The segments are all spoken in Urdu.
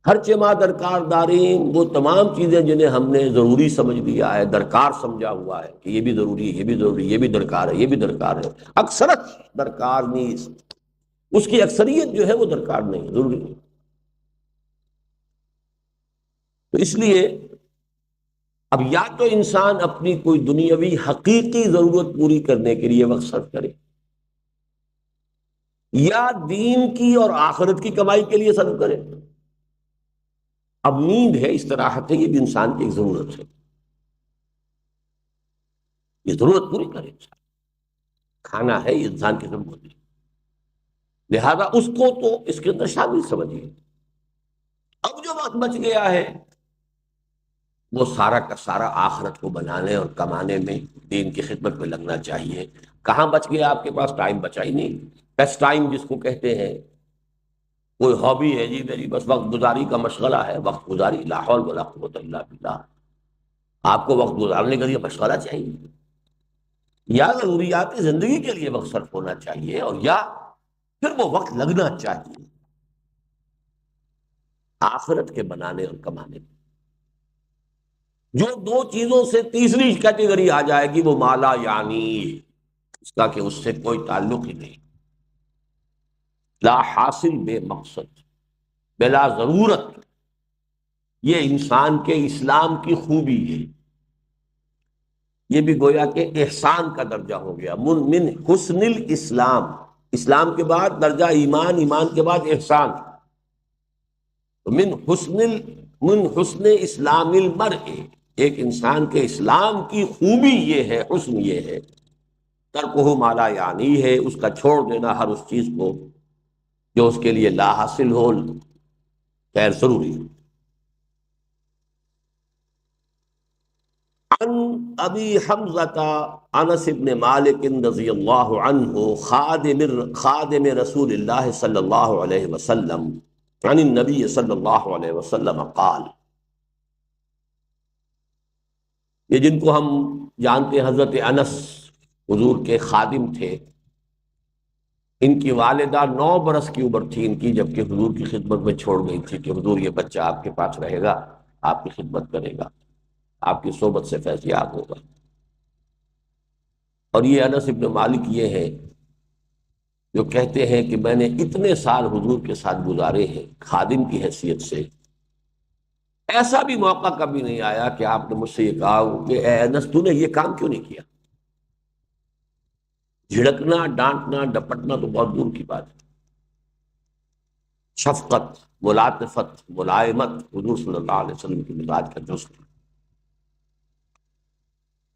ہر ما درکار دارین، وہ تمام چیزیں جنہیں ہم نے ضروری سمجھ لیا ہے، درکار سمجھا ہوا ہے کہ یہ بھی ضروری ہے، یہ بھی ضروری ہے، یہ بھی درکار ہے، یہ بھی درکار ہے، اکثرت درکار نہیں، اس کی اکثریت جو ہے وہ درکار نہیں، ضروری نہیں۔ تو اس لیے اب یا تو انسان اپنی کوئی دنیاوی حقیقی ضرورت پوری کرنے کے لیے وقت صرف کرے، یا دین کی اور آخرت کی کمائی کے لیے صرف کرے۔ اب نیند ہے، استراحت ہے، یہ بھی انسان کی ایک ضرورت ہے، یہ ضرورت پوری کرے انسان۔ کھانا ہے، یہ انسان کی ضرورت ہے، لہذا اس کو تو اس کے اندر شامل سمجھیے۔ اب جو وقت بچ گیا ہے وہ سارا کا سارا آخرت کو بنانے اور کمانے میں، دین کی خدمت میں لگنا چاہیے۔ کہاں بچ گیا؟ آپ کے پاس ٹائم بچا ہی نہیں۔ بیسٹ ٹائم جس کو کہتے ہیں، کوئی ہابی ہے جی میری، بس وقت گزاری کا مشغلہ ہے، وقت گزاری، لا حول ولا قوت الا باللہ۔ آپ کو وقت گزارنے کا یہ مشغلہ چاہیے، یا ضروریات زندگی کے لیے وقت صرف ہونا چاہیے، اور یا پھر وہ وقت لگنا چاہیے آخرت کے بنانے اور کمانے میں۔ جو دو چیزوں سے تیسری کیٹیگری آ جائے گی وہ مالا یعنی، اس کا کہ اس سے کوئی تعلق ہی نہیں، لا حاصل بے مقصد، بلا ضرورت۔ یہ انسان کے اسلام کی خوبی ہے، یہ بھی گویا کہ احسان کا درجہ ہو گیا، من حسن الاسلام، اسلام کے بعد درجہ ایمان، ایمان کے بعد احسان۔ من حسن اسلام المرء، ایک انسان کے اسلام کی خوبی یہ ہے، حسن یہ ہے، ترکہ ما لا یعنی ہے، اس کا چھوڑ دینا ہر اس چیز کو جو اس کے لیے لا حاصل ہو، غیر ضروری۔ عن ابی حمزہ انس بن مالک رضی اللہ عنہ خادم رسول اللہ صلی اللہ علیہ وسلم عن النبی صلی اللہ علیہ وسلم قال، یہ جن کو ہم جانتے ہیں حضرت انس حضور کے خادم تھے، ان کی والدہ 9 برس کی عمر تھی ان کی جبکہ حضور کی خدمت میں چھوڑ گئی تھی کہ حضور یہ بچہ آپ کے پاس رہے گا، آپ کی خدمت کرے گا، آپ کی صحبت سے فیض یاب ہوگا۔ اور یہ انس ابن مالک یہ ہے جو کہتے ہیں کہ میں نے اتنے سال حضور کے ساتھ گزارے ہیں خادم کی حیثیت سے، ایسا بھی موقع کبھی نہیں آیا کہ آپ نے مجھ سے یہ کہا کہ اے انس تو نے یہ کام کیوں نہیں کیا۔ جھڑکنا، ڈانٹنا، ڈپٹنا تو بہت دور کی بات ہے، شفقت، ملاطفت، ملائمت حضور صلی اللہ علیہ وسلم کی مزاج کا جز تھا۔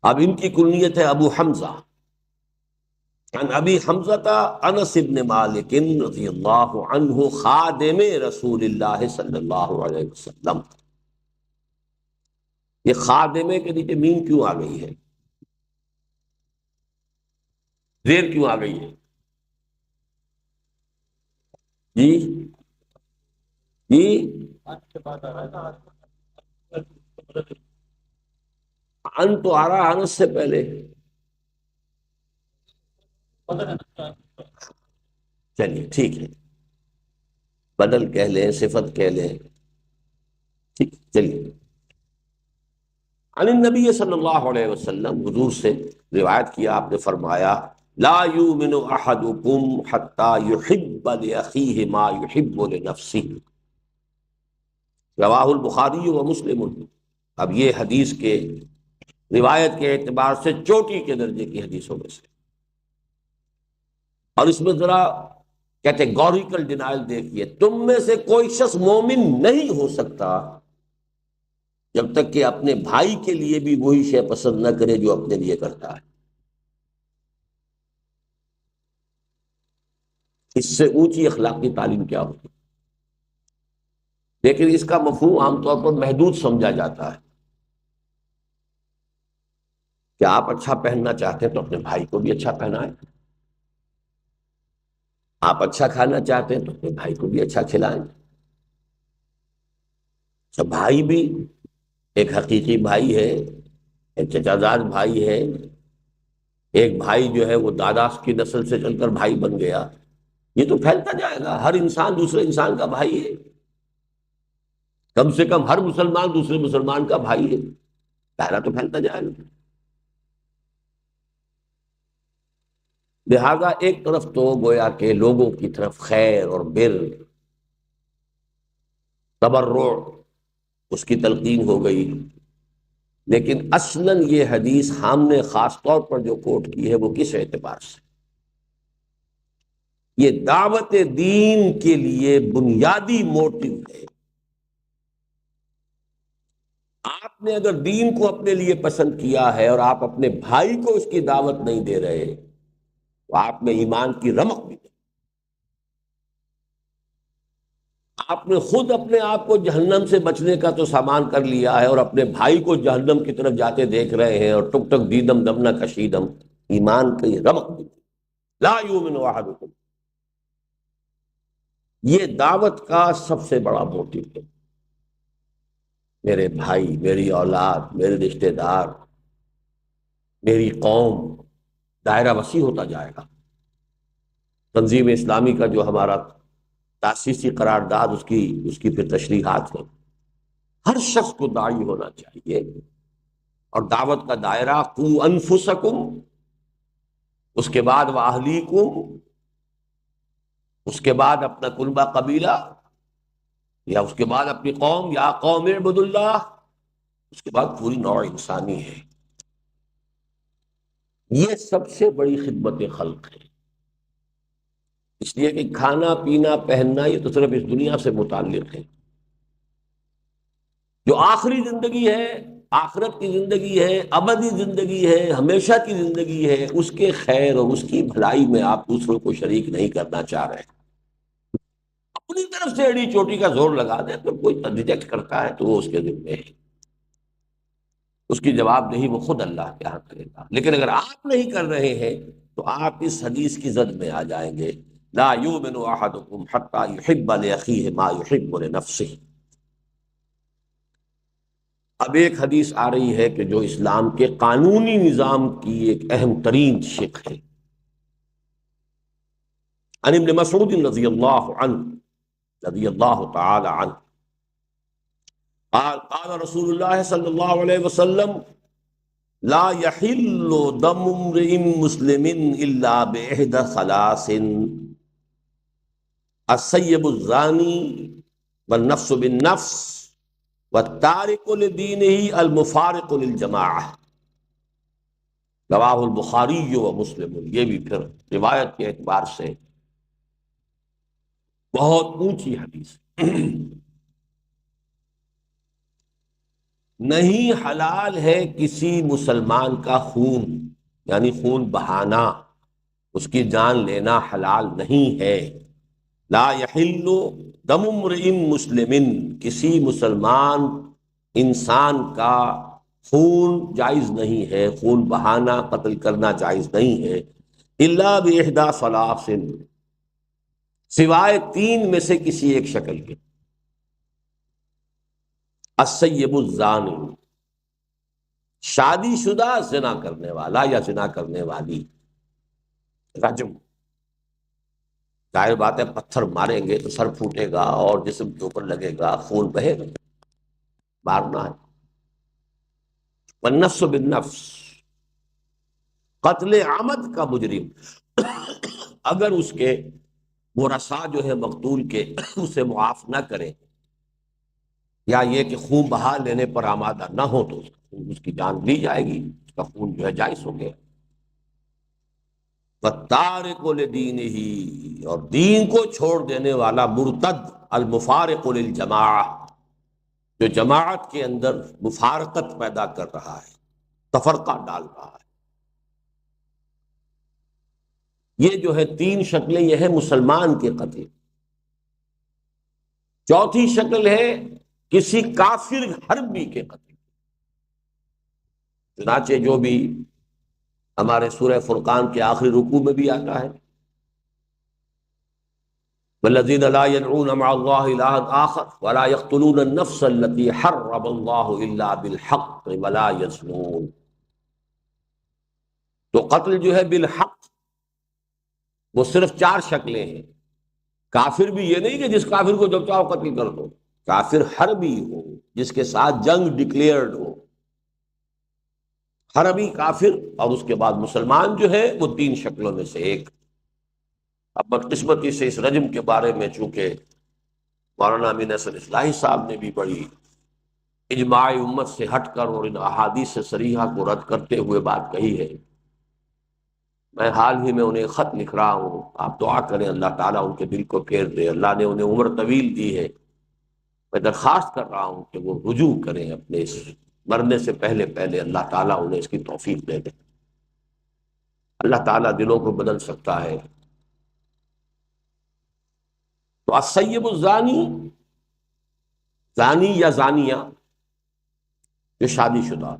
اب ان کی کنیت ہے ابو حمزہ، عن ابی حمزہ انس بن مالک رضی اللہ عنہ خادم رسول اللہ صلی اللہ علیہ وسلم۔ یہ خادمے کے نیچے میم کیوں آ گئی ہے، زیر کیوں آ گئی ہے؟ جی جی، ان تو آ رہا انس سے پہلے، چلیے ٹھیک ہے، بدل کہہ لیں، صفت کہہ لیں، ٹھیک، چلیے۔ عن النبی صلی اللہ علیہ وسلم، حضور سے روایت کیا، آپ نے فرمایا لا یؤمن احدکم حتی یحب لاخیہ ما یحب لنفسہ، رواہ البخاری و مسلم۔ اب یہ حدیث کے روایت کے اعتبار سے چوٹی کے درجے کی حدیثوں میں سے، اور اس میں ذرا کیٹیگوریکل ڈینائل دیکھیے، تم میں سے کوئی شخص مومن نہیں ہو سکتا جب تک کہ اپنے بھائی کے لیے بھی وہی شے پسند نہ کرے جو اپنے لیے کرتا ہے۔ اس سے اونچی اخلاقی تعلیم کیا ہوتی؟ لیکن اس کا مفہوم عام طور پر محدود سمجھا جاتا ہے کہ آپ اچھا پہننا چاہتے ہیں تو اپنے بھائی کو بھی اچھا پہنائیں، آپ اچھا کھانا چاہتے ہیں تو اپنے بھائی کو بھی اچھا کھلائیں۔ سب بھائی بھی، ایک حقیقی بھائی ہے، ایک چچا زاد بھائی ہے، ایک بھائی جو ہے وہ دادا کی نسل سے چل کر بھائی بن گیا، یہ تو پھیلتا جائے گا، ہر انسان دوسرے انسان کا بھائی ہے۔ کم سے کم ہر مسلمان دوسرے مسلمان کا بھائی ہے، دائرہ تو پھیلتا جائے گا۔ لہذا ایک طرف تو گویا کہ لوگوں کی طرف خیر اور بر، تبرع، اس کی تلقین ہو گئی، لیکن اصلاً یہ حدیث ہم نے خاص طور پر جو کوٹ کی ہے وہ کس اعتبار سے؟ یہ دعوت دین کے لیے بنیادی موٹو ہے۔ آپ نے اگر دین کو اپنے لیے پسند کیا ہے اور آپ اپنے بھائی کو اس کی دعوت نہیں دے رہے تو آپ میں ایمان کی رمق بھی نہیں۔ آپ نے خود اپنے آپ کو جہنم سے بچنے کا تو سامان کر لیا ہے اور اپنے بھائی کو جہنم کی طرف جاتے دیکھ رہے ہیں، اور ٹک ٹک دیدم دم نہ کشیدم، ایمان کی رمق بھی نہیں۔ لا یؤمن احدکم، یہ دعوت کا سب سے بڑا موٹو ہے۔ میرے بھائی، میری اولاد، میرے رشتہ دار، میری قوم، دائرہ وسیع ہوتا جائے گا۔ تنظیم اسلامی کا جو ہمارا تاسیسی قرارداد، اس کی پھر تشریحات ہیں۔ ہر شخص کو داعی ہونا چاہیے، اور دعوت کا دائرہ قو انفسکم، اس کے بعد واہلیکم، اس کے بعد اپنا کنبہ قبیلہ، یا اس کے بعد اپنی قوم، یا قوم اعبدوا اللہ، اس کے بعد پوری نوع انسانی ہے۔ یہ سب سے بڑی خدمت خلق ہے، اس لیے کہ کھانا پینا پہننا یہ تو صرف اس دنیا سے متعلق ہے۔ جو آخری زندگی ہے، آخرت کی زندگی ہے، ابدی زندگی ہے، ہمیشہ کی زندگی ہے، اس کے خیر اور اس کی بھلائی میں آپ دوسروں کو شریک نہیں کرنا چاہ رہے، اپنی طرف سے ایڑی چوٹی کا زور لگا دیں تو کوئی ریجیکٹ کرتا ہے تو وہ اس کے ذمہ ہے، اس کی جواب دہی وہ خود اللہ کے ہاں کرے گا۔ لیکن اگر آپ نہیں کر رہے ہیں تو آپ اس حدیث کی زد میں آ جائیں گے، لا یؤمن احدکم حتی یحب لاخیہ ما یحب لنفسہ۔ اب ایک حدیث آ رہی ہے کہ جو اسلام کے قانونی نظام کی ایک اہم ترین شق ہے۔ عن ابن مسعود رضی اللہ عنہ، رضی اللہ تعالی عنہ، قال قال رسول اللہ صلی اللہ علیہ وسلم لا يحل دم امرئ مسلم الا باحدى ثلاث: السيب الزاني، والنفس بالنفس، والتارك لدينه المفارق للجماعة۔ رواہ البخاری و مسلم۔ یہ بھی پھر روایت کے اعتبار سے بہت اونچی حدیث۔ نہیں حلال ہے کسی مسلمان کا خون، یعنی خون بہانا، اس کی جان لینا حلال نہیں ہے۔ لا یحل دم امرئ مسلم، کسی مسلمان انسان کا خون جائز نہیں ہے، خون بہانا، قتل کرنا جائز نہیں ہے، الا باحدى ثلاث، سوائے تین میں سے کسی ایک شکل کے: السیب الزانی، شادی شدہ زنا کرنے والا یا زنا کرنے والی، رجم، ظاہر بات ہے پتھر ماریں گے تو سر پھوٹے گا اور جسم کے اوپر لگے گا، خون بہے گا، مارنا ہے۔ والنفس بالنفس، قتل عمد کا مجرم اگر اس کے ورثاء جو ہے مقتول کے اسے معاف نہ کریں، یا یہ کہ خون بہا لینے پر آمادہ نہ ہو، تو اس کی جان لی جائے گی، اس کا خون جو ہے جائز ہو گیا۔ وَالتَّارِقُ لِدِينِهِ، اور دین کو چھوڑ دینے والا مرتد، المفارق للجماعہ، جو جماعت کے اندر مفارقت پیدا کر رہا ہے، تفرقہ ڈال رہا ہے۔ یہ جو ہے تین شکلیں، یہ ہے مسلمان کے قتل۔ چوتھی شکل ہے کسی کافر حربی کے قتل، چنانچہ جو بھی ہمارے سورہ فرقان کے آخری رکوع میں بھی آتا ہے، والذین لا يدعون مع اللہ الہا آخر ولا يقتلون النفس التي حرم اللہ الا بالحق ولا يزنون۔ تو قتل جو ہے بالحق وہ صرف چار شکلیں ہیں۔ کافر بھی یہ نہیں کہ جس کافر کو جب چاہو قتل کر دو، کافر حربی ہو، جس کے ساتھ جنگ ڈکلیئرڈ ہو، حربی کافر، اور اس کے بعد مسلمان جو ہے وہ تین شکلوں میں سے ایک۔ اب بدقسمتی سے اس رجم کے بارے میں چونکہ مولانا امین حسن اصلاحی صاحب نے بھی بڑی اجماع امت سے ہٹ کر اور ان احادیث صریحہ کو رد کرتے ہوئے بات کہی ہے، میں حال ہی میں انہیں خط لکھ رہا ہوں، آپ دعا کریں اللہ تعالیٰ ان کے دل کو پھیر دے، اللہ نے انہیں عمر طویل دی ہے، میں درخواست کر رہا ہوں کہ وہ رجوع کریں اپنے اس مرنے سے پہلے پہلے، اللہ تعالیٰ انہیں اس کی توفیق دے دے۔ اللہ تعالیٰ دلوں کو بدل سکتا ہے۔ تو السیب الزانی، زانی یا زانیہ جو شادی شدہ،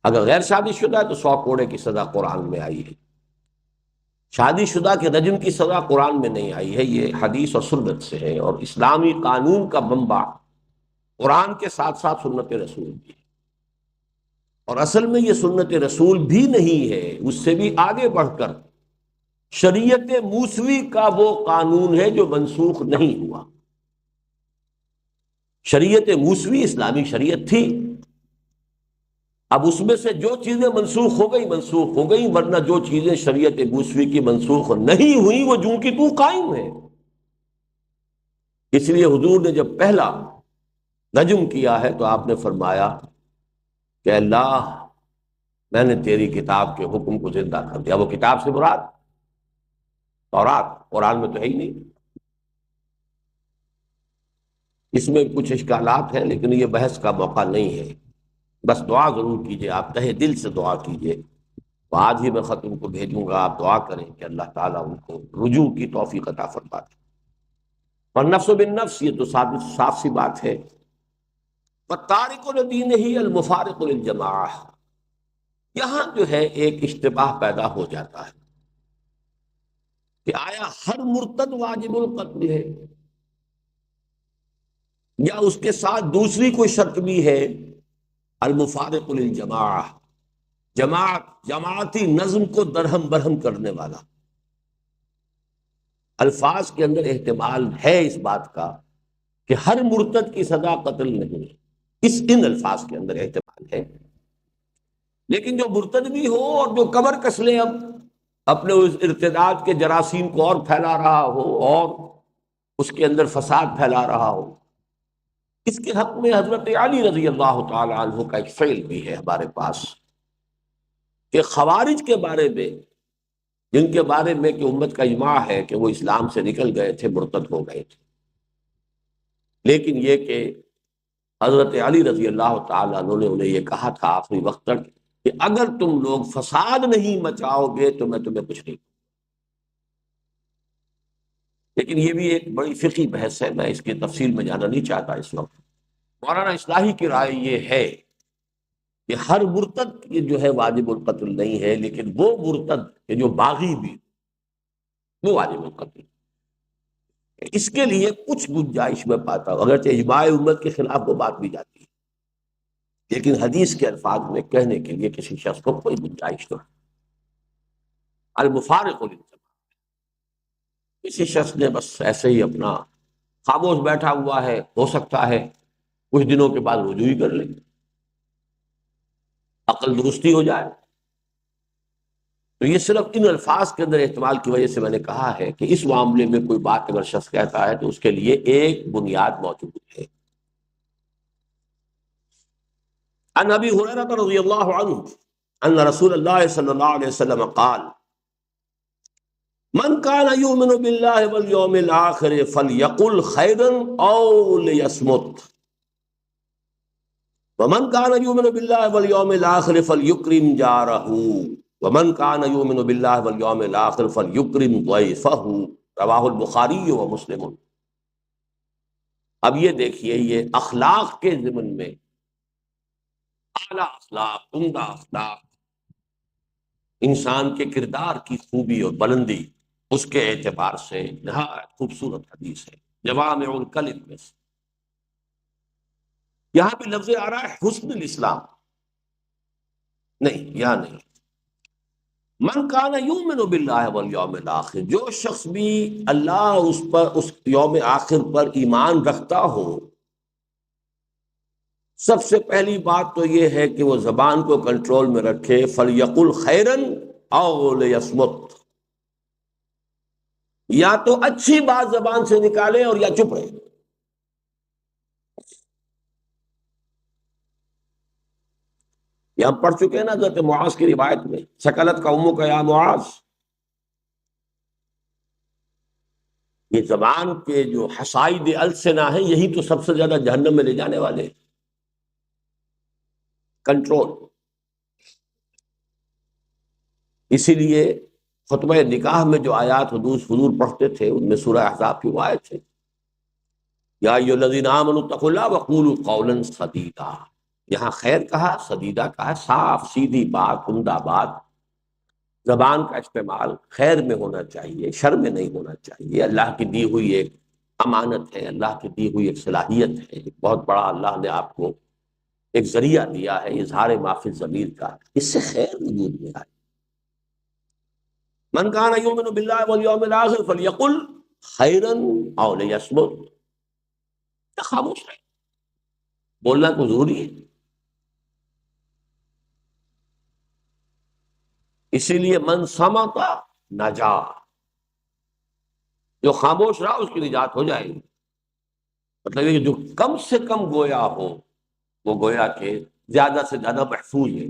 اگر غیر شادی شدہ ہے تو 100 کوڑے کی سزا قرآن میں آئی ہے، شادی شدہ کے رجم کی سزا قرآن میں نہیں آئی ہے، یہ حدیث اور سنت سے ہے، اور اسلامی قانون کا منبع قرآن کے ساتھ ساتھ سنت رسول بھی ہے، اور اصل میں یہ سنت رسول بھی نہیں ہے، اس سے بھی آگے بڑھ کر شریعت موسوی کا وہ قانون ہے جو منسوخ نہیں ہوا۔ شریعت موسوی اسلامی شریعت تھی، اب اس میں سے جو چیزیں منسوخ ہو گئی منسوخ ہو گئی، ورنہ جو چیزیں شریعت موسوی کی منسوخ نہیں ہوئی وہ جوں کی توں قائم ہے۔ اس لیے حضور نے جب پہلا رجم کیا ہے تو آپ نے فرمایا کہ اللہ میں نے تیری کتاب کے حکم کو زندہ کر دیا۔ وہ کتاب سے مراد تورات، قرآن میں تو ہے ہی نہیں۔ اس میں کچھ اشکالات ہیں لیکن یہ بحث کا موقع نہیں ہے، بس دعا ضرور کیجئے، آپ تہہ دل سے دعا کیجئے۔ تو آج ہی میں خط ان کو بھیجوں گا، آپ دعا کریں کہ اللہ تعالیٰ ان کو رجوع کی توفیق عطا فرما دے۔ اور نفس بالنفس، یہ تو صاف سی بات ہے۔ وَالتَّارِكُ لِدِينِهِ الْمُفَارِقُ لِلْجَمَاعَةِ، یہاں جو ہے ایک اشتباہ پیدا ہو جاتا ہے کہ آیا ہر مرتد واجب القتل ہے، یا اس کے ساتھ دوسری کوئی شرط بھی ہے، المفارق للجماعہ، جماعتی نظم کو درہم برہم کرنے والا۔ الفاظ کے اندر احتمال ہے اس بات کا کہ ہر مرتد کی سزا قتل نہیں ہے، ان الفاظ کے اندر احتمال ہے، لیکن جو مرتد بھی ہو اور جو کمر کس لے اب اپنے اس ارتداد کے جراثیم کو اور پھیلا رہا ہو اور اس کے اندر فساد پھیلا رہا ہو، اس کے حق میں حضرت علی رضی اللہ تعالی عنہ کا ایک فعل بھی ہے ہمارے پاس، کہ خوارج کے بارے میں، جن کے بارے میں کہ امت کا اجماع ہے کہ وہ اسلام سے نکل گئے تھے، مرتد ہو گئے تھے، لیکن یہ کہ حضرت علی رضی اللہ تعالی عنہ نے انہیں یہ کہا تھا آخری وقت تک کہ اگر تم لوگ فساد نہیں مچاؤ گے تو میں تمہیں کچھ نہیں۔ لیکن یہ بھی ایک بڑی فقہی بحث ہے، میں اس کی تفصیل میں جانا نہیں چاہتا اس وقت۔ مولانا اصلاحی کی رائے یہ ہے کہ ہر مرتد یہ جو ہے واجب القتل نہیں ہے، لیکن وہ مرتد کہ جو باغی بھی، وہ واجب القتل۔ اس کے لیے کچھ گنجائش میں پاتا ہوں، اگرچہ اجماع امت کے خلاف وہ بات بھی جاتی ہے، لیکن حدیث کے الفاظ میں کہنے کے لیے کسی شخص کو کوئی گنجائش نہیں۔ المفارق للجماعہ، کسی شخص نے بس ایسے ہی اپنا خاموش بیٹھا ہوا ہے، ہو سکتا ہے کچھ دنوں کے بعد رجوع ہی کر لے، عقل درستی ہو جائے، تو یہ صرف ان الفاظ کے اندر احتمال کی وجہ سے میں نے کہا ہے کہ اس معاملے میں کوئی بات اگر شخص کہتا ہے تو اس کے لیے ایک بنیاد موجود ہے۔ عن ابی ہریرہ رضی اللہ عنہ ان رسول اللہ صلی اللہ علیہ وسلم قال من كان يؤمن بالله واليوم الآخر فليقل خيرا أو ليصمت ومن كان يؤمن بالله واليوم الآخر فليكرم جاره ومن كان يؤمن بالله واليوم الآخر فليكرم ضيفه رواہ البخاری و مسلم۔ اب یہ دیکھیے، یہ اخلاق کے ضمن میں اعلیٰ اخلاق، عمدہ اخلاق، انسان کے کردار کی خوبی اور بلندی، اس کے اعتبار سے نہایت خوبصورت حدیث ہے، جوامع الکلم میں سے۔ یہاں بھی لفظ آ رہا ہے حسن الاسلام، نہیں یہاں نہیں، من کان یؤمن باللہ والیوم الآخر، جو شخص بھی اللہ اور اس یوم آخر پر ایمان رکھتا ہو، سب سے پہلی بات تو یہ ہے کہ وہ زبان کو کنٹرول میں رکھے، فلیقل خیرن او لیصمت، یا تو اچھی بات زبان سے نکالے اور یا چپ رہے۔ یہ ہم پڑھ چکے ہیں نا حضرت معاذ کی روایت میں، سکلت کا امو کا یا معاذ، یہ زبان کے جو حصائد السنہ ہیں یہی تو سب سے زیادہ جہنم میں لے جانے والے ہیں۔ کنٹرول۔ اسی لیے خطبہ نکاح میں جو آیات حضور پڑھتے تھے ان میں سورہ احزاب کی وہ آیت ہے، یا ایھا الذین آمنوا اتقوا اللہ وقولوا قولا سدیدا، یہاں خیر کہا، سدیدہ کہا، صاف سیدھی بات، عمدہ بات۔ زبان کا استعمال خیر میں ہونا چاہیے، شر میں نہیں ہونا چاہیے۔ اللہ کی دی ہوئی ایک امانت ہے، اللہ کی دی ہوئی ایک صلاحیت ہے، ایک بہت بڑا اللہ نے آپ کو ایک ذریعہ دیا ہے اظہار ما فی الضمیر کا، اس سے خیر وجود میں آئے۔ من کان یؤمن باللہ والیوم الآخر فلیقل خیرا او لیصمت، خاموش رہے، بولنا کو ضروری ہے۔ اسی لیے من صمت نجا، جو خاموش رہا اس کی نجات ہو جائے گی۔ مطلب یہ کہ جو کم سے کم گویا ہو وہ گویا کہ زیادہ سے زیادہ محفوظ ہے۔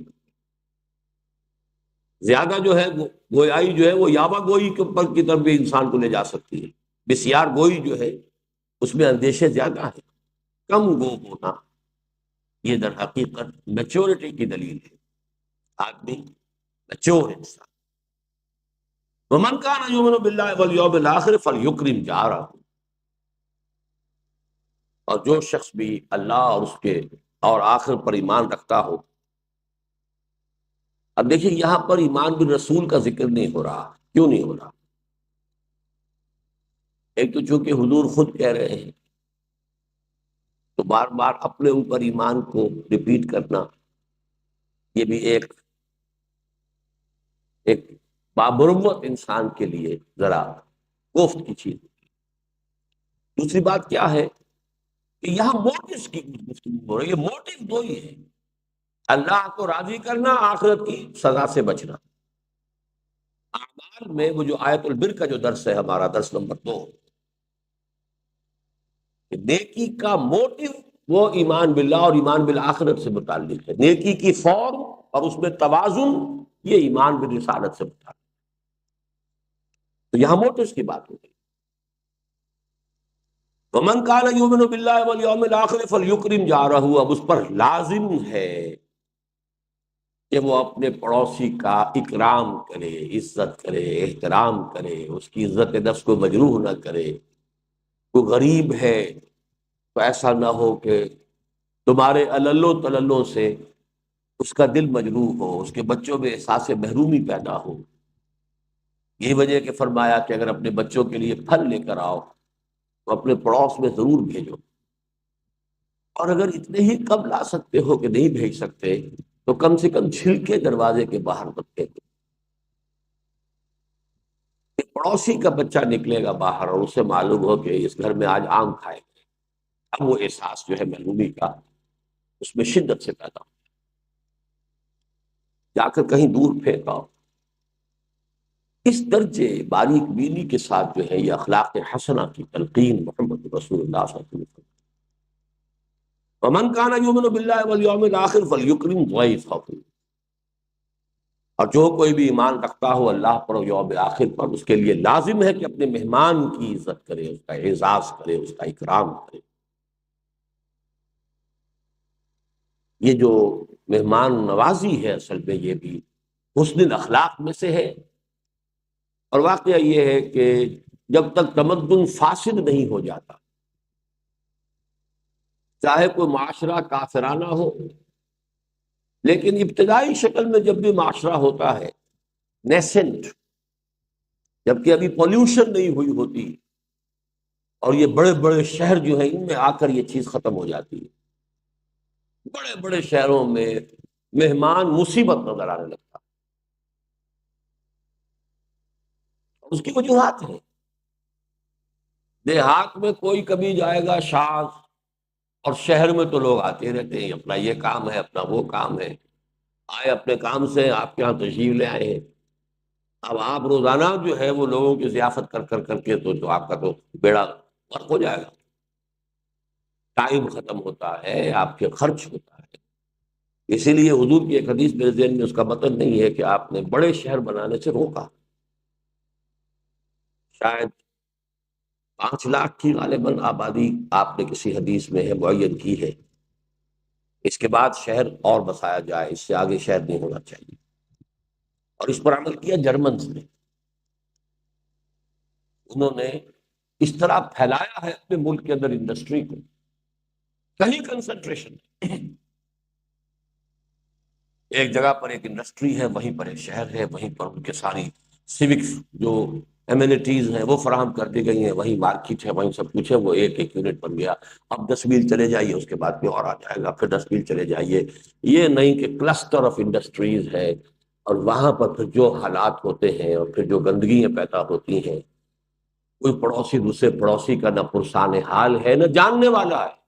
زیادہ جو ہے گویائی جو ہے وہ یابا گوئی کے اوپر کی طرف بھی انسان کو لے جا سکتی ہے، بسیار گوئی جو ہے اس میں اندیشے زیادہ ہیں۔ کم گو ہونا یہ در حقیقت میچورٹی کی دلیل ہے، آدمی میچور انسان۔ ومن کان یؤمن باللہ والیوم الآخر فلیکرم جارہ، اور جو شخص بھی اللہ اور اس کے اور آخر پر ایمان رکھتا ہو۔ اب دیکھیں یہاں پر ایمان بالرسول کا ذکر نہیں ہو رہا، کیوں نہیں ہو رہا؟ ایک تو چونکہ حضور خود کہہ رہے ہیں تو بار بار اپنے اوپر ایمان کو ریپیٹ کرنا یہ بھی ایک بامروت انسان کے لیے ذرا کوفت کی چیز ہے۔ دوسری بات کیا ہے کہ یہاں موٹیوز کی گفتگو ہو رہی ہے، موٹیو دو ہی ہے، اللہ کو راضی کرنا، آخرت کی سزا سے بچنا۔ اعمال میں وہ جو آیت البر کا جو درس ہے ہمارا درس نمبر 2، نیکی کا موٹیو وہ ایمان باللہ اور ایمان بالآخرت سے متعلق ہے، نیکی کی فارم اور اس میں توازن یہ ایمان بالرسالت سے متعلق ہے۔ تو یہاں موٹیوز کی بات ہو گئی۔ ومن کان یؤمن باللہ والیوم الآخر فلیکرم جارہ، اب اس پر لازم ہے کہ وہ اپنے پڑوسی کا اکرام کرے، عزت کرے، احترام کرے، اس کی عزت نفس کو مجروح نہ کرے۔ کوئی غریب ہے تو ایسا نہ ہو کہ تمہارے عللو تللوں سے اس کا دل مجروح ہو، اس کے بچوں میں احساس محرومی پیدا ہو۔ یہی وجہ کہ فرمایا کہ اگر اپنے بچوں کے لیے پھل لے کر آؤ تو اپنے پڑوس میں ضرور بھیجو، اور اگر اتنے ہی کم لا سکتے ہو کہ نہیں بھیج سکتے تو کم سے کم چھلکے دروازے کے باہر مت پھینکو۔ کہ پڑوسی کا بچہ نکلے گا باہر اور اسے معلوم ہو کہ اس گھر میں آج آم کھائے گے، اب وہ احساس جو ہے محرومی کا اس میں شدت سے پیدا ہو، جا کر کہیں دور پھینکاؤ۔ اس درجے باریک بینی کے ساتھ جو ہے یہ اخلاق حسنہ کی تلقین محمد رسول اللہ صلی اللہ علیہ وسلم۔ ومن کان یؤمن باللہ والیوم الآخر فلیکرم ضیفہ، اور جو کوئی بھی ایمان رکھتا ہو اللہ پر اور یوم آخر پر، اس کے لیے لازم ہے کہ اپنے مہمان کی عزت کرے، اس کا اعزاز کرے، اس کا اکرام کرے۔ یہ جو مہمان نوازی ہے اصل میں یہ بھی حسن الاخلاق میں سے ہے، اور واقعہ یہ ہے کہ جب تک تمدن فاسد نہیں ہو جاتا، چاہے کوئی معاشرہ کافرانہ ہو، لیکن ابتدائی شکل میں جب بھی معاشرہ ہوتا ہے نیسنٹ، جبکہ ابھی پولیوشن نہیں ہوئی ہوتی، اور یہ بڑے بڑے شہر جو ہیں ان میں آ کر یہ چیز ختم ہو جاتی ہے، بڑے بڑے شہروں میں مہمان مصیبت نظر آنے لگتا، اس کی وجوہات ہیں۔ دیہات میں کوئی کبھی جائے گا شاذ، اور شہر میں تو لوگ آتے رہتے ہیں، اپنا یہ کام ہے، اپنا وہ کام ہے، آئے اپنے کام سے آپ کے یہاں تشریف لے آئے ہیں۔ اب آپ روزانہ جو ہے وہ لوگوں کی ضیافت کر کر کر کے تو آپ کا تو بیڑا غرق ہو جائے گا، ٹائم ختم ہوتا ہے، آپ کے خرچ ہوتا ہے۔ اسی لیے حضور کی ایک حدیث میرے ذہن میں اس کا مطلب نہیں ہے کہ آپ نے بڑے شہر بنانے سے روکا، شاید 5 لاکھ کی غالباً آبادی آپ نے کسی حدیث میں ہے معین کی ہے، اس کے بعد شہر اور بسایا جائے، اس سے آگے شہر نہیں ہونا چاہیے۔ اور اس پر عمل کیا جرمنز نے، انہوں نے اس طرح پھیلایا ہے اپنے ملک کے اندر انڈسٹری کو، کہیں کنسنٹریشن، ایک جگہ پر ایک انڈسٹری ہے، وہیں پر ایک شہر ہے، وہیں پر ان کے ساری سیوک جو ایمینٹیز ہیں وہ فراہم کر دی گئی ہیں، وہیں مارکیٹ ہے، وہیں سب کچھ ہے، وہ ایک ایک یونٹ بن گیا۔ اب 10 میل چلے جائیے، اس کے بعد پھر اور آ جائے گا، پھر 10 میل چلے جائیے۔ یہ نہیں کہ کلسٹر آف انڈسٹریز ہے، اور وہاں پر پھر جو حالات ہوتے ہیں اور پھر جو گندگیاں پیدا ہوتی ہیں، کوئی پڑوسی دوسرے پڑوسی کا نہ پرسان حال ہے نہ جاننے والا ہے۔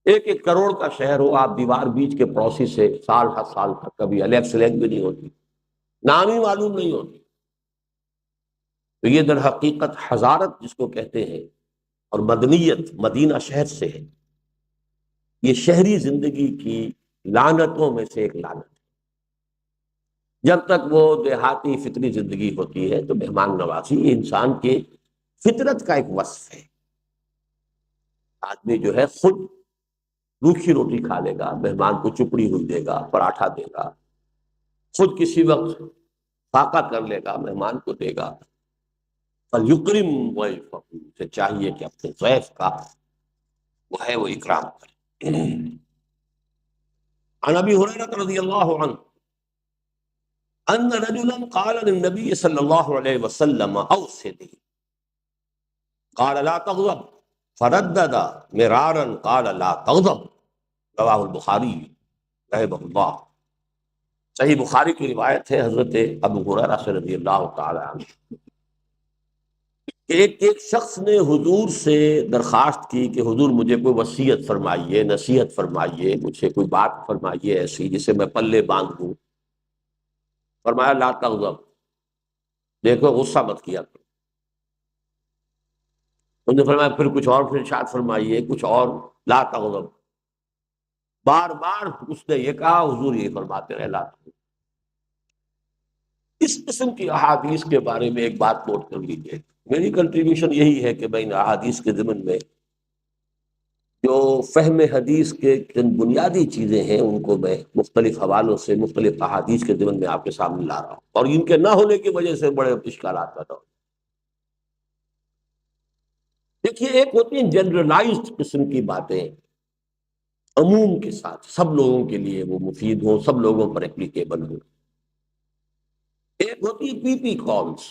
1 1 کروڑ کا شہر ہو، آپ دیوار بیچ کے پڑوسی سے سال ہر سال تک کبھی الیگ سلیگ بھی نہیں ہوتی، نام ہی معلوم نہیں ہوتی۔ تو یہ در حقیقت حضارت جس کو کہتے ہیں، اور مدنیت مدینہ شہر سے ہے، یہ شہری زندگی کی لعنتوں میں سے ایک لعنت ہے۔ جب تک وہ دیہاتی فطری زندگی ہوتی ہے تو مہمان نوازی یہ انسان کے فطرت کا ایک وصف ہے۔ آدمی جو ہے خود روکھی روٹی کھا لے گا، مہمان کو چپڑی ہوئی دے گا، پراٹھا دے گا، خود کسی وقت فاقہ کر لے گا، مہمان کو دے گا۔ فَلْيُكْرِمْ ضَيْفَهُ، سے چاہیے کہ اپنے ضیف کا وہ ہے وہ اکرام کرے۔ عن ابی ہریرہ رضی اللہ عنہ ان رجلا قال للنبي صلی اللہ علیہ وسلم اوصنی، قال لا تغضب، فردد مرارا قال لا تغضب، رواہ البخاری رحمہ اللہ۔ صحیح بخاری کی روایت ہے حضرت ابو ہریرہ سے رضی اللہ تعالی عنہ کہ ایک شخص نے حضور سے درخواست کی کہ حضور مجھے کوئی وصیت فرمائیے، نصیحت فرمائیے، مجھے کوئی بات فرمائیے ایسی جسے میں پلے باندھ دوں۔ فرمایا لا تغضب، دیکھو غصہ مت کیا کرو۔ انہوں نے فرمایا پھر کچھ اور، پھر ارشاد فرمائیے کچھ اور، لا تغضب۔ بار بار اس نے یہ کہا، حضور یہ فرماتے رہے لا تغضب۔ اس قسم کی احادیث کے بارے میں ایک بات نوٹ کر لیجیے، میری کنٹریبیوشن یہی ہے کہ میں ان احادیث کے ضمن میں جو فہم حدیث کے چند بنیادی چیزیں ہیں ان کو میں مختلف حوالوں سے مختلف احادیث کے ضمن میں آپ کے سامنے لا رہا ہوں، اور ان کے نہ ہونے کی وجہ سے بڑے اشکالات پیدا ہوتے ہیں۔ دیکھیے، ایک ہوتی ہیں جنرلائزڈ قسم کی باتیں، عموم کے ساتھ سب لوگوں کے لیے وہ مفید ہوں، سب لوگوں پر اپلیکیبل ہوں۔ ایک ہوتی ہے پی پی کالز،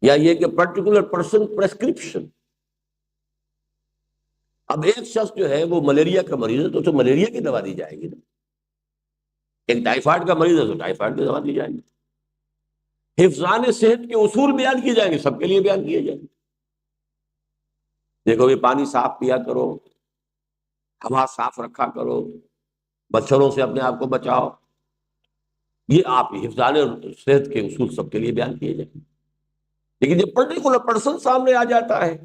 یا یہ کہ پرٹیکولر پرسن پریسکرپشن۔ اب ایک شخص جو ہے وہ ملیریا کا مریض ہے تو اسے ملیریا کی دوا دی جائے گی نا، ایک ٹائیفائڈ کا مریض ہے تو ٹائیفائڈ کی دوا دی جائے گی۔ حفظان صحت کے اصول بیان کیے جائیں گے، سب کے لیے بیان کیے جائیں گے۔ دیکھو یہ پانی صاف پیا کرو، ہوا صاف رکھا کرو، مچھروں سے اپنے آپ کو بچاؤ، یہ آپ حفظان صحت کے اصول سب کے لیے بیان کیے جائیں گے۔ لیکن جب پرٹیکولر پرسن سامنے آ جاتا ہے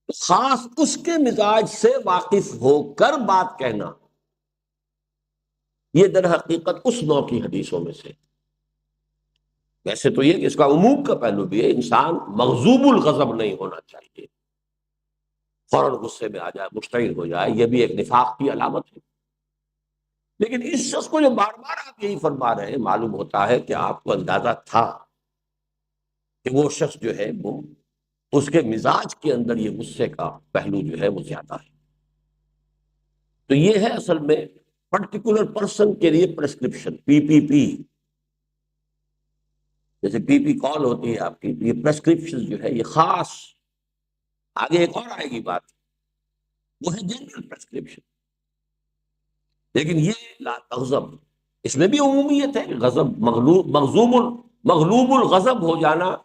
تو خاص اس کے مزاج سے واقف ہو کر بات کہنا، یہ در حقیقت اس نوع کی حدیثوں میں سے۔ ویسے تو یہ کہ اس کا عموم کا پہلو بھی ہے، انسان مغضوب الغضب نہیں ہونا چاہیے، فوراً غصے میں آ جائے، مشتعل ہو جائے، یہ بھی ایک نفاق کی علامت ہے۔ لیکن اس شخص کو جو بار بار آپ یہی فرما رہے ہیں، معلوم ہوتا ہے کہ آپ کو اندازہ تھا کہ وہ شخص جو ہے وہ اس کے مزاج کے اندر یہ غصے کا پہلو جو ہے وہ زیادہ ہے۔ تو یہ ہے اصل میں پرٹیکولر پرسن کے لیے پریسکرپشن، پی پی پی، جیسے پی پی کال ہوتی ہے آپ کی، یہ پریسکرپشن جو ہے یہ خاص، آگے ایک اور آئے گی بات، وہ ہے جنرل پریسکرپشن۔ لیکن یہ لا تغضب، اس میں بھی عمومیت ہے کہ غضب مغلوب الغضب ہو جانا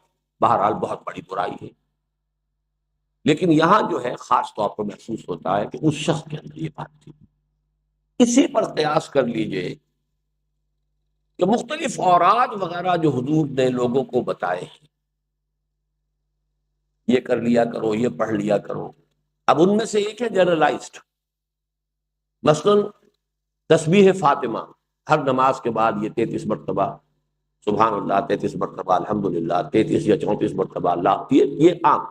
بہرحال بہت بڑی برائی ہے، لیکن یہاں جو ہے خاص طور پر محسوس ہوتا ہے کہ اس شخص کے اندر یہ بات تھی۔ اسی پر قیاس کر لیجئے کہ مختلف اوراد وغیرہ جو حضور نے لوگوں کو بتائے ہیں، یہ کر لیا کرو، یہ پڑھ لیا کرو، اب ان میں سے ایک ہے جنرلائزڈ، مثلا تسبیح فاطمہ، ہر نماز کے بعد یہ 33 مرتبہ سبحان اللہ، 33 مرتبہ الحمدللہ، 33 یا 34 مرتبہ اللہ، یہ عام۔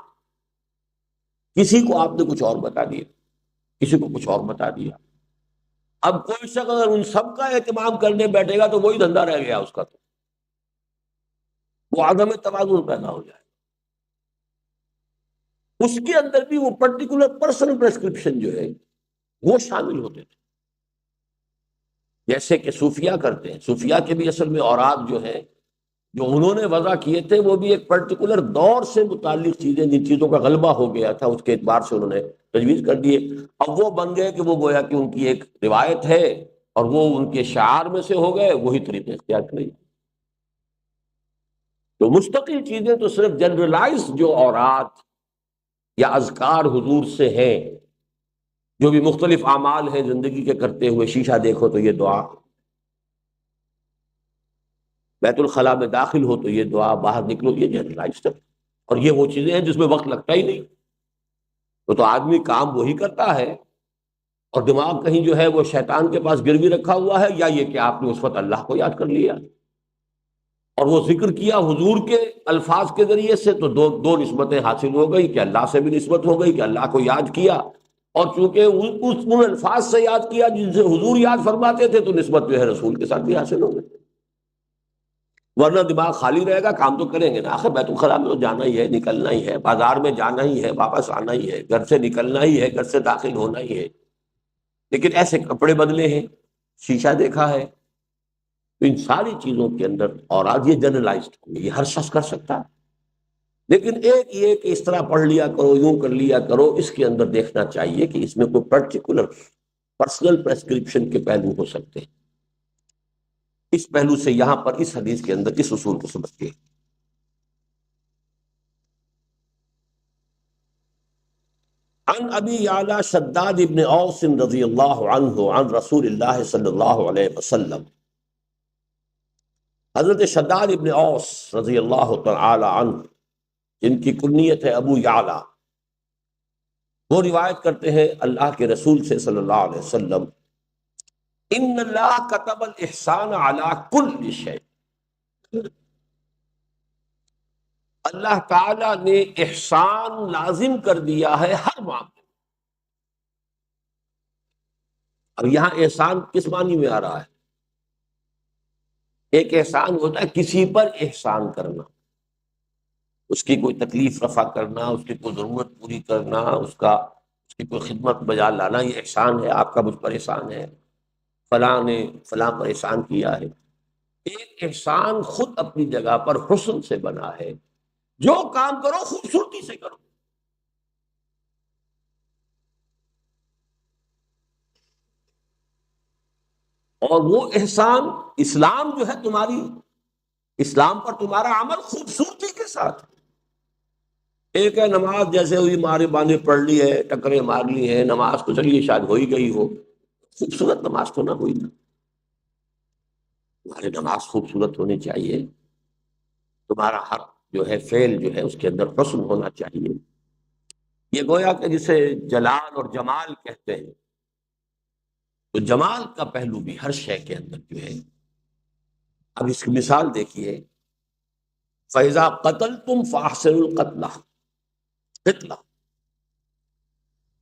کسی کو آپ نے کچھ اور بتا دیا، کسی کو کچھ اور بتا دیا، اب کوئی شخص اگر ان سب کا اہتمام کرنے بیٹھے گا تو وہی دھندا رہ گیا اس کا، تو وہ عدم توازن پیدا ہو جائے۔ اس کے اندر بھی وہ پرٹیکولر پرسنل پرسکرپشن جو ہے وہ شامل ہوتے تھے، جیسے کہ صوفیہ کرتے ہیں۔ صوفیہ کے بھی اصل میں اوراد جو ہیں جو انہوں نے وضع کیے تھے وہ بھی ایک پرٹیکولر دور سے متعلق چیزیں، جن چیزوں کا غلبہ ہو گیا تھا اس کے اعتبار سے انہوں نے تجویز کر دیے، اب وہ بن گئے کہ وہ گویا کہ ان کی ایک روایت ہے اور وہ ان کے شعار میں سے ہو گئے، وہی طریقے اختیار کریں۔ تو مستقل چیزیں تو صرف جنرلائز جو اوراد یا اذکار حضور سے ہیں، جو بھی مختلف اعمال ہیں زندگی کے کرتے ہوئے، شیشہ دیکھو تو یہ دعا، بیت الخلاء میں داخل ہو تو یہ دعا، باہر نکلو یہ جنرلائزڈ ہے، اور یہ وہ چیزیں ہیں جس میں وقت لگتا ہی نہیں، تو آدمی کام وہی کرتا ہے اور دماغ کہیں جو ہے وہ شیطان کے پاس گروی رکھا ہوا ہے، یا یہ کہ آپ نے اس وقت اللہ کو یاد کر لیا اور وہ ذکر کیا حضور کے الفاظ کے ذریعے سے، تو دو نسبتیں حاصل ہو گئی کہ اللہ سے بھی نسبت ہو گئی کہ اللہ کو یاد کیا، اور چونکہ ان الفاظ سے یاد کیا جن سے حضور یاد فرماتے تھے، تو نسبت جو ہے رسول کے ساتھ بھی حاصل ہو گئی۔ ورنہ دماغ خالی رہے گا، کام تو کریں گے نا، آخر بیت الخلاء میں تو جانا ہی ہے، نکلنا ہی ہے، بازار میں جانا ہی ہے، واپس آنا ہی ہے، گھر سے نکلنا ہی ہے، گھر سے داخل ہونا ہی ہے، لیکن ایسے کپڑے بدلے ہیں، شیشہ دیکھا ہے، تو ان ساری چیزوں کے اندر، اور آج یہ جنرلائزڈ، یہ ہر شخص کر سکتا ہے، لیکن ایک یہ کہ اس طرح پڑھ لیا کرو، یوں کر لیا کرو، اس کے اندر دیکھنا چاہیے کہ اس میں کوئی پرٹیکولر پرسنل پریسکرپشن کے پہلو ہو سکتے ہیں۔ اس پہلو سے یہاں پر اس حدیث کے اندر اس اصول کو سمجھتے ہیں۔ عن ابی یعلا شداد ابن اوس رضی اللہ عنہ عن رسول اللہ صلی اللہ علیہ وسلم، حضرت شداد ابن اوس رضی اللہ تعالی عنہ، جن کی کنیت ہے ابو یعلا، وہ روایت کرتے ہیں اللہ کے رسول سے صلی اللہ علیہ وسلم، ان اللہ کتب الاحسان علی کل شیء، اللہ تعالی نے احسان لازم کر دیا ہے ہر معاملے۔ اب یہاں احسان کس معنی میں آ رہا ہے؟ ایک احسان ہوتا ہے کسی پر احسان کرنا، اس کی کوئی تکلیف رفع کرنا، اس کی کوئی ضرورت پوری کرنا، اس کی کوئی خدمت بجا لانا، یہ احسان ہے، آپ کا مجھ پر احسان ہے، فلاں نے فلاں پر احسان کیا ہے۔ ایک احسان خود اپنی جگہ پر حسن سے بنا ہے، جو کام کرو خوبصورتی سے کرو، اور وہ احسان اسلام جو ہے تمہاری، اسلام پر تمہارا عمل خوبصورتی کے ساتھ۔ ایک ہے نماز جیسے ہوئی، مارے باندھے پڑھ لی ہے، ٹکرے مار لی ہے، نماز تو چلیے شاید ہو ہی گئی ہو، خوبصورت نماز تو نہ ہوئی نا، تمہاری نماز خوبصورت ہونی چاہیے، تمہارا ہر جو ہے فعل جو ہے اس کے اندر حسن ہونا چاہیے۔ یہ گویا کہ جسے جلال اور جمال کہتے ہیں، تو جمال کا پہلو بھی ہر شے کے اندر جو ہے۔ اب اس کی مثال دیکھیے، فَإِذَا قَتَلْتُمْ فَأَحْسِنُوا الْقَتْلَ، قتلہ،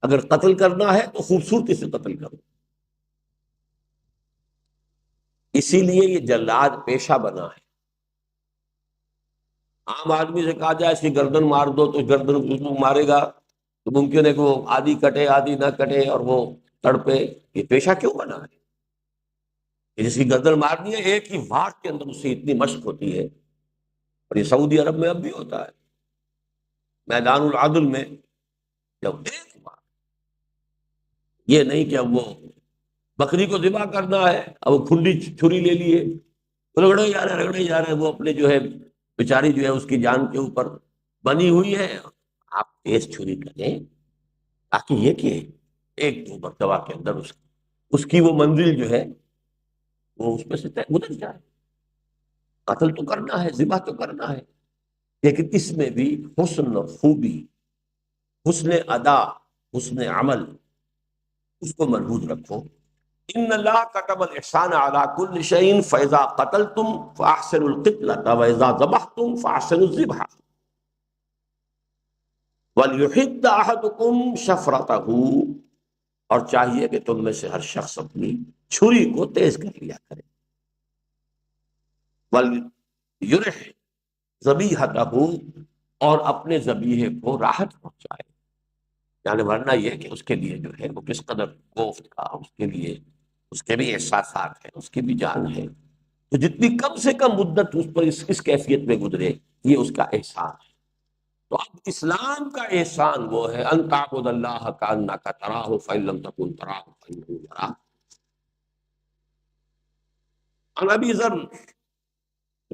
اگر قتل کرنا ہے تو خوبصورتی سے قتل کرو، اسی لیے یہ جلاد پیشہ بنا ہے۔ عام آدمی سے کہا جائے اس کی گردن مار دو تو گردن مارے گا، تو ممکن ہے کہ وہ آدھی کٹے آدھی نہ کٹے اور وہ تڑپے، یہ پیشہ کیوں بنا ہے؟ کہ جس کی گردن مارنی ہے، ایک ہی وار کے اندر اس سے اتنی مشق ہوتی ہے، اور یہ سعودی عرب میں اب بھی ہوتا ہے، میدان العدل میں جب ایک بار، یہ نہیں کہ اب وہ بکری کو ذبح کرنا ہے، اب وہ کھنڈی چھری لے لیے، رگڑے جا رہے رگڑے جا رہے، وہ اپنے جو ہے بیچاری جو ہے اس کی جان کے اوپر بنی ہوئی ہے، آپ تیز چھری کریں تاکہ یہ کہ ایک دو مرتبہ کے اندر اس کی وہ منزل جو ہے وہ اس میں سے گزر جائے۔ قتل تو کرنا ہے، ذبح تو کرنا ہے، لیکن اس میں بھی حسن خوبی، حسن ادا، حسن عمل، اس کو ملحوظ رکھو۔ ان اللہ كتب الاحسان على كل شيء فاذا قتلتم فاحسنوا القتلة واذا ذبحتم فاحسنوا الذبح وليحد احدكم شفرته، اور چاہیے کہ تم میں سے ہر شخص اپنی چھری کو تیز کر لیا کرے، ولیرح ذبیحته، اور اپنے ذبیحے کو راحت پہنچائے، یعنی ورنہ یہ کہ اس کے لیے جو ہے وہ کس قدر گوفت کا، اس کے لیے اس کے بھی احساسات ہیں، اس کی بھی جان ہے، تو جتنی کم سے کم مدت اس پر اس کیفیت میں گزرے یہ اس کا احسان ہے۔ تو اب اسلام کا احسان وہ ہے ان تعبد اللہ کانک تراہ فإن لم تکن تراہ فإنہ یراک۔ عن ابی ذر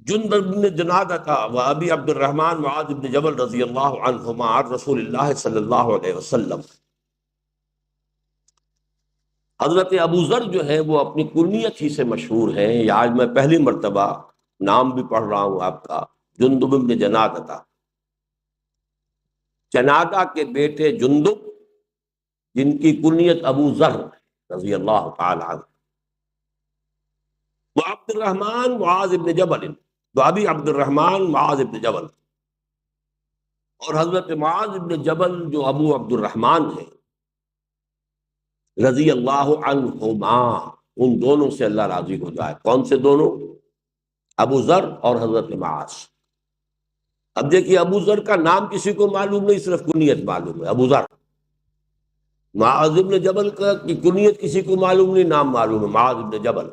جندب بن جنادہ و ابی عبد الرحمن معاذ بن جبل رضی اللہ عنہما عن رسول اللہ صلی اللہ علیہ وسلم، حضرت ابو ذر جو ہے وہ اپنی کنیت ہی سے مشہور ہیں، یا آج میں پہلی مرتبہ نام بھی پڑھ رہا ہوں آپ کا، جندب بن جنادہ، جنادہ کے بیٹے جندب جن کی کنیت ابو ذر رضی اللہ تعالی عنہ، وہ عبد الرحمن معاذ ابن جبل، وہ ابی عبد الرحمن معاذ ابن جبل، اور حضرت معاذ ابن جبل جو ابو عبد الرحمن ہیں رضی اللہ عنہما، ان دونوں سے اللہ راضی ہو جائے۔ کون سے دونوں؟ ابو ذر اور حضرت معاذ۔ اب دیکھیے ابو ذر کا نام کسی کو معلوم نہیں، صرف کنیت معلوم ہے ابو ذر۔ معاذ ابن جبل کی کنیت کسی کو معلوم نہیں، نام معلوم ہے معاذ ابن جبل۔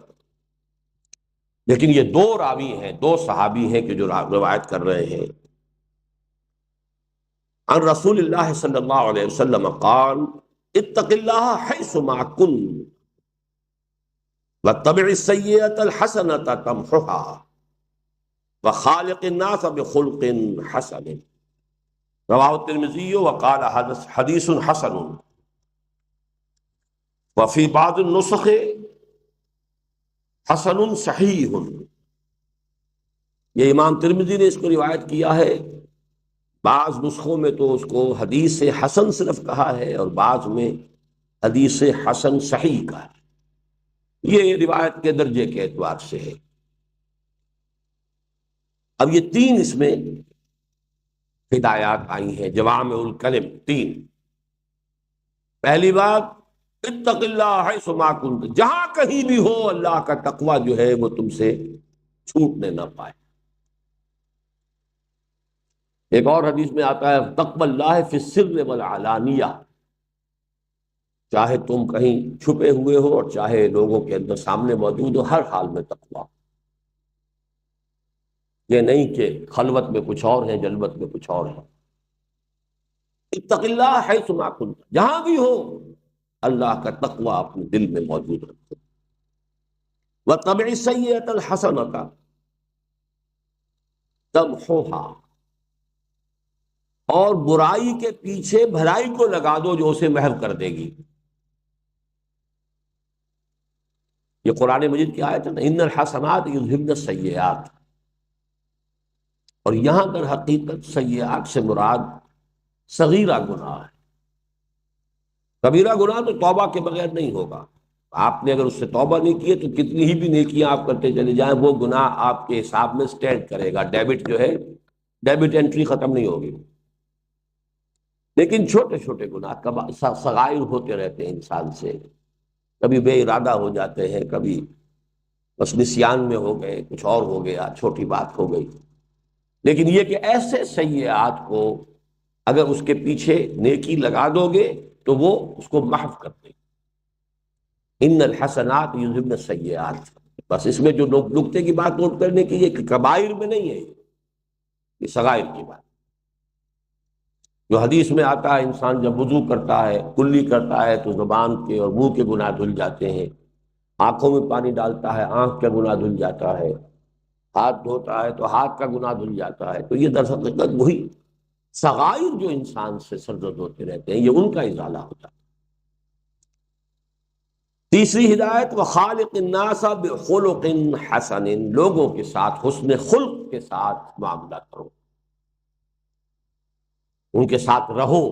لیکن یہ دو راوی ہیں، دو صحابی ہیں کہ جو روایت کر رہے ہیں۔ عن رسول اللہ صلی اللہ علیہ وسلم قال اتق اللہ حیثما کن واتبع السیئۃ الحسنۃ تمحها وخالق الناس بخلق حسن، رواہ الترمذی وقال حدیث حسن، وفی بعض النسخ حسن صحیح، یہ امام ترمذی نے اس کو روایت کیا ہے، بعض نسخوں میں تو اس کو حدیث حسن صرف کہا ہے اور بعض میں حدیث حسن صحیح کہا ہے، یہ روایت کے درجے کے اعتبار سے ہے۔ اب یہ تین اس میں ہدایات آئی ہیں، جوامع الکلم تین۔ پہلی بات اتق اللہ حیثما کنت، جہاں کہیں بھی ہو اللہ کا تقوی جو ہے وہ تم سے چھوٹنے نہ پائے۔ ایک اور حدیث میں آتا ہے تقوی اللہ فی السر والعلانیہ، چاہے تم کہیں چھپے ہوئے ہو اور چاہے لوگوں کے اندر سامنے موجود ہو، ہر حال میں تقوی۔ یہ نہیں کہ خلوت میں کچھ اور ہے، جلوت میں کچھ اور ہے۔ اتق اللہ حیثما کنت، جہاں بھی ہو اللہ کا تقوی اپنے دل میں موجود رکھو۔ واتبع السیئۃ الحسنۃ تمحوها، اور برائی کے پیچھے بھلائی کو لگا دو جو اسے محو کر دے گی۔ یہ قرآن مجید کی آیت ہے نا، ان الحسنات یذہبن السیئات، اور یہاں در حقیقت سیئات سے مراد صغیرہ گناہ ہے۔ کبیرہ گناہ تو توبہ کے بغیر نہیں ہوگا، آپ نے اگر اس سے توبہ نہیں کی ہے تو کتنی ہی بھی نیکیاں آپ کرتے چلے جائیں وہ گناہ آپ کے حساب میں سٹینڈ کرے گا، ڈیبٹ جو ہے ڈیبٹ انٹری ختم نہیں ہوگی۔ لیکن چھوٹے چھوٹے گناہ صغائر ہوتے رہتے ہیں انسان سے، کبھی بے ارادہ ہو جاتے ہیں، کبھی بس نسیان میں ہو گئے، کچھ اور ہو گیا، چھوٹی بات ہو گئی۔ لیکن یہ کہ ایسے سیئات کو اگر اس کے پیچھے نیکی لگا دو گے تو وہ اس کو محو کر دے گی۔ ان الحسنات یذہبن السیئات، بس اس میں جو نقطے کی بات نوٹ کرنے کی یہ کہ کبائر میں نہیں ہے، یہ صغائر کی بات۔ جو حدیث میں آتا ہے انسان جب وضو کرتا ہے، کلی کرتا ہے، تو زبان کے اور منہ کے گناہ دھل جاتے ہیں، آنکھوں میں پانی ڈالتا ہے آنکھ کا گناہ دھل جاتا ہے، ہاتھ دھوتا ہے تو ہاتھ کا گناہ دھل جاتا ہے. تو یہ در حقیقت وہی صغائر جو انسان سے سرزد ہوتے رہتے ہیں، یہ ان کا ازالہ ہوتا ہے. تیسری ہدایت، وخالق الناس بخلق حسن، لوگوں کے ساتھ حسن خلق کے ساتھ معاملہ کرو، ان کے ساتھ رہو،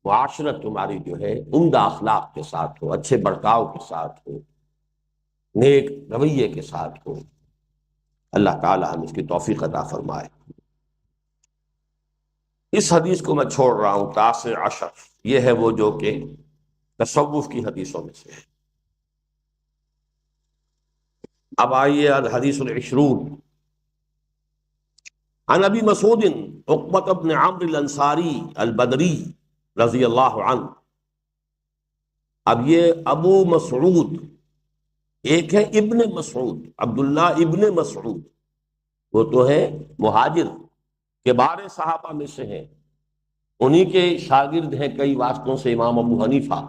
معاشرت تمہاری جو ہے عمدہ اخلاق کے ساتھ ہو، اچھے برتاؤ کے ساتھ ہو، نیک رویے کے ساتھ ہو. اللہ تعالی ہم اس کی توفیق عطا فرمائے. اس حدیث کو میں چھوڑ رہا ہوں، تاسع عشر، یہ ہے وہ جو کہ تصوف کی حدیثوں میں سے ہے. اب آئیے الحدیث العشرون، عن ابی مسعود عقبۃ بن عمرو الانصاری البدری رضی اللہ عنہ. اب یہ ابو مسعود، ایک ہے ابن مسعود، عبداللہ ابن مسعود، وہ تو ہے مہاجر کبار صحابہ میں سے ہیں، انہی کے شاگرد ہیں کئی واسطوں سے امام ابو حنیفہ.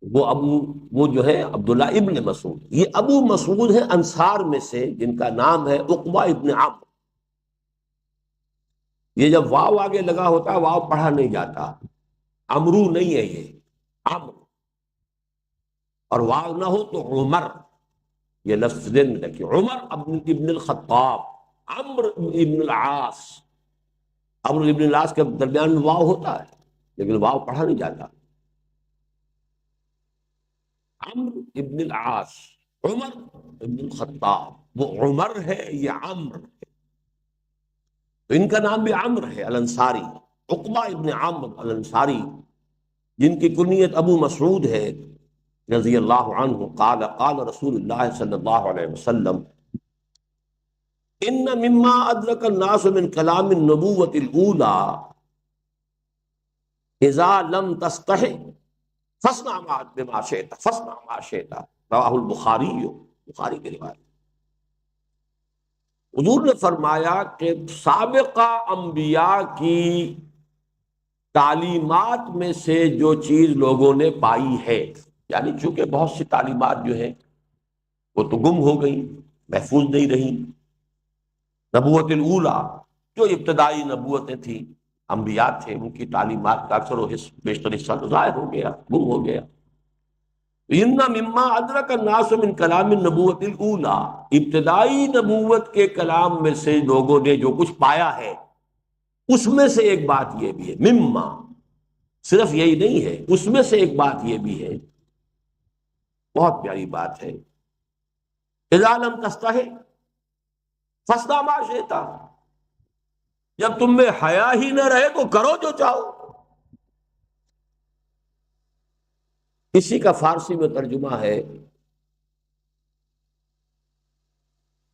وہ جو ہے عبداللہ ابن مسعود. یہ ابو مسعود ہے انصار میں سے، جن کا نام ہے عقبہ ابن عمرو. یہ جب واو آگے لگا ہوتا ہے واو پڑھا نہیں جاتا، امرو نہیں ہے یہ، عمرو. اور واو نہ ہو تو عمر، یہ لفظ ذہن میں رکھیے، عمر ابن الخطاب، عمرو ابن العاص. عمرو ابن العاص کے درمیان میں واو ہوتا ہے لیکن واو پڑھا نہیں جاتا. عمرو ابن العاص، عمر ابن الخطاب، وہ عمر ہے یہ عمرو ہے. تو ان کا نام بھی عمرو ہے الانصاری، عقبہ ابن عمرو الانصاری، جن کی کنیت ابو مسعود ہے رضی اللہ عنہ. قال قال رسول اللہ صلی اللہ علیہ وسلم، ان مما ادرک الناس من کلام النبوۃ الاولی اذا لم تستحی فاصنع بما شئت فاصنع ما شئت، رواہ البخاری، بخاری کی روایت. حضور نے فرمایا کہ سابقہ انبیاء کی تعلیمات میں سے جو چیز لوگوں نے پائی ہے، یعنی چونکہ بہت سی تعلیمات جو ہیں وہ تو گم ہو گئیں، محفوظ نہیں رہیں. نبوت الاولی، جو ابتدائی نبوتیں تھیں، انبیاء تھے، ان کی تعلیمات کا اکثر و بیشتر حصہ تو ضائع ہو گیا، گم ہو گیا. ان مما ادرک الناس من کلام النبوت الاولی، ابتدائی نبوت کے کلام میں سے لوگوں نے جو کچھ پایا ہے، اس میں سے ایک بات یہ بھی ہے، مما، صرف یہی نہیں ہے، اس میں سے ایک بات یہ بھی ہے، بہت پیاری بات ہے، اذا لم تستحی فاصنع ما شئت، جب تم میں حیا ہی نہ رہے تو کرو جو چاہو. اسی کا فارسی میں ترجمہ ہے،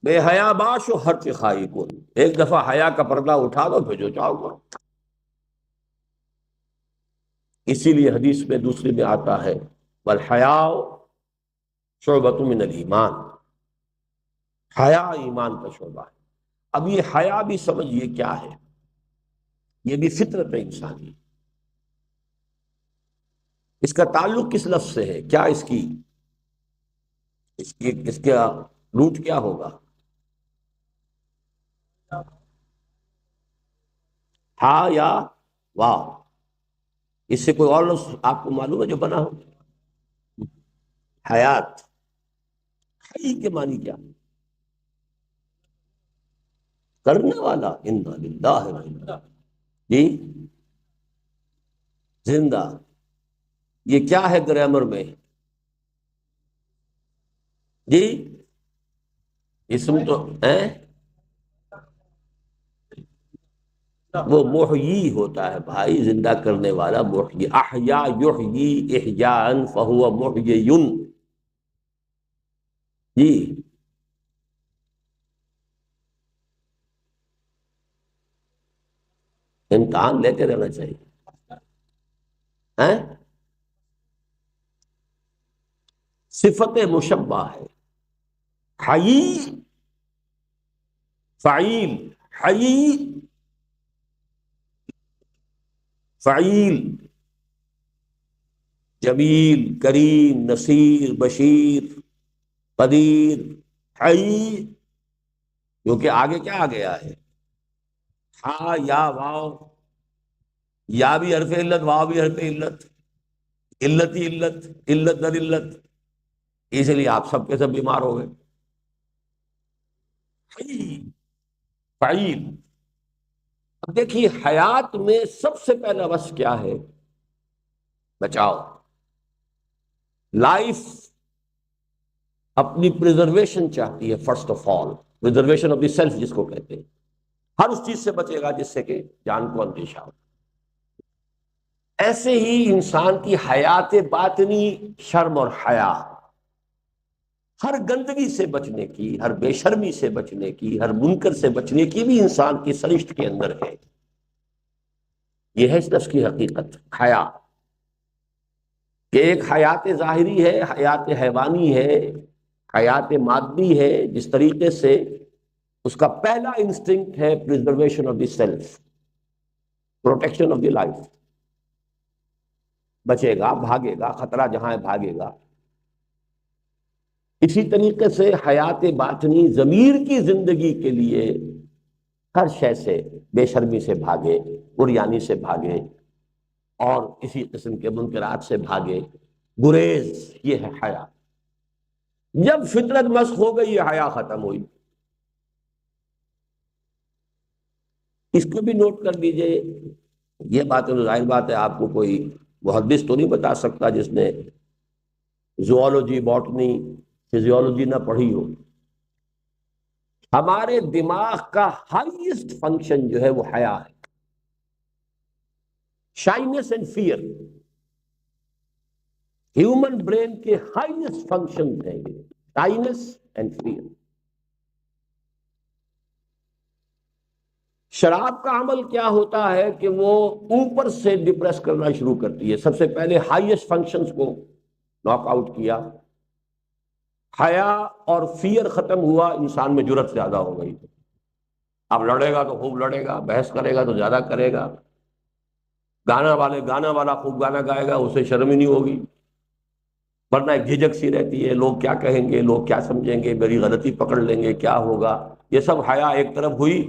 بے حیا باش و ہر چخائی کن، ایک دفعہ حیا کا پردہ اٹھا دو پھر جو چاہو کرو. اسی لیے حدیث میں دوسری میں آتا ہے، والحیاء شعبۃ من الایمان، حیا ایمان کا شعبہ ہے. اب یہ حیا بھی سمجھیے کیا ہے، یہ بھی فطرت ہے انسانی. اس کا تعلق کس لفظ سے ہے، کیا اس کا روٹ کیا ہوگا؟ ہا یا واو؟ اس سے کوئی اور لفظ آپ کو معلوم ہے جو بنا ہو؟ حیات، حی کے معنی کیا؟ کرنے والا، انا للہ و انا، جی زندہ. یہ کیا ہے گرامر میں؟ جی اسم تو ہے، وہ محیی ہوتا ہے بھائی، زندہ کرنے والا محیی. احیا یحیی احیاء فہو محیی. جی امتحان لیتے رہنا چاہیے. ہیں؟ صفت مشبہ ہے. حی فعیل، حی فعیل، جمیل، کریم، نصیر، بشیر، قدیر، حی، جو کہ آگے کیا آ گیا ہے؟ ہاں یا واو، یا بھی حرف علت، واو بھی حرف علت، علت ہی علت، علت در علت، اس لیے آپ سب کے سب بیمار ہو گئے۔ حی، فعیل۔ اب دیکھیے حیات میں سب سے پہلا وصف کیا ہے؟ بچاؤ، لائف اپنی پریزرویشن چاہتی ہے، first of all preservation of the self جس کو کہتے ہیں، ہر اس چیز سے بچے گا جس سے کہ جان کو اندیشہ ہو۔ ایسے ہی انسان کی حیات باطنی شرم اور حیا، ہر گندگی سے بچنے کی، ہر بے شرمی سے بچنے کی، ہر منکر سے بچنے کی بھی انسان کی سرشت کے اندر ہے۔ یہ ہے اس نفس کی حقیقت، حیا، کہ ایک حیات ظاہری ہے، حیات حیوانی ہے، حیات مادی ہے، جس طریقے سے اس کا پہلا انسٹنکٹ ہے preservation of the self, protection of the life, بچے گا، بھاگے گا، خطرہ جہاں ہے بھاگے گا۔ اسی طریقے سے حیات باطنی ضمیر کی زندگی کے لیے ہر شے سے، بے شرمی سے بھاگے، عریانی سے بھاگے، اور اسی قسم کے منکرات سے بھاگے، گریز، یہ ہے حیا۔ جب فطرت مسخ ہو گئی، یہ حیا ختم ہوئی۔ اس کو بھی نوٹ کر لیجئے، یہ بات ظاہر بات ہے آپ کو کوئی محدث تو نہیں بتا سکتا جس نے زوالوجی، باٹنی، فزیولوجی نہ پڑھی ہو۔ ہمارے دماغ کا ہائیسٹ فنکشن جو ہے وہ حیا ہے، shyness and fear. Human brain کے ہائیسٹ فنکشن ہیں یہ، شائنس اینڈ فیئر۔ شراب کا عمل کیا ہوتا ہے کہ وہ اوپر سے ڈپریس کرنا شروع کرتی ہے، سب سے پہلے ہائیسٹ فنکشنز کو ناک آؤٹ کیا، حیا اور فیئر ختم ہوا، انسان میں جرأت زیادہ ہو گئی۔ اب لڑے گا تو خوب لڑے گا، بحث کرے گا تو زیادہ کرے گا، گانا والا خوب گانا گائے گا، اسے شرم ہی نہیں ہوگی، ورنہ ایک جھجک سی رہتی ہے، لوگ کیا کہیں گے، لوگ کیا سمجھیں گے، میری غلطی پکڑ لیں گے، کیا ہوگا۔ یہ سب حیا ایک طرف ہوئی۔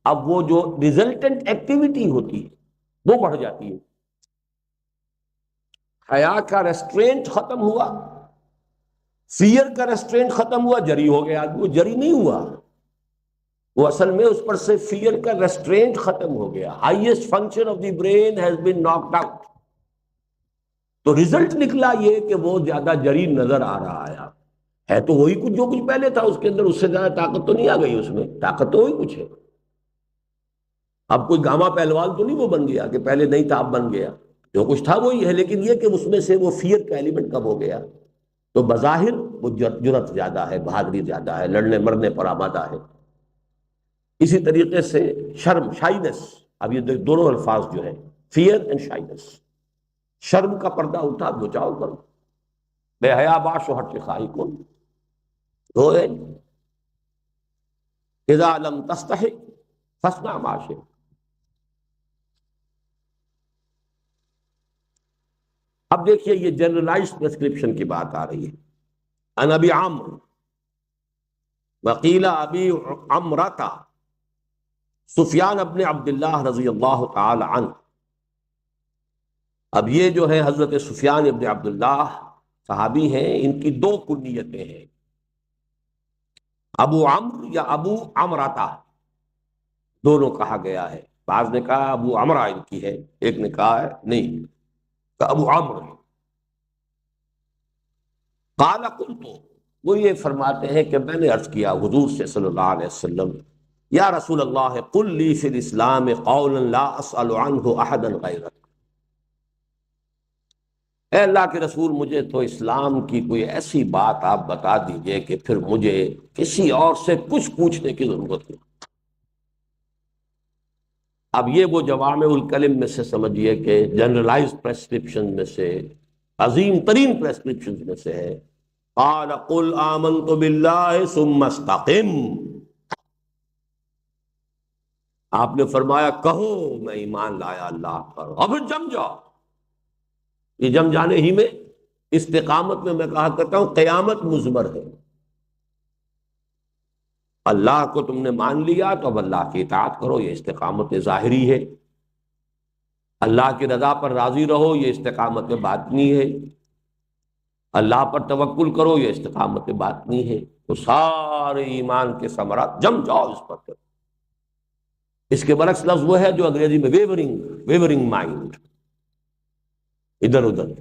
اب وہ جو ریزلٹنٹ ایکٹیویٹی ہوتی ہے وہ بڑھ جاتی ہے۔ حیا کا ریسٹرینٹ ختم ہوا، فیئر کا ریسٹرینٹ ختم ہوا، جری ہو گیا آدمی۔ وہ جری نہیں ہوا، وہ اصل میں اس پر سے فیئر کا ریسٹرینٹ ختم ہو گیا۔ Highest function of the brain has been knocked out. تو ریزلٹ نکلا یہ کہ وہ زیادہ جری نظر آ رہا ہے تو وہی کچھ جو کچھ پہلے تھا اس کے اندر، اس سے زیادہ طاقت تو نہیں آ گئی، اس میں طاقت تو وہی کچھ ہے۔ اب کوئی گاما پہلوان تو نہیں وہ بن گیا کہ پہلے نہیں تھا اب بن گیا، جو کچھ تھا وہی ہے، لیکن یہ کہ اس میں سے وہ فیئر کا ایلیمنٹ کب ہو گیا، تو بظاہر وہ جرأت زیادہ ہے، بہادری زیادہ ہے، لڑنے مرنے پر آمادہ ہے۔ اسی طریقے سے شرم، شائنس، اب یہ دونوں الفاظ جو ہیں، فیئر اینڈ شائنس، شرم کا پردہ اٹھا، بچاؤ کرو، بے حیا باش و ہٹ خواہی کن روئے، اذا لم تستحی فاصنع ما شئت۔ اب دیکھیے یہ جنرلائزڈ پرسکرپشن کی بات آ رہی ہے۔ ان ابی عمرو وقیل ابی عمرتا، سفیان ابن عبداللہ رضی اللہ تعالی عنہ۔ اب یہ جو ہے حضرت سفیان ابن عبداللہ صحابی ہیں، ان کی دو کنیتیں ہیں، ابو عمرو یا ابو عمرتا، دونوں کہا گیا ہے۔ بعض نے کہا ابو عمرہ ان کی ہے، ایک نے کہا ہے نہیں، کہ ابو عمرو ہے۔ قال قلت، وہ یہ فرماتے ہیں کہ میں نے عرض کیا حضور سے صلی اللہ علیہ وسلم، یا رسول اللہ قل لی فی الاسلام قولا لا اسأل عنہ احدا غیرک، اے اللہ کے رسول مجھے تو اسلام کی کوئی ایسی بات آپ بتا دیجئے کہ پھر مجھے کسی اور سے کچھ پوچھنے کی ضرورت نہیں۔ اب یہ وہ جوامع الکلم میں سے سمجھیے کہ جنرلائز پریسکرپشن میں سے، عظیم ترین پریسکرپشن میں سے ہے، قال قل آمنت باللہ ثم استقم، آپ نے فرمایا کہو میں ایمان لایا اللہ پر، اور پھر جم جاؤ۔ یہ جم جانے ہی میں استقامت میں کہا کرتا ہوں قیامت مضمر ہے. اللہ کو تم نے مان لیا تو اب اللہ کی اطاعت کرو، یہ استقامت ظاہری ہے. اللہ کی رضا پر راضی رہو، یہ استقامت باطنی ہے. اللہ پر توکل کرو، یہ استقامت باطنی ہے. تو سارے ایمان کے ثمرات جم جاؤ اس پر. اس کے برعکس لفظ وہ ہے جو انگریزی میں ویورنگ مائنڈ، ادھر ادھر،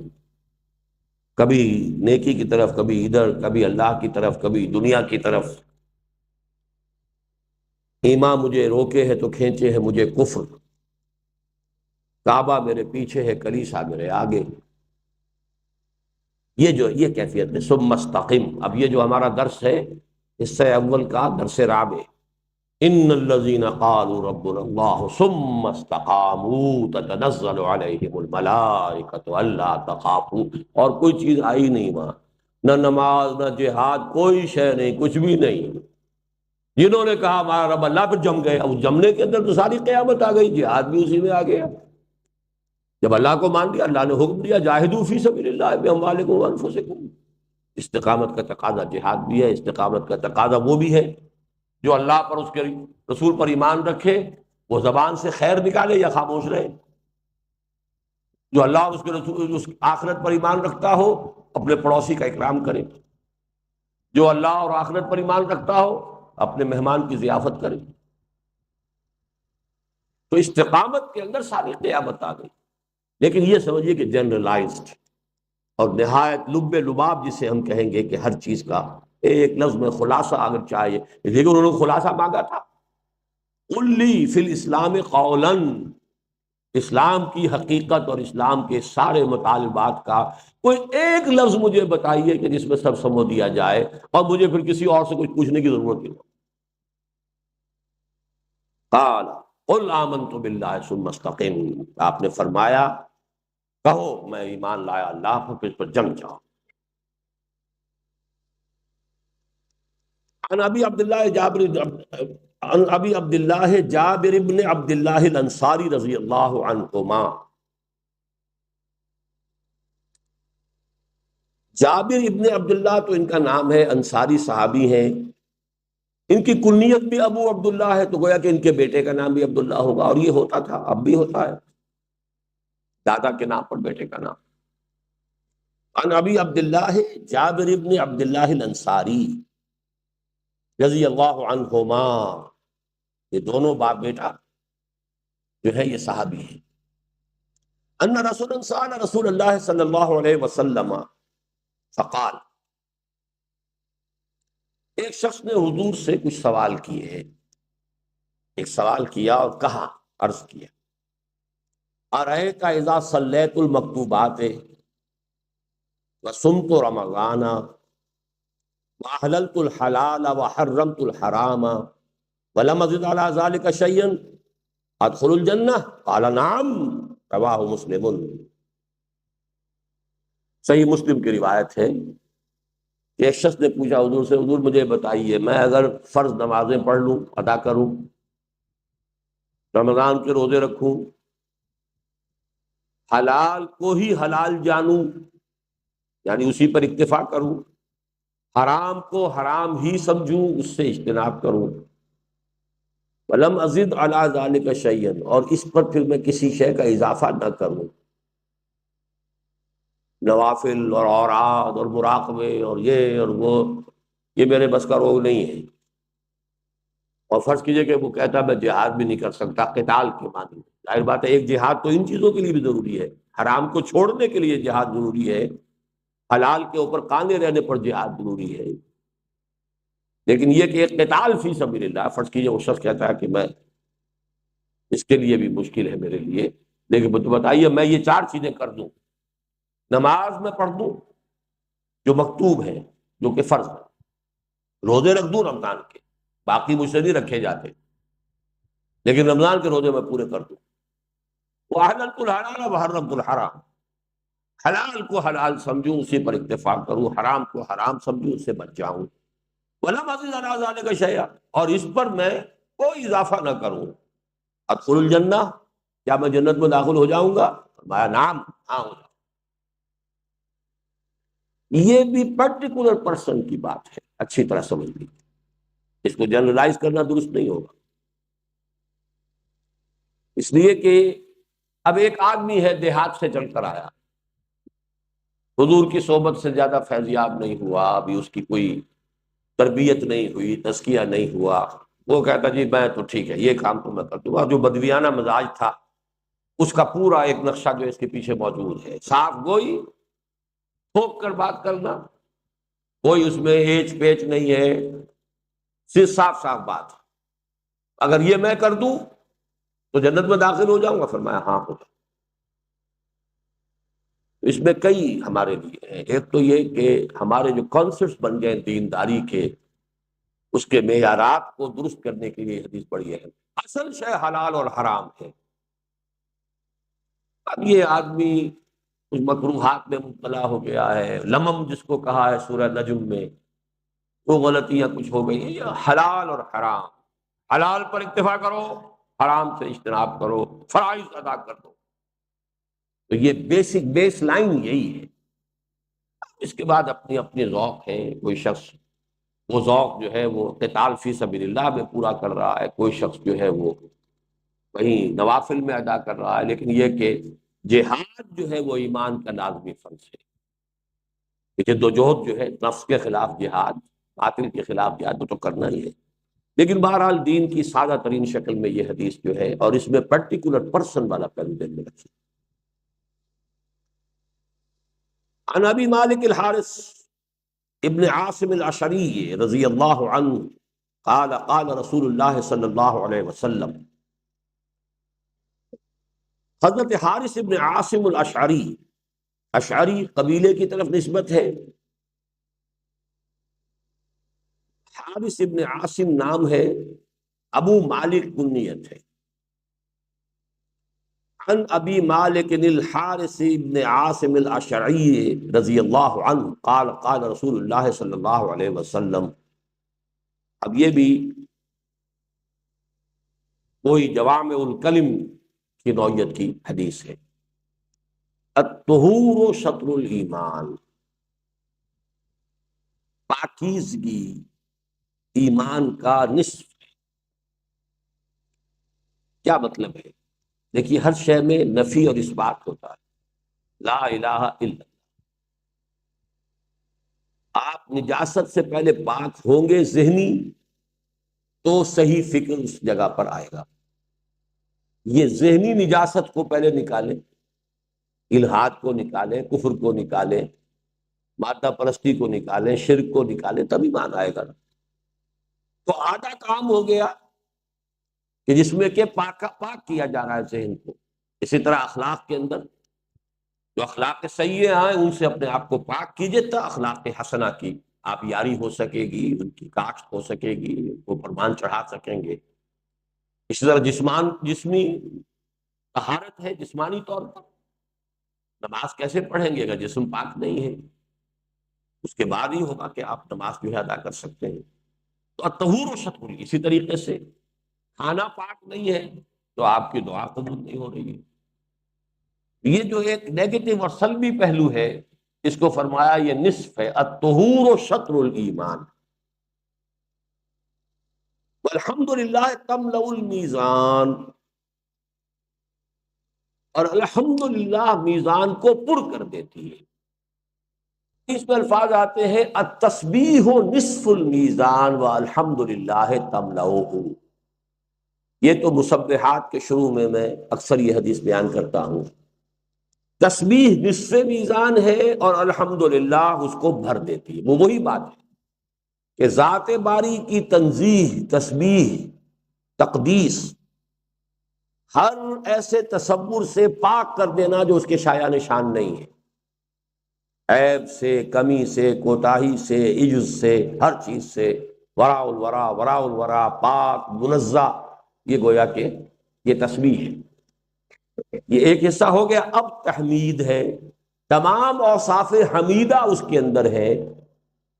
کبھی نیکی کی طرف، کبھی ادھر، کبھی اللہ کی طرف، کبھی دنیا کی طرف. ایمان مجھے روکے ہے تو کھینچے ہے مجھے کفر. کعبہ میرے پیچھے ہے، کلیسا میرے آگے. یہ کیفیت ہے. ثم استقم. اب یہ جو ہمارا درس ہے، حصہ اول کا درس رابع، ان الذین قالوا ربنا اللہ ثم استقاموا تتنزل علیہم الملائکۃ الا تخافوا. اور کوئی چیز آئی نہیں وہاں، نہ نماز، نہ جہاد، کوئی شے نہیں، کچھ بھی نہیں. جنہوں نے کہا ہمارا رب اللہ، پھر جم گئے. اب جمنے کے اندر تو ساری قیامت آ گئی، جہاد بھی اسی میں آ گیا. جب اللہ کو مان لیا، اللہ نے حکم دیا جاہدوا فی سبیل اللہ باموالکم وانفسکم. استقامت کا تقاضا جہاد بھی ہے. استقامت کا تقاضا وہ بھی ہے جو اللہ پر، اس کے رسول پر ایمان رکھے، وہ زبان سے خیر نکالے یا خاموش رہے. جو اللہ اور اس کے رسول، اس آخرت پر ایمان رکھتا ہو، اپنے پڑوسی کا اکرام کرے. جو اللہ اور آخرت پر ایمان رکھتا ہو، اپنے مہمان کی ضیافت کرے. تو استقامت کے اندر ساری قیامت آ گئی. لیکن یہ سمجھیے کہ جنرلائزڈ اور نہایت لب لباب، جسے ہم کہیں گے کہ ہر چیز کا ایک لفظ میں خلاصہ اگر چاہیے، لیکن انہوں نے خلاصہ مانگا تھا. قل لی فی الاسلام قولا. اسلام کی حقیقت اور اسلام کے سارے مطالبات کا کوئی ایک لفظ مجھے بتائیے کہ جس میں سب سمجھ دیا جائے، اور مجھے پھر کسی اور سے کچھ پوچھنے کی ضرورت نہیں. قال قل آمنت باللہ ثم استقم. آپ نے فرمایا کہو میں ایمان لایا اللہ پر، پھر اس پر جم جاؤ. عن ابی عبداللہ جابر ابن عبداللہ الانصاری رضی اللہ عنہما. جابر ابن عبداللہ تو ان کا نام ہے، انصاری صحابی ہیں. ان کی کنیت بھی ابو عبداللہ ہے، تو گویا کہ ان کے بیٹے کا نام بھی عبداللہ ہوگا. اور یہ ہوتا تھا، اب بھی ہوتا ہے، دادا کے نام پر بیٹے کا نام. عن ابی عبداللہ جابر ابن عبداللہ الانصاری رضی اللہ عنہما. یہ دونوں باپ بیٹا جو ہے یہ صحابی ہیں. ان رسول اللہ صلی اللہ علیہ وسلم فقال. ایک شخص نے حضور سے کچھ سوال کیے، ایک سوال کیا اور کہا، عرض کیا، ارأیت اذا صلیت المکتوبات وصمت رمضان واحللت الحلال وحرمت الحرام ولم ازد على ذلك شيئا ادخل الجنہ؟ قال نعم. رواہ مسلم. صحیح مسلم کی روایت ہے کہ ایک شخص نے پوچھا حضور سے، حضور مجھے بتائیے میں اگر فرض نمازیں پڑھ لوں، ادا کروں، رمضان کے روزے رکھوں، حلال کو ہی حلال جانوں، یعنی اسی پر اکتفا کروں، حرام کو حرام ہی سمجھوں، اس سے اجتناب کروں، ولم ازد علی ذلک شیئا، اور اس پر پھر میں کسی شے کا اضافہ نہ کروں، نوافل اور اوراد اور مراقبے اور یہ اور وہ، یہ میرے بس کا روگ نہیں ہے. اور فرض کیجئے کہ وہ کہتا میں جہاد بھی نہیں کر سکتا قتال کے معنی میں. ظاہر بات ہے ایک جہاد تو ان چیزوں کے لیے بھی ضروری ہے، حرام کو چھوڑنے کے لیے جہاد ضروری ہے، حلال کے اوپر قانے رہنے پر جہاد ضروری ہے. لیکن یہ کہ ایک قتال فی سبیل اللہ، فرض کیجئے وہ شخص کہتا ہے کہ میں اس کے لیے بھی مشکل ہے میرے لیے، لیکن بتائیے میں یہ 4 چیزیں کر دوں، نماز میں پڑھ دوں جو مکتوب ہے، جو کہ فرض ہے، روزے رکھ دوں رمضان کے، باقی مجھ سے نہیں رکھے جاتے، لیکن رمضان کے روزے میں پورے کر دوں، وَأَحْلَلْتُ الْحَلَالَ وَحَرَّمْتُ الْحَرَامَ، حلال کو حلال سمجھوں، اسی پر اکتفا کروں، حرام کو حرام سمجھوں، اس سے بچ جاؤں، وَلَمْ أَزِدْ عَلَىٰ ذَلِكَ شَيْئًا، اور اس پر میں کوئی اضافہ نہ کروں. ادخل الجنہ، کیا میں جنت میں داخل ہو جاؤں گا؟ فرمایا نعم، ہاں ہو جاؤں. یہ بھی پرٹیکولر پرسن کی بات ہے، اچھی طرح سمجھ لیجیے، اس کو جنرلائز کرنا درست نہیں ہوگا۔ اس لیے کہ اب ایک آدمی ہے دیہات سے چل کر آیا، حضور کی صحبت سے زیادہ فیضیاب نہیں ہوا، ابھی اس کی کوئی تربیت نہیں ہوئی، تزکیہ نہیں ہوا، وہ کہتا جی میں تو ٹھیک ہے یہ کام تو میں کر دوں گا، جو بدویانہ مزاج تھا اس کا پورا ایک نقشہ جو اس کے پیچھے موجود ہے، صاف گوئی، ٹھوک کر بات کرنا، کوئی اس میں ایچ پیچ نہیں ہے، صرف صاف صاف بات، اگر یہ میں کر دوں تو جنت میں داخل ہو جاؤں گا؟ فرمایا ہاں ہو جاؤں۔ اس میں کئی ہمارے لیے ہیں، ایک تو یہ کہ ہمارے جو کانسیپٹس بن گئے دینداری کے، اس کے معیارات کو درست کرنے کے لیے حدیث بڑی ہے۔ اصل شے حلال اور حرام ہے، اب یہ آدمی کچھ مکروہات میں مبتلا ہو گیا ہے، لمم جس کو کہا ہے سورہ نجم میں، وہ غلطیاں کچھ ہو گئی ہیں، یہ حلال اور حرام، حلال پر اکتفا کرو، حرام سے اجتناب کرو، فرائض ادا کر دو، تو یہ بیسک بیس لائن یہی ہے۔ اس کے بعد اپنی اپنی ذوق ہے، کوئی شخص وہ ذوق جو ہے وہ قتال فی سبیل اللہ میں پورا کر رہا ہے، کوئی شخص جو ہے وہ کہیں نوافل میں ادا کر رہا ہے، لیکن یہ کہ جہاد جو ہے وہ ایمان کا لازمی فرض ہے، کہ جدوجہد جو ہے نفس کے خلاف جہاد، باطل کے خلاف جہاد وہ تو کرنا ہی ہے۔ لیکن بہرحال دین کی سادہ ترین شکل میں یہ حدیث جو ہے، اور اس میں پرٹیکولر پرسن والا پہلو دین میں رکھیے۔ عن ابی مالک الحارث ابن عاصم الاشعری رضی اللہ عنہ قال قال رسول اللہ صلی اللہ علیہ وسلم، حضرت حارث ابن عاصم الاشعری، اشعری قبیلے کی طرف نسبت ہے، حارث ابن عاصم نام ہے، ابو مالک کنیت ہے۔ عن ابی مالک الحارث ابن عاصم الاشعری رضی اللہ عنہ قال قال رسول اللہ صلی اللہ علیہ وسلم، اب یہ بھی کوئی جوامع الکلم کی نوعیت کی حدیث ہے۔ الطہور شطر الایمان، پاکیزگی ایمان کا نصف۔ کیا مطلب ہے؟ دیکھیے ہر شے میں نفی اور اثبات ہوتا ہے، لا الہ الا اللہ، آپ نجاست سے پہلے پاک ہوں گے ذہنی تو صحیح فکر اس جگہ پر آئے گا، یہ ذہنی نجاست کو پہلے نکالیں، الحاد کو نکالیں، کفر کو نکالیں، مادہ پرستی کو نکالیں، شرک کو نکالیں، تب ایمان آئے گا۔ تو آدھا کام ہو گیا کہ جس میں کہ پاک کیا جا رہا ہے ذہن کو۔ اسی طرح اخلاق کے اندر جو اخلاق سیئے ہیں ان سے اپنے آپ کو پاک کیجئے، تو اخلاق حسنہ کی آپ یاری ہو سکے گی، ان کی کاشت ہو سکے گی، ان کو فرمان چڑھا سکیں گے۔ اسی طرح جسمی طہارت ہے، جسمانی طور پر نماز کیسے پڑھیں گے اگر جسم پاک نہیں ہے؟ اس کے بعد ہی ہوگا کہ آپ نماز جو ہے ادا کر سکتے ہیں۔ تو الطہور و شطر، اسی طریقے سے کھانا پاک نہیں ہے تو آپ کی دعا قبول نہیں ہو رہی ہے۔ یہ جو ایک نیگیٹو اور سلبی پہلو ہے، اس کو فرمایا یہ نصف ہے، الطہور و شطر الایمان، والحمدللہ تملأ المیزان، اور الحمدللہ میزان کو پر کر دیتی ہے۔ اس میں الفاظ آتے ہیں التسبیح نصف المیزان والحمدللہ تملأہ، یہ تو مسبحات کے شروع میں اکثر یہ حدیث بیان کرتا ہوں۔ تسبیح نصف میزان ہے اور الحمدللہ اس کو بھر دیتی ہے۔ وہ وہی بات ہے کہ ذات باری کی تنزیہ، تسبیح، تقدیس، ہر ایسے تصور سے پاک کر دینا جو اس کے شایہ نشان نہیں ہے، عیب سے، کمی سے، کوتاہی سے، عجز سے، ہر چیز سے، وراء الورا، وراء الورا، پاک منزہ، یہ گویا کہ یہ تسبیح ہے۔ یہ ایک حصہ ہو گیا۔ اب تحمید ہے، تمام اوصاف حمیدہ اس کے اندر ہے،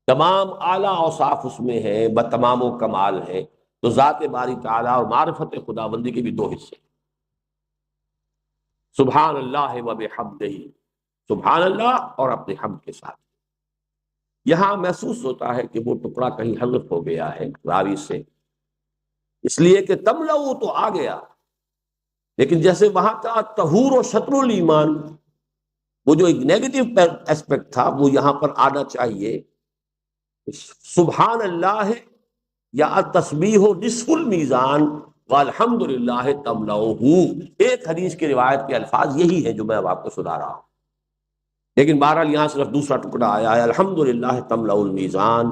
تمام اعلیٰ اوصاف اس میں ہے، بتمام و کمال ہے۔ تو ذات باری تعالیٰ اور معرفت خداوندی کے بھی دو حصے، سبحان اللہ و بحمدہ، سبحان اللہ اور اپنے حمد کے ساتھ۔ یہاں محسوس ہوتا ہے کہ وہ ٹکڑا کہیں حذف ہو گیا ہے راوی سے، اس لیے کہ تملؤ تو آ گیا، لیکن جیسے وہاں کا طہور و شطر الایمان، وہ جو ایک نیگیٹو ایسپیکٹ تھا وہ یہاں پر آنا چاہیے۔ سبحان اللہ یا التسبیح نصف المیزان والحمد للہ تملؤہ، ایک حدیث کی روایت کے الفاظ یہی ہے جو میں اب آپ کو سنا رہا ہوں، لیکن بہرحال یہاں صرف دوسرا ٹکڑا آیا ہے، الحمد للہ تملأ المیزان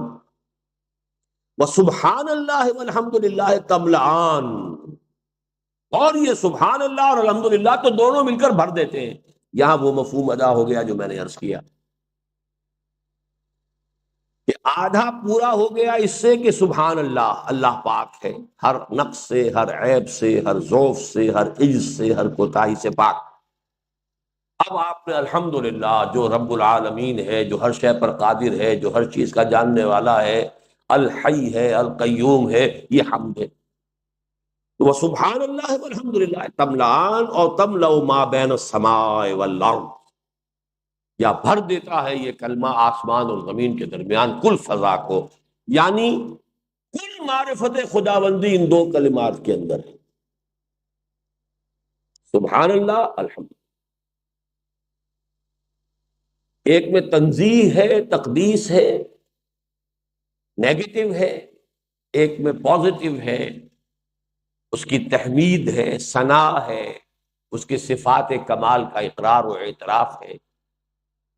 وسبحان اللہ والحمد للہ تملأان، اور یہ سبحان اللہ اور الحمدللہ تو دونوں مل کر بھر دیتے ہیں۔ یہاں وہ مفہوم ادا ہو گیا جو میں نے عرض کیا کہ آدھا پورا ہو گیا اس سے کہ سبحان اللہ، اللہ پاک ہے ہر نقص سے، ہر عیب سے، ہر ضعف سے، ہر عجز سے، ہر کوتاہی سے پاک۔ اب آپ نے الحمدللہ جو رب العالمین ہے، جو ہر شے پر قادر ہے، جو ہر چیز کا جاننے والا ہے، الحی ہے، القیوم ہے، یہ حمد ہے۔ وہ سبحان اللہ والحمد للہ تملان، اور تملأ ما بین السماء والارض، یا بھر دیتا ہے یہ کلمہ آسمان اور زمین کے درمیان کل فضا کو، یعنی کل معرفت خداوندی ان دو کلمات کے اندر ہے، سبحان اللہ الحمد۔ ایک میں تنزیہ ہے، تقدیس ہے، نیگیٹو ہے، ایک میں پازیٹو ہے، اس کی تحمید ہے، ثنا ہے، اس کے صفات کمال کا اقرار و اعتراف ہے،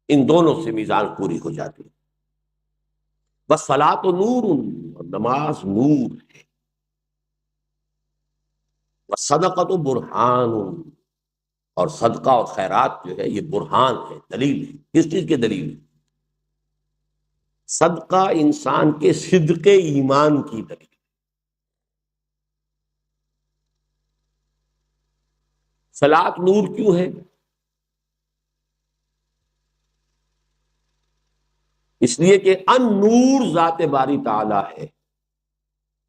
ان دونوں سے میزان پوری ہو جاتی ہے۔ بس صلاۃ نور، اور نماز نور ہے، بس صدقۃ برہان، اور صدقہ اور خیرات جو ہے یہ برہان ہے، دلیل ہے۔ کس چیز کی دلیل ہے؟ صدقہ انسان کے صدق ایمان کی دلیل۔ صلاۃ نور کیوں ہے؟ اس لیے کہ ان نور ذات باری تعالی ہے،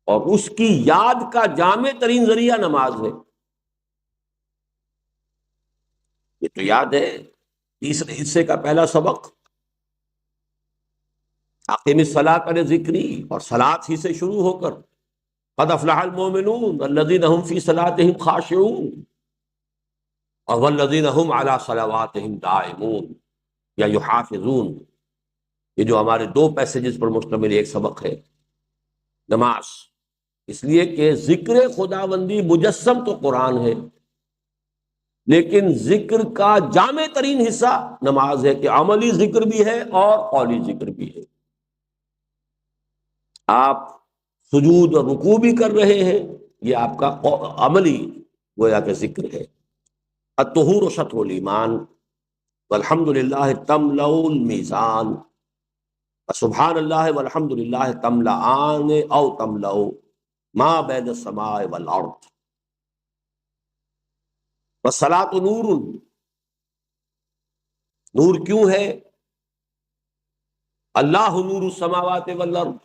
اور اس کی یاد کا جامع ترین ذریعہ نماز ہے۔ یہ تو یاد ہے تیسرے حصے کا پہلا سبق، اقیم الصلاۃ علی ذکری، اور صلاۃ ہی سے شروع ہو کر قد افلح المؤمنون الذین هم فی صلاتهم خاشعون، اور والذین هم علی صلواتهم دائمون یا یحافظون، یہ جو ہمارے دو پیسیجز پر مشتمل ایک سبق ہے نماز، اس لیے کہ ذکر خداوندی مجسم تو قرآن ہے، لیکن ذکر کا جامع ترین حصہ نماز ہے، کہ عملی ذکر بھی ہے اور قولی ذکر بھی ہے۔ آپ سجود اور رکوع بھی کر رہے ہیں، یہ آپ کا عملی گویا کہ ذکر ہے۔ الطہور شطر الایمان والحمد للہ تملأ المیزان، سبحان اللہ والحمد للہ تملأان او تملأ ما بین السماء والارض، والصلاۃ نور، نور کیوں ہے؟ اللہ نور السماوات والارض،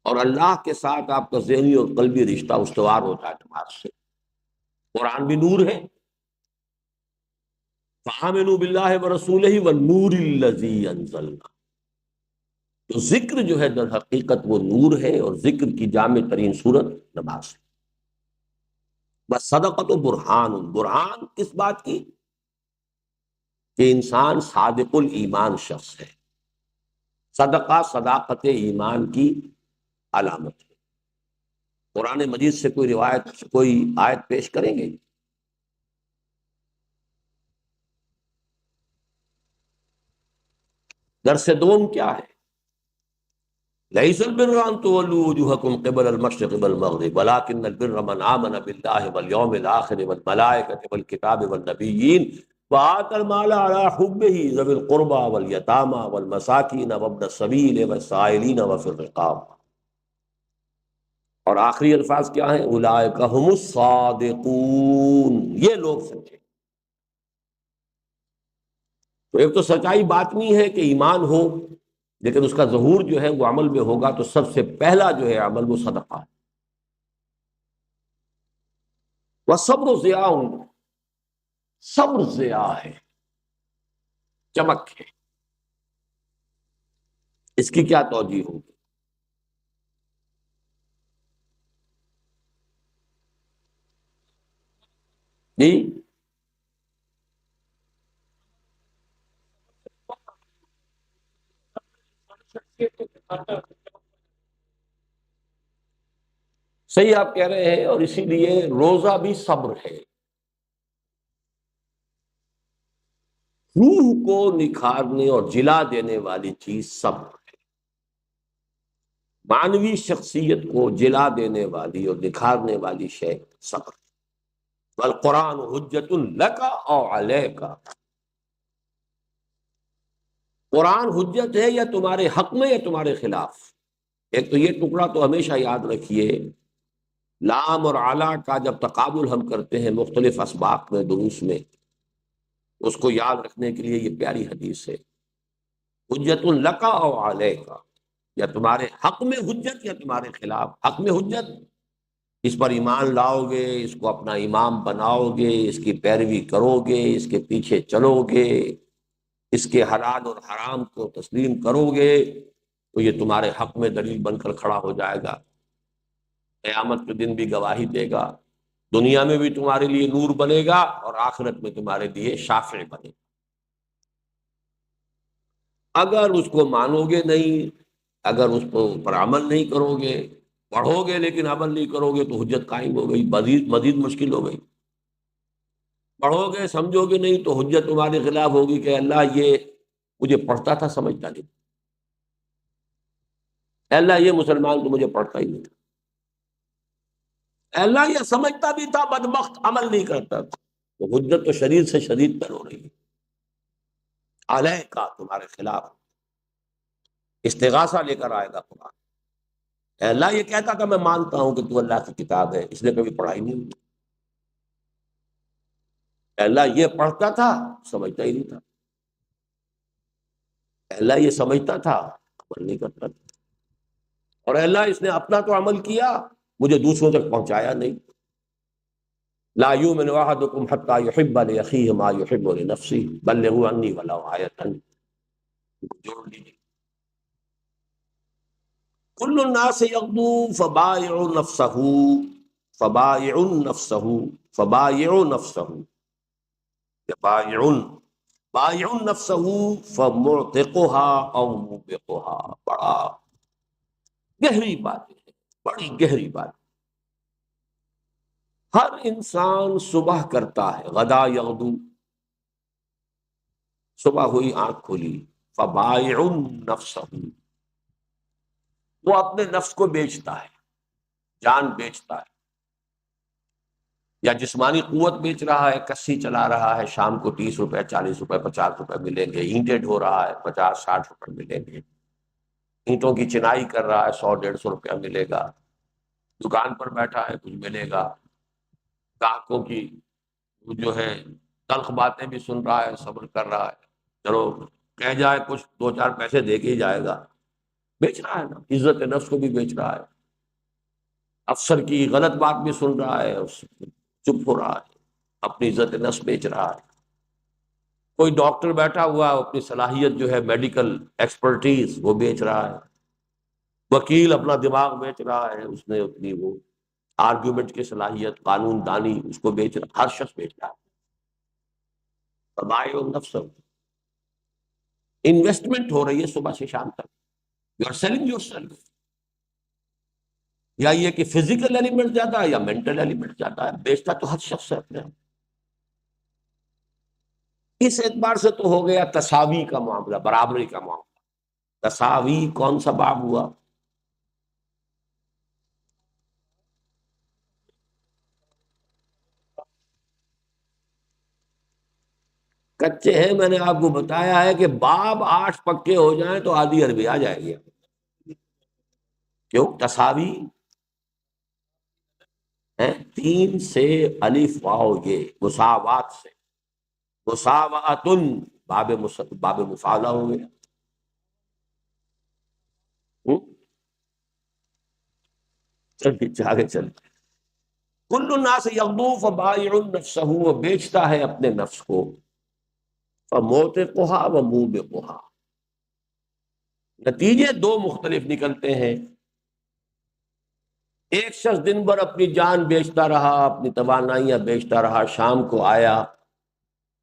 اور اللہ کے ساتھ آپ کا ذہنی اور قلبی رشتہ استوار ہوتا ہے نماز سے۔ قرآن بھی نور ہے، فآمنوا باللہ ورسولہ والنور الذی انزلنا، تو ذکر جو ہے در حقیقت وہ نور ہے، اور ذکر کی جامع ترین صورت نماز ہے۔ بس صدقۃ و برہان، برہان کس بات کی؟ کہ انسان صادق الایمان شخص ہے، صدقہ صداقت ایمان کی علامت ہے۔ قرآن مجید سے کوئی روایت، کوئی آیت پیش کریں گے؟ درس دوم کیا ہے؟ لَيْسَ الْبِرَّ أَن تُوَلُّوا وُجُوهَكُمْ قِبَلَ الْمَشْرِقِ وَالْمَغْرِبِ وَلَٰكِنَّ الْبِرَّ مَنْ آمَنَ بِاللَّهِ وَالْيَوْمِ الْآخِرِ وَالْمَلَائِكَةِ وَالْكِتَابِ وَالنَّبِيِّينَ وَآتَى الْمَالَ عَلَىٰ حُبِّهِ ذَوِي الْقُرْبَىٰ وَالْيَتَامَىٰ وَالْمَسَاكِينَ وَابْنَ السَّبِيلِ وَالسَّائِلِينَ وَفِي الرِّقَابِ، اور آخری الفاظ کیا ہیں؟ اولئک هم الصادقون، یہ لوگ سچے۔ تو ایک تو سچائی باطنی ہے کہ ایمان ہو، لیکن اس کا ظہور جو ہے وہ عمل میں ہوگا، تو سب سے پہلا جو ہے عمل وہ صدقہ ہے۔ وَالصَّبْرُ ضِیاءٌ، صبر ضیاء ہے، چمک ہے۔ اس کی کیا توجیہ ہوگی؟ جی صحیح آپ کہہ رہے ہیں، اور اسی لیے روزہ بھی صبر ہے۔ روح کو نکھارنے اور جلا دینے والی چیز صبر ہے۔ معنوی شخصیت کو جلا دینے والی اور نکھارنے والی شے صبر۔ والقرآن حجت لک او علیک، قرآن حجت ہے یا تمہارے حق میں یا تمہارے خلاف۔ ایک تو یہ ٹکڑا تو ہمیشہ یاد رکھیے، لام اور اعلیٰ کا جب تقابل ہم کرتے ہیں مختلف اسباق میں، دروس میں، اس کو یاد رکھنے کے لیے یہ پیاری حدیث ہے، حجت لک او علیک، یا تمہارے حق میں حجت یا تمہارے خلاف۔ حق میں حجت، اس پر ایمان لاؤ گے، اس کو اپنا امام بناؤ گے، اس کی پیروی کرو گے، اس کے پیچھے چلو گے، اس کے حلال اور حرام کو تسلیم کرو گے، تو یہ تمہارے حق میں دلیل بن کر کھڑا ہو جائے گا، قیامت کے دن بھی گواہی دے گا، دنیا میں بھی تمہارے لیے نور بنے گا، اور آخرت میں تمہارے لیے شافع بنے گا۔ اگر اس کو مانو گے نہیں، اگر اس پر عمل نہیں کرو گے، پڑھو گے لیکن عمل نہیں کرو گے، تو حجت قائم ہو گئی، مزید مزید مشکل ہو گئی۔ پڑھو گے سمجھو گے نہیں تو حجت تمہارے خلاف ہوگی کہ اللہ یہ مجھے پڑھتا تھا سمجھتا نہیں، اے اللہ یہ مسلمان تو مجھے پڑھتا ہی نہیں تھا، اے اللہ یہ سمجھتا بھی تھا بدبخت عمل نہیں کرتا تھا۔ تو حجت تو شدید سے شدید تر ہو رہی ہے، علیہ کا تمہارے خلاف استغاثہ لے کر آئے گا قرآن۔ اے اللہ یہ کہتا تھا میں مانتا ہوں کہ تو اللہ کی کتاب ہے، اس نے کبھی پڑھائی نہیں ہوئی، اے اللہ یہ پڑھتا تھا سمجھتا ہی نہیں تھا، اے اللہ یہ سمجھتا تھا عمل نہیں کرتا تھا، اور اے اللہ اس نے اپنا تو عمل کیا مجھے دوسروں تک پہنچایا نہیں۔ لا یؤمن احدکم حتی یحب لاخیہ ما یحب لنفسہ بلغوا عنی ولو آیۃ، جوڑ لیجیے۔ کل الناس یغدو فبائع نفسہ، فبائع نفسہ، فبائع نفسہ، بائع بائع نفسہ فمعتقها او موبقها، بڑا گہری بات ہے، بڑی گہری بات۔ ہر انسان صبح کرتا ہے، غدا یغدو، صبح ہوئی آنکھ کھولی، فبائع نفسہ، وہ اپنے نفس کو بیچتا ہے، جان بیچتا ہے، یا جسمانی قوت بیچ رہا ہے، کسی چلا رہا ہے، شام کو 30 روپے 40 روپے 50 روپے ملیں گے، اینٹیں ڈھو رہا ہے 50 60 روپے ملیں گے، اینٹوں کی چنائی کر رہا ہے 100 150 روپیہ ملے گا، دکان پر بیٹھا ہے کچھ ملے گا، گاہکوں کی وہ جو ہے تلخ باتیں بھی سن رہا ہے، صبر کر رہا ہے، چلو کہہ جائے کچھ 2 4 پیسے دے کے ہی جائے گا، بیچ رہا ہے نا، عزت نفس کو بھی بیچ رہا ہے، افسر کی غلط بات بھی سن رہا ہے، چپ ہو رہا ہے، اپنی عزت نفس بیچ رہا ہے۔ کوئی ڈاکٹر بیٹھا ہوا ہے، اپنی صلاحیت جو ہے میڈیکل ایکسپرٹیز وہ بیچ رہا ہے، وکیل اپنا دماغ بیچ رہا ہے، اس نے اپنی وہ آرگیومنٹ کی صلاحیت، قانون دانی، اس کو بیچ رہا، ہر شخص بیچ رہا ہے۔ فرمائے نفس، انویسٹمنٹ ہو رہی ہے صبح سے شام تک، you are selling yourself, یا یہ کہ فزیکل ایلیمنٹ زیادہ ہے یا مینٹل ایلیمنٹ زیادہ ہے، بیچتا تو ہر شخص ہے اپنے۔ اس اعتبار سے تو ہو گیا تساوی کا معاملہ، برابری کا معاملہ۔ تساوی کون سا باب ہوا؟ کچے ہیں، میں نے آپ کو بتایا ہے کہ باب 8 پکے ہو جائیں تو آدھی عربی آ جائے گی۔ کیوں تساوی ہے؟ 3 سے الف واو، یہ مساوات سے، مساواتن باب مفاعلہ ہو گیا۔ ہوں؟ چلیے آگے چلتے۔ کل الناس یغدو فبائع نفسہ، وہ بیچتا ہے اپنے نفس کو، فموتقها وموبقها، نتیجے دو مختلف نکلتے ہیں. ایک شخص دن بھر اپنی جان بیچتا رہا، اپنی توانائیاں بیچتا رہا، شام کو آیا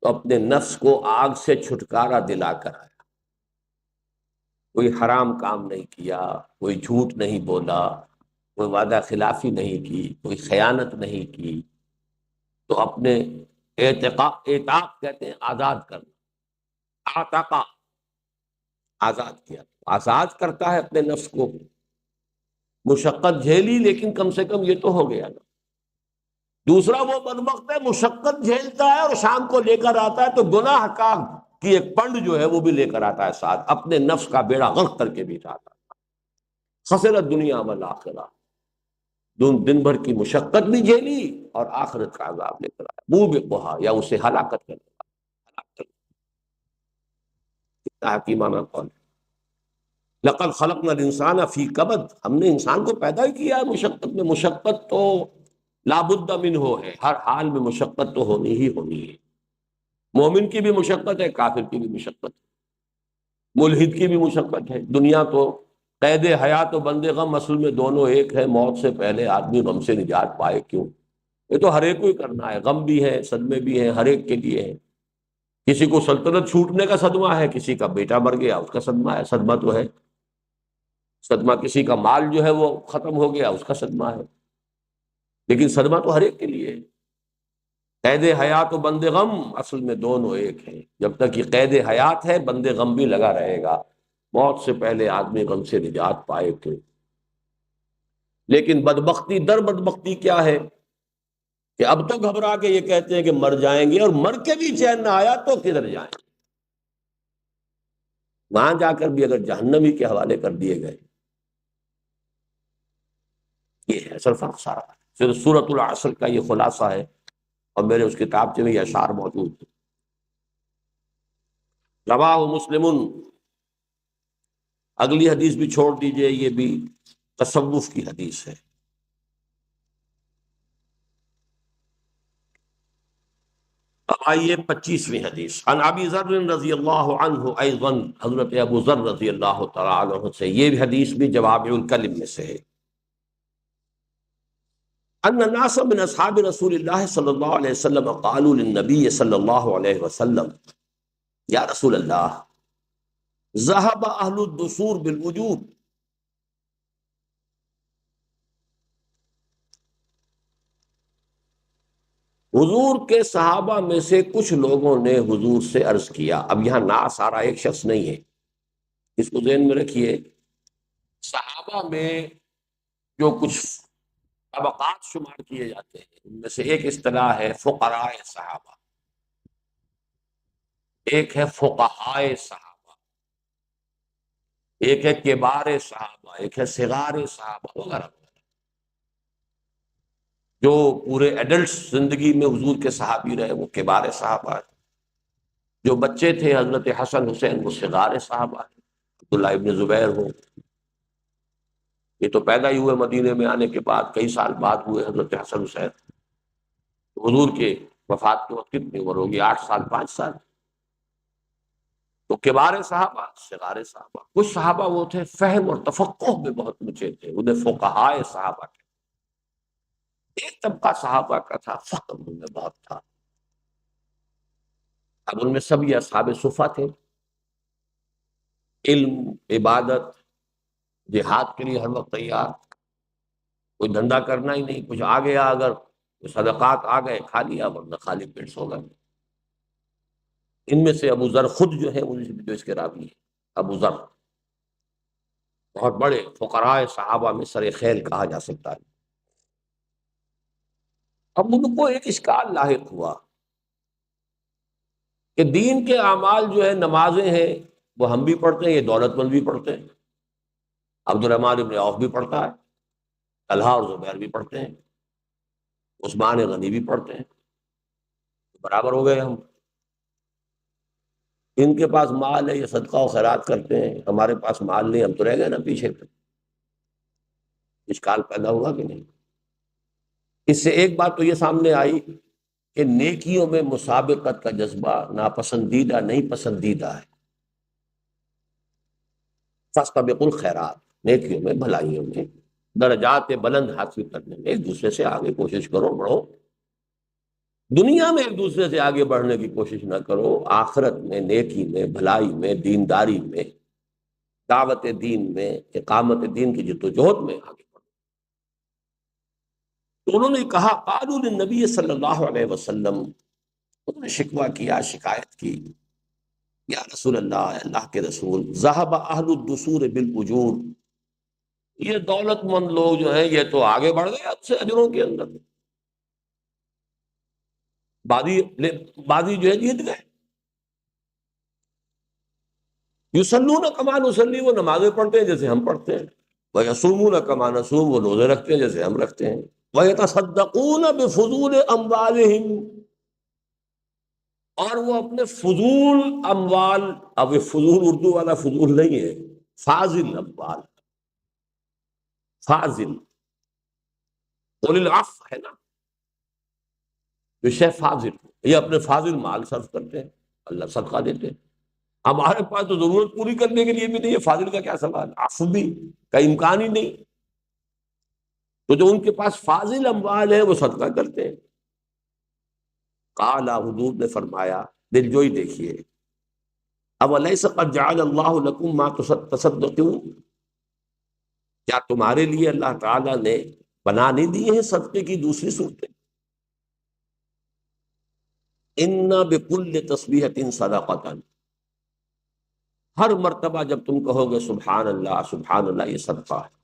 تو اپنے نفس کو آگ سے چھٹکارا دلا کر آیا. کوئی حرام کام نہیں کیا، کوئی جھوٹ نہیں بولا، کوئی وعدہ خلافی نہیں کی، کوئی خیانت نہیں کی. تو اپنے اعتاق کہتے ہیں آزاد کرنا، آتاقا، آزاد کیا. آزاد کرتا ہے اپنے نفس کو. مشقت جھیلی لیکن کم سے کم یہ تو ہو گیا نا. دوسرا وہ بدبخت ہے مشقت جھیلتا ہے اور شام کو لے کر آتا ہے تو گناہ کا کی ایک پنڈ جو ہے وہ بھی لے کر آتا ہے ساتھ، اپنے نفس کا بیڑا غرق کر کے بھی جاتا ہے. خسرت دنیا والآخرہ. دن بھر کی مشقت بھی جھیلی اور آخرت کا عذاب لے کر آیا. منہ بے بہا، یا اسے ہلاکت کر دیا. کتنا حکیمانہ قول. لقد خلقنا الانسان فی کبد. ہم نے انسان کو پیدا ہی کیا ہے مشقت میں. مشقت تو لابد منہ ہے، ہر حال میں مشقت تو ہونی ہی ہونی ہے. مومن کی بھی مشقت ہے، کافر کی بھی مشقت ہے، ملحد کی بھی مشقت ہے. دنیا تو قید حیات و بند غم اصل میں دونوں ایک ہے. موت سے پہلے آدمی غم سے نجات پائے. کیوں؟ یہ تو ہر ایک کو ہی کرنا ہے. غم بھی ہے، صدمے بھی ہیں، ہر ایک کے لیے ہے. کسی کو سلطنت چھوٹنے کا صدمہ ہے، کسی کا بیٹا مر گیا اس کا صدمہ ہے. صدمہ تو ہے. صدمہ کسی کا مال جو ہے وہ ختم ہو گیا اس کا صدمہ ہے. لیکن صدمہ تو ہر ایک کے لیے ہے. قید حیات و بند غم اصل میں دونوں ایک ہیں. جب تک یہ قید حیات ہے بند غم بھی لگا رہے گا. موت سے پہلے آدمی غم سے نجات پائے. کیوں؟ لیکن بدبختی در بدبختی کیا ہے کہ اب تو گھبرا کے یہ کہتے ہیں کہ مر جائیں گے، اور مر کے بھی چین نہ آیا تو کدھر جائیں. وہاں جا کر بھی اگر جہنمی کے حوالے کر دیے گئے. یہ ہے اصل فرق سارا. صرف سورۃ العصر کا یہ خلاصہ ہے، اور میرے اس کتاب میں یہ اشعار موجود ہیں. رواہ مسلم. اگلی حدیث بھی چھوڑ دیجئے، یہ بھی تصوف کی حدیث ہے. اب آئیے 25ویں حدیث. عن ابی ذر رضی اللہ عنہ ایضا. حضرت ابو ذر رضی اللہ تعالی عنہ سے یہ بھی حدیث بھی جوامع الکلم میں سے ہے. ان الناس من اصحاب رسول اللہ صلی اللہ علیہ وسلم قالوا للنبی صلی اللہ علیہ وسلم یا رسول اللہ ذهب اہل الدثور بالوجوب. حضور کے صحابہ میں سے کچھ لوگوں نے حضور سے عرض کیا. اب یہاں نا سارا ایک شخص نہیں ہے، اس کو ذہن میں رکھیے. صحابہ میں جو کچھ طبقات شمار کیے جاتے ہیں ان میں سے ایک اصطلاح ہے فقراء صحابہ، ایک ہے فقہائے صحابہ، ایک ہے کبار صحابہ، ایک ہے صغار صحابہ وغیرہ. جو پورے ایڈلٹس زندگی میں حضور کے صحابی رہے وہ کبار صحابہ ہیں. جو بچے تھے حضرت حسن حسین وہ صغار صحابہ ہیں. عبداللہ ابن زبیر ہو، یہ تو پیدا ہی ہوئے مدینے میں آنے کے بعد، کئی سال بعد ہوئے حضرت حسن حسین. حضور کے وفات کے وقت کتنی عمر ہوگی؟ 8 سال 5 سال. تو کبار صحابہ، صغار صحابہ. کچھ صحابہ وہ تھے فہم اور تفقہ میں بہت اونچے تھے، انہیں فقہائے صحابہ تھے. ایک طبقہ صحابہ کا تھا فقہ ان میں بہت تھا. اب ان میں سب یہ اصحاب صفہ تھے، علم، عبادت، جہاد کے لیے ہر وقت تیار. کوئی دھندا کرنا ہی نہیں، کچھ آ گیا اگر صدقات آ گئے کھا لیا، ورنہ خالی پیٹ سو گئے. ان میں سے ابو ذر خود جو ہے جو اس کے راوی ہے، ابو ذر بہت بڑے فقراء صحابہ میں سر خیل کہا جا سکتا ہے. اب ان کو ایک اشکال لاحق ہوا کہ دین کے اعمال جو ہے، نمازیں ہیں وہ ہم بھی پڑھتے ہیں، یہ دولت مند بھی پڑھتے ہیں. عبد الرحمن ابن عوف بھی پڑھتا ہے، طلحہ اور زبیر بھی پڑھتے ہیں، عثمان غنی بھی پڑھتے ہیں. برابر ہو گئے ہم. ان کے پاس مال ہے، یہ صدقہ و خیرات کرتے ہیں، ہمارے پاس مال نہیں، ہم تو رہ گئے نا پیچھے پہ. اشکال پیدا ہوا کہ نہیں؟ اس سے ایک بات تو یہ سامنے آئی کہ نیکیوں میں مسابقت کا جذبہ ناپسندیدہ نہیں، پسندیدہ ہے. فاستبقوا الخیرات، نیکیوں میں، بھلائیوں میں، درجات بلند حاصل کرنے میں ایک دوسرے سے آگے کوشش کرو، بڑھو۔ دنیا میں ایک دوسرے سے آگے بڑھنے کی کوشش نہ کرو، آخرت میں، نیکی میں، بھلائی میں، دینداری میں، دعوت دین میں، اقامت دین کی جدوجہد میں آگے بڑھو۔ تو انہوں نے کہا، قالوا للنبی صلی اللہ علیہ وسلم، انہوں نے شکوہ کیا، شکایت کی، یا رسول اللہ، اللہ کے رسول، ذہب اہل الدثور بالاجور، یہ دولت مند لوگ جو ہیں یہ تو آگے بڑھ گئے اب سے اجروں کے اندر، بازی جو ہے جیت گئے۔ یصلون کما نصلی، وہ نمازیں پڑھتے ہیں جیسے ہم پڑھتے ہیں، ویصومون کما نصوم، وہ روزے رکھتے ہیں جیسے ہم رکھتے ہیں، ویتصدقون بفضول اموالہم، اور وہ اپنے فضول اموال، اب یہ فضول اردو والا فضول نہیں ہے، فاضل اموال، فاضل، قول العفو ہے نا، جو شے فاضل، یہ اپنے فاضل مال صرف کرتے ہیں، اللہ صدقہ دیتے ہیں۔ ہمارے پاس تو ضرورت پوری کرنے کے لیے بھی نہیں ہے، فاضل کا کیا سوال، عفو بھی کا امکان ہی نہیں، تو جو ان کے پاس فاضل اموال ہے وہ صدقہ کرتے ہیں۔ قال، حضور نے فرمایا، دل جوئی دیکھیے، اولیس قد جعل اللہ لکم ما تصدقون، کیا تمہارے لیے اللہ تعالیٰ نے بنا نہیں دی ہیں صدقے کی دوسری صورتیں؟ ان بکل تسبیحۃ صدقۃ، ہر مرتبہ جب تم کہو گے سبحان اللہ سبحان اللہ، یہ صدقہ ہے۔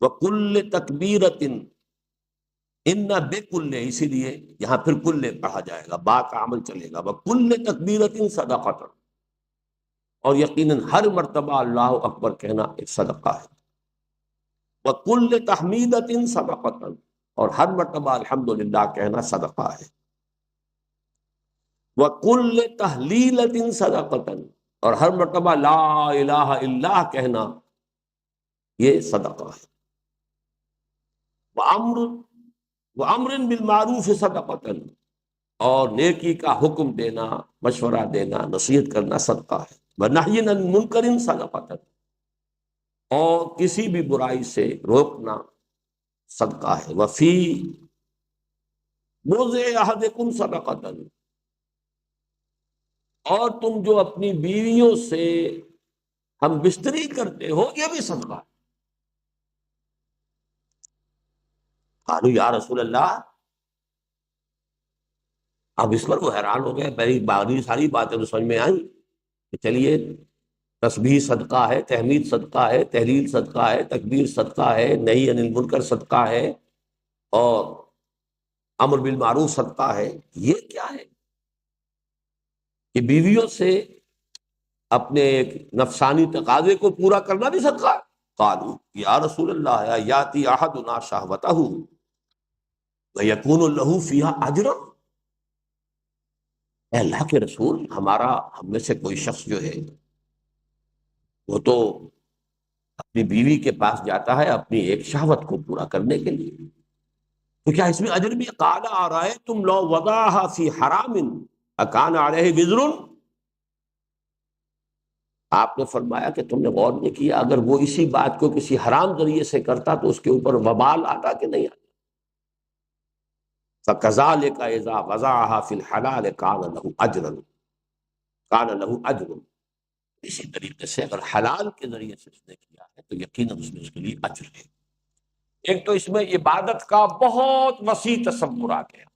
وکل تکبیرۃ، ان بکل، اسی لیے یہاں پھر کل پڑھا جائے گا، با کا عمل چلے گا، وکل تکبیرۃ صدقۃ، اور یقیناً ہر مرتبہ اللہ اکبر کہنا ایک صدقہ ہے۔ وکل تحمیدۃ صدقۃ، اور ہر مرتبہ الحمدللہ کہنا صدقہ ہے۔ وَكُلِّ تَحْلِيلَةٍ صَدَقَةً، اور ہر مرتبہ لا الہ الا اللہ کہنا یہ صدقہ ہے۔ وَأَمْرٍ بِالْمَعْرُوفِ صَدَقَةً، اور نیکی کا حکم دینا، مشورہ دینا، نصیحت کرنا صدقہ ہے۔ وَنَهْيٍ عَنِ مُنْكَرٍ صَدَقَةً، اور کسی بھی برائی سے روکنا صدقہ ہے۔ وَفِي بُضْعِ أَحَدِكُمْ صَدَقَةً، اور تم جو اپنی بیویوں سے ہم بستری کرتے ہو یہ بھی صدقہ ہے۔ قالوا یا رسول اللہ، اب اس پر وہ حیران ہو گئے، میری باقی ساری باتیں تو سمجھ میں آئیں کہ چلیے تسبیح صدقہ ہے، تحمید صدقہ ہے، تحلیل صدقہ ہے، تکبیر صدقہ ہے، نہی عن المنکر صدقہ ہے، اور امر بالمعروف صدقہ ہے، یہ کیا ہے کہ بیویوں سے اپنے ایک نفسانی تقاضے کو پورا کرنا بھی صدقہ ہے؟ قالوا یا رسول اللہ، یاتی احدنا شہوتہ ویکون له فیہا اجر، اے اللہ کے رسول، ہم میں سے کوئی شخص جو ہے وہ تو اپنی بیوی کے پاس جاتا ہے اپنی ایک شہوت کو پورا کرنے کے لیے، تو کیا اس میں اجر بھی؟ قال ارأیتم لو وضعها فی حرام اکان علیہ وزر، آپ نے فرمایا کہ تم نے غور نہیں کیا، اگر وہ اسی بات کو کسی حرام ذریعے سے کرتا تو اس کے اوپر وبال آتا کہ نہیں آتا؟ فَكَذَلِكَ إِذَا وَضَعَهَا فِي الْحَلَالِ كَانَ لَهُ أَجْرٌ، اسی طریقے سے اگر حلال کے ذریعے سے اس نے کیا ہے تو یقیناً اس میں اس کے لیے اجر ہے۔ ایک تو اس میں عبادت کا بہت وسیع تصور آ گیا،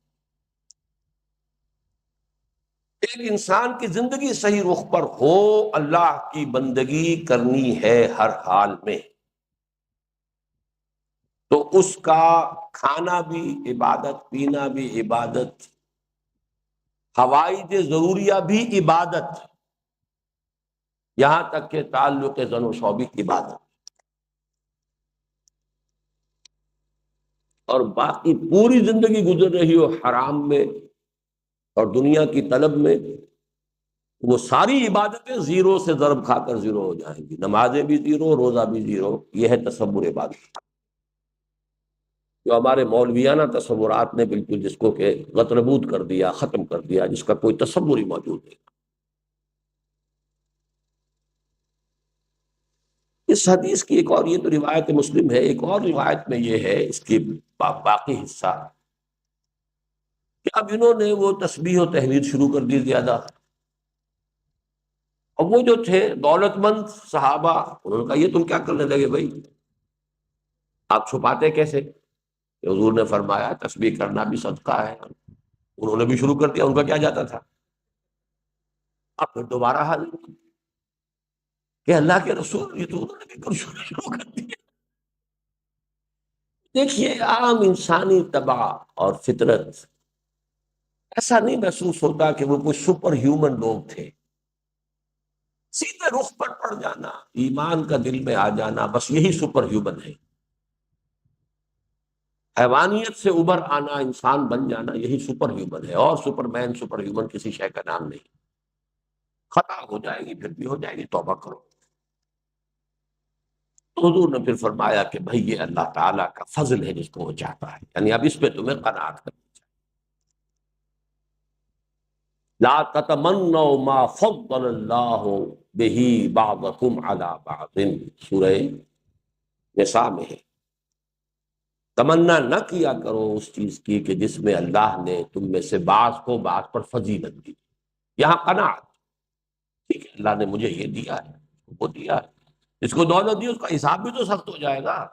ایک انسان کی زندگی صحیح رخ پر ہو، اللہ کی بندگی کرنی ہے ہر حال میں، تو اس کا کھانا بھی عبادت، پینا بھی عبادت، حوائج ضروریہ بھی عبادت، یہاں تک کہ تعلق زن و شوع بھی عبادت، اور باقی پوری زندگی گزر رہی ہو حرام میں اور دنیا کی طلب میں، وہ ساری عبادتیں زیرو سے ضرب کھا کر زیرو ہو جائیں گی، نمازیں بھی زیرو، روزہ بھی زیرو، یہ ہے تصور عبادت، جو ہمارے مولویانہ تصورات نے بالکل جس کو کہ غتربود کر دیا، ختم کر دیا، جس کا کوئی تصور ہی موجود نہیں۔ اس حدیث کی ایک اور، یہ تو روایت مسلم ہے، ایک اور روایت میں یہ ہے اس کی باقی حصہ کہ اب انہوں نے وہ تسبیح و تحمید شروع کر دی زیادہ، اور وہ جو تھے دولت مند صحابہ، انہوں نے کہا یہ تم کیا کرنے لگے بھائی، آپ چھپاتے کیسے؟ کہ حضور نے فرمایا تسبیح کرنا بھی صدقہ ہے، انہوں نے بھی شروع کر دیا، ان کا کیا جاتا تھا؟ اب پھر دوبارہ حال کہ اللہ کے رسول، یہ تو انہوں نے بھی شروع کر دیا۔ دیکھیے عام انسانی طبع اور فطرت، ایسا نہیں محسوس ہوتا کہ وہ کوئی سپر ہیومن لوگ تھے، سیدھے رخ پر پڑ جانا، ایمان کا دل میں آ جانا، بس یہی سپر ہیومن ہے۔ حیوانیت سے ابھر آنا، انسان بن جانا، یہی سپر ہیومن ہے، اور سپر مین سپر ہیومن کسی شے کا نام نہیں۔ خطا ہو جائے گی، پھر بھی ہو جائے گی، توبہ کرو۔ تو حضور نے پھر فرمایا کہ بھئی یہ اللہ تعالیٰ کا فضل ہے جس کو وہ چاہتا ہے، یعنی اب اس پہ تمہیں قناعت کرنی چاہیے۔ لا تتمنوا ما فضل اللہ بہ بعضکم علی بعض، سورہ نساء میں ہے۔ تمنا نہ کیا کرو اس چیز کی کہ جس میں اللہ نے تم میں سے بعض کو بعض پر فضیلت دی۔ یہاں قناعت، ٹھیک ہے اللہ نے مجھے یہ دیا ہے، وہ دیا ہے، اس کو دولت دی، اس کا حساب بھی تو سخت ہو جائے گا۔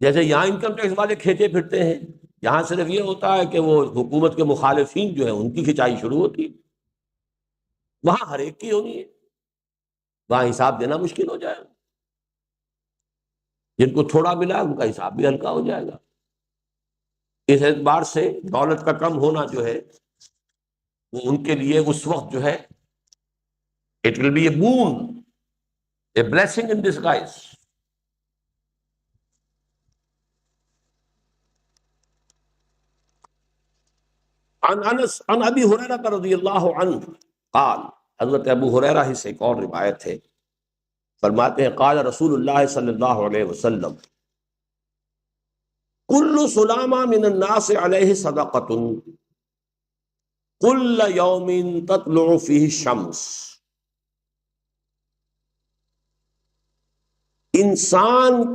جیسے یہاں انکم ٹیکس والے کھینچے پھرتے ہیں، یہاں صرف یہ ہوتا ہے کہ وہ حکومت کے مخالفین جو ہیں ان کی کھچائی شروع ہوتی ہے، وہاں ہر ایک کی ہونی ہے، وہاں حساب دینا مشکل ہو جائے گا۔ جن کو تھوڑا ملا ان کا حساب بھی ہلکا ہو جائے گا۔ اس اعتبار سے دولت کا کم ہونا جو ہے وہ ان کے لیے اس وقت جو ہے it will be a boon, a blessing in disguise. عن ابی ہریرہ رضی اللہ عنہ قال، حضرت ابو ہریرہ ہی سے ایک اور روایت ہے، فرماتے ہیں قال رسول اللہ صلی اللہ علیہ وسلم کل سلامہ من الناس علیہ صدقۃ کل یوم تطلع فیہ الشمس، انسانوں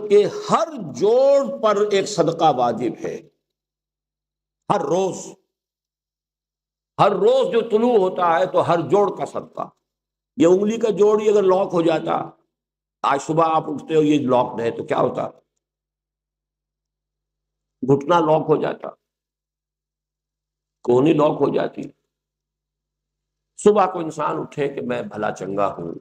کے ہر جوڑ پر ایک صدقہ واجب ہے، ہر روز، ہر روز جو طلوع ہوتا ہے تو ہر جوڑ کا صدقہ۔ یہ انگلی کا جوڑ ہی اگر لاک ہو جاتا، آج صبح آپ اٹھتے ہو یہ لاک ہے تو کیا ہوتا؟ گھٹنا لاک ہو جاتا، کونی لاک ہو جاتی۔ صبح کو انسان اٹھے کہ میں بھلا چنگا ہوں،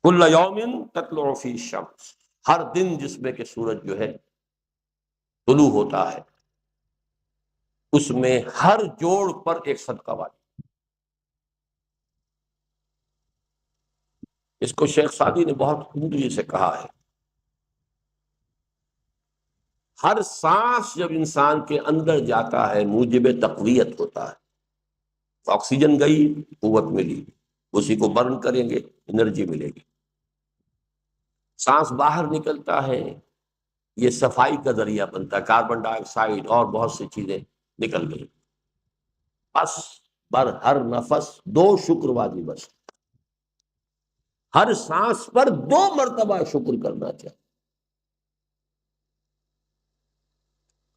کل یوم تطلع فی الشمس، ہر دن جس میں کہ سورج جو ہے طلوع ہوتا ہے اس میں ہر جوڑ پر ایک صدقہ واجب۔ اس کو شیخ سعدی نے بہت خوبی سے کہا ہے، ہر سانس جب انسان کے اندر جاتا ہے موجب تقویت ہوتا ہے، آکسیجن گئی قوت ملی، اسی کو برن کریں گے انرجی ملے گی۔ سانس باہر نکلتا ہے یہ صفائی کا ذریعہ بنتا ہے، کاربن ڈائی آکسائڈ اور بہت سی چیزیں نکل گئی۔ بس بر ہر نفس دو شکر واجب، بس ہر سانس پر 2 مرتبہ شکر کرنا چاہیے۔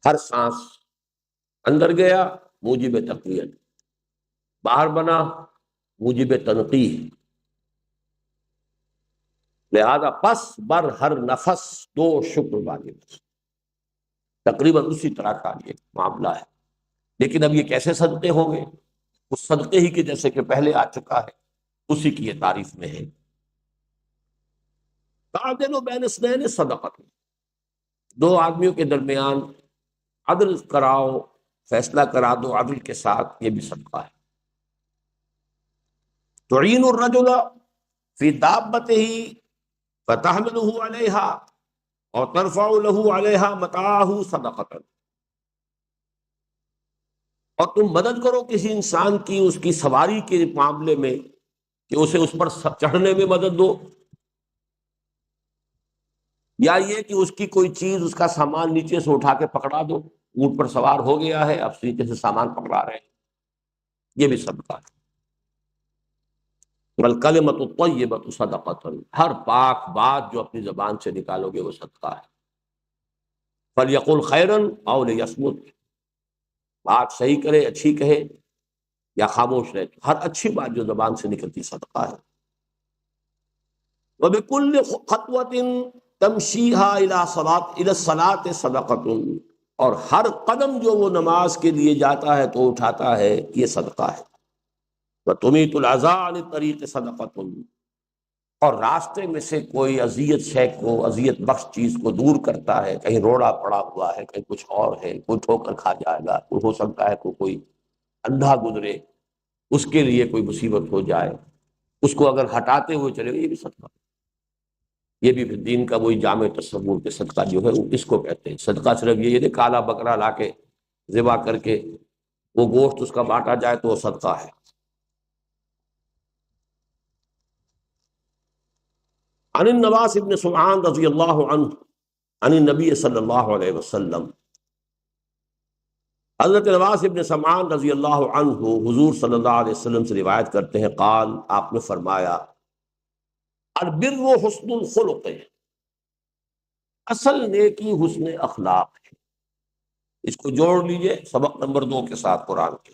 ہر سانس اندر گیا موجب تقویت، باہر بنا موجب تنقیح، لہذا پس بر ہر نفس 2 شکر واجب۔ تقریباً اسی طرح کا یہ معاملہ ہے، لیکن اب یہ کیسے صدقے ہوں گے؟ اس صدقے ہی کے جیسے کہ پہلے آ چکا ہے، اسی کی یہ تعریف میں ہے۔ تعدل بین اثنین صدقۃ، 2 آدمیوں کے درمیان عدل کراؤ، فیصلہ کرا دو عدل کے ساتھ، یہ بھی صدقہ ہے۔ تعین الرجل فی دابتہ فتحملہ علیہا اور ترفع لہ علیہا متاعہ صدقۃ، اور تم مدد کرو کسی انسان کی اس کی سواری کے معاملے میں کہ اسے اس پر چڑھنے میں مدد دو، یا یہ کہ اس کی کوئی چیز، اس کا سامان نیچے سے اٹھا کے پکڑا دو، اونٹ پر سوار ہو گیا ہے اب نیچے سے سامان پکڑا رہے ہیں، یہ بھی صدقہ ہے۔ والکلمۃ الطیبۃ صدقۃ، ہر پاک بات جو اپنی زبان سے نکالو گے وہ صدقہ ہے. فلیقل خیرا او لیصمت، بات صحیح کرے، اچھی کہے یا خاموش رہے. ہر اچھی بات جو زبان سے نکلتی صدقہ ہے. وبکل خطوۃ تمشیها الی الصلاۃ صدقۃ، اور ہر قدم جو وہ نماز کے لیے جاتا ہے تو اٹھاتا ہے یہ صدقہ ہے. وتمیت الاذی عن الطریق صدقۃ، اور راستے میں سے کوئی اذیت شے کو، اذیت بخش چیز کو دور کرتا ہے، کہیں روڑا پڑا ہوا ہے، کہیں کچھ اور ہے، کوئی ٹھوکر کھا جائے گا، کوئی ہو سکتا ہے کوئی اندھا گزرے، اس کے لیے کوئی مصیبت ہو جائے، اس کو اگر ہٹاتے ہوئے چلے گا یہ بھی صدقہ. یہ بھی پھر دین کا وہی جامع تصور کے صدقہ جو ہے اس کو کہتے ہیں. صدقہ صرف یہ ہے کالا بکرا لا کے ذبح کر کے وہ گوشت اس کا بانٹا جائے تو وہ صدقہ ہے. عن النواس بن سمعان رضی اللہ عنہ عن النبی صلی اللہ علیہ وسلم، حضرت نواس ابن سمعان رضی اللہ عنہ حضور صلی اللہ علیہ وسلم سے روایت کرتے ہیں، قال، آپ نے فرمایا، البر حسن الخلق، اصل نیکی حسن اخلاق ہے. اس کو جوڑ لیجئے سبق نمبر 2 کے ساتھ قرآن کے.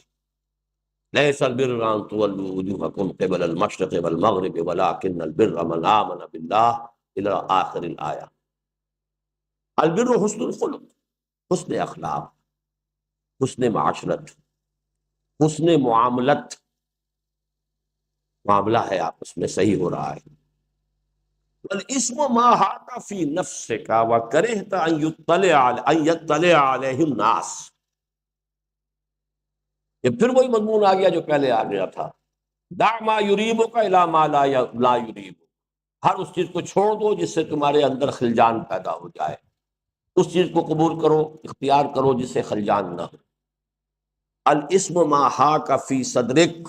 لیس البر ان تولوا وجوہکم قبل المشرق والمغرب ولکن البر من آمن باللہ الی آخر الآیہ. البر حسن الخلق، حسن اخلاق، حسن معاشرت، حسن معاملت، معاملہ ہے آپس میں صحیح ہو رہا ہے. والاسم ما حاک فی نفسک وکرہت ان یطلع علیہ الناس. یہ پھر وہی مضمون آ گیا جو پہلے آ گیا تھا. دع ما یریبک الی ما لا یریبک، ہر اس چیز کو چھوڑ دو جس سے تمہارے اندر خلجان پیدا ہو جائے، اس چیز کو قبول کرو، اختیار کرو جس سے خلجان نہ ہو. الاسم ما حاک فی صدرک،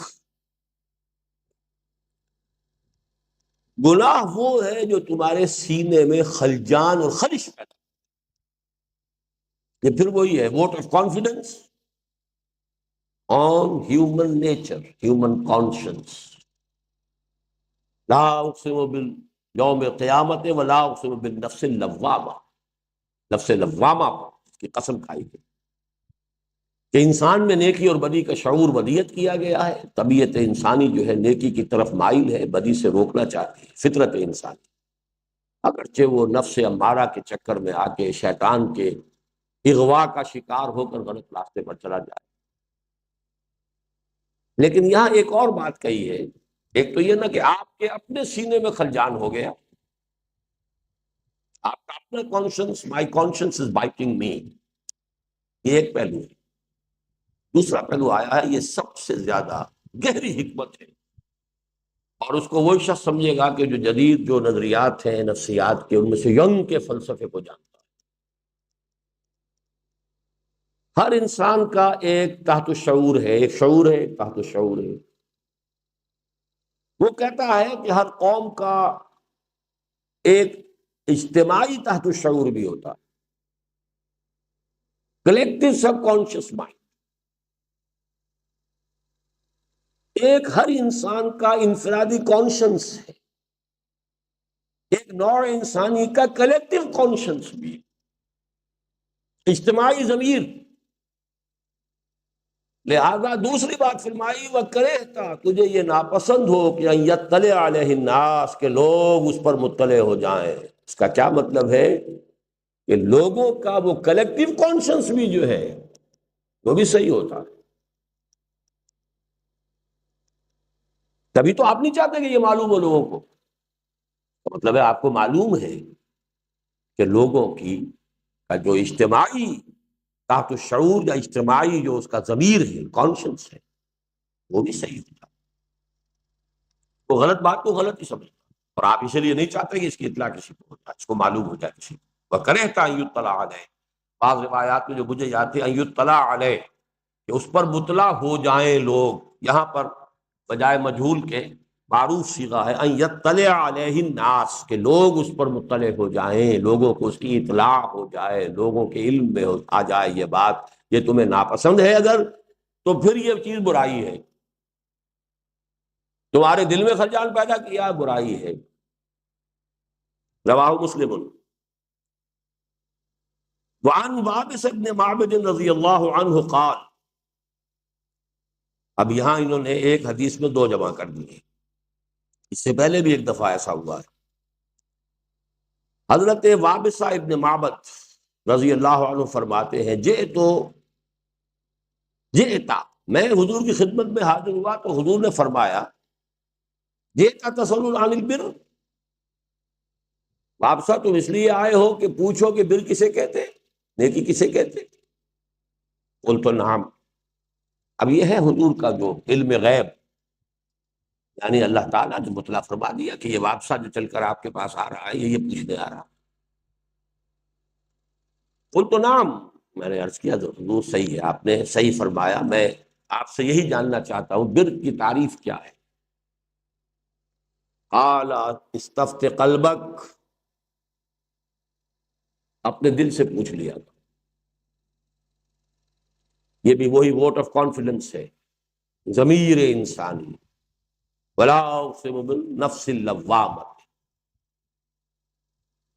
گناہ وہ ہے جو تمہارے سینے میں خلجان اور خلش پیدا. یہ پھر وہی ہے vote of confidence on human nature, human conscience. لا اقسم بالیوم القیامت ولا اقسم بالنفس اللوامہ، نفس لوامہ کی قسم کھائی گئی کہ انسان میں نیکی اور بدی کا شعور ودیت کیا گیا ہے. طبیعت انسانی جو ہے نیکی کی طرف مائل ہے، بدی سے روکنا چاہتی ہے، فطرت انسانی، اگرچہ وہ نفس امارہ کے چکر میں آ کے شیطان کے اغوا کا شکار ہو کر غلط راستے پر چلا جائے. لیکن یہاں ایک اور بات کہی ہے. ایک تو یہ نا کہ آپ کے اپنے سینے میں خلجان ہو گیا، آپ کا اپنا کانشنس، مائی کانشنس از بائٹنگ می، یہ ایک پہلو ہے. دوسرا پہلو آیا ہے، یہ سب سے زیادہ گہری حکمت ہے، اور اس کو وہی شخص سمجھے گا کہ جو جدید جو نظریات ہیں نفسیات کے، ان میں سے ینگ کے فلسفے کو جانتا ہے. ہر انسان کا ایک تحت الشعور ہے، ایک شعور ہے، ایک تحت الشعور ہے. وہ کہتا ہے کہ ہر قوم کا ایک اجتماعی تحت الشعور بھی ہوتا ہے، کلیکٹو سب کانشیس مائنڈ. ایک ہر انسان کا انفرادی کانشنس ہے، ایک نوع انسانی کا کلیکٹو کانشنس بھی، اجتماعی ضمیر. لہذا دوسری بات فرمائی، وَكَرِهْتَ، تجھے یہ ناپسند ہو کہ ان یطلع علیہ الناس، کہ لوگ اس پر مطلع ہو جائیں. اس کا کیا مطلب ہے کہ لوگوں کا وہ کلیکٹو کانشنس بھی جو ہے وہ بھی صحیح ہوتا ہے. تبھی تو آپ نہیں چاہتے کہ یہ معلوم ہو لوگوں کو. مطلب ہے آپ کو معلوم ہے کہ لوگوں کی کا جو اجتماعی تحت الشعور یا اجتماعی جو اس کا ضمیر ہے، کانشنس ہے، وہ بھی صحیح ہوتا ہے. وہ غلط بات کو غلط ہی سمجھتا، اور آپ اسی لیے نہیں چاہتے کہ اس کی اطلاع کسی کو ہو جائے، اس کو معلوم ہو جائے کسی کو. وَكَرِهْتَ أَن يُطَّلَعَ عَلَيْهِ، بعض روایات میں جو مجھے یاد ہے ان یطلع علیہ، کہ اس پر مطلع ہو جائیں لوگ. یہاں پر بجائے مجہول کے معروف صیغہ ہے ان یطلع علیہ الناس، کہ لوگ اس پر مطلع ہو جائیں، لوگوں کو اس کی اطلاع ہو جائے، لوگوں کے علم میں آ جائے یہ بات. یہ تمہیں ناپسند ہے اگر، تو پھر یہ چیز برائی ہے. تمہارے دل میں خلجان پیدا کیا برائی ہے۔ رواہ مسلم۔ وعن وابس بن معبد رضی اللہ عنہ قال، اب یہاں انہوں نے ایک حدیث میں دو جمع کر دی ہے، اس سے پہلے بھی ایک دفعہ ایسا ہوا ہے۔ حضرت وابسہ ابن معبد رضی اللہ عنہ فرماتے ہیں جئتا، میں حضور کی خدمت میں حاضر ہوا تو حضور نے فرمایا جئتا تسأل عن البر، وابسہ تم اس لیے آئے ہو کہ پوچھو کہ بر کسے کہتے ہیں، نیکی کسے کہتے ہیں؟ قلت نعم۔ اب یہ ہے حضور کا جو علم غیب، یعنی اللہ تعالیٰ نے مطلع فرما دیا کہ یہ وابسہ جو چل کر آپ کے پاس آ رہا ہے یہ پوچھنے آ رہا۔ قلت نعم، میں نے عرض کیا حضور صحیح ہے، آپ نے صحیح فرمایا، میں آپ سے یہی جاننا چاہتا ہوں بر کی تعریف کیا ہے۔ قال استفت قلبک، اپنے دل سے پوچھ لیا۔ یہ بھی وہی ووٹ آف کانفیڈنس ہے، ضمیر انسانی، ولا اقسم بالنفس اللوامہ۔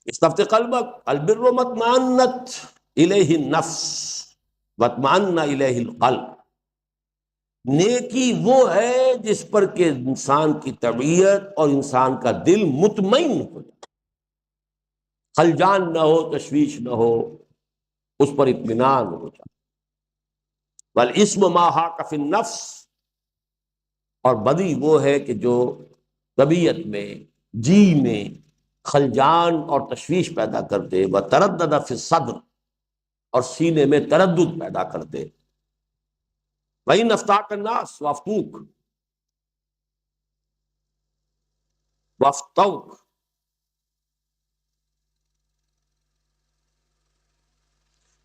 استفت قلبک، البر مطمئنت الیہ النفس واطمأن الیہ القلب، نیکی وہ ہے جس پر کہ انسان کی طبیعت اور انسان کا دل مطمئن ہو جائے، خلجان نہ ہو، تشویش نہ ہو، اس پر اطمینان ہو جائے۔ والاسم ما حاک فی النفس، اور بدی وہ ہے کہ جو طبیعت میں، جی میں خلجان اور تشویش پیدا کر دے، وتردد فی الصدر، اور سینے میں تردد پیدا کر دے۔ وَإِنْ أَفْتَاكَ النَّاسُ وَأَفْتُوكَ وَأَفْتَوْكَ،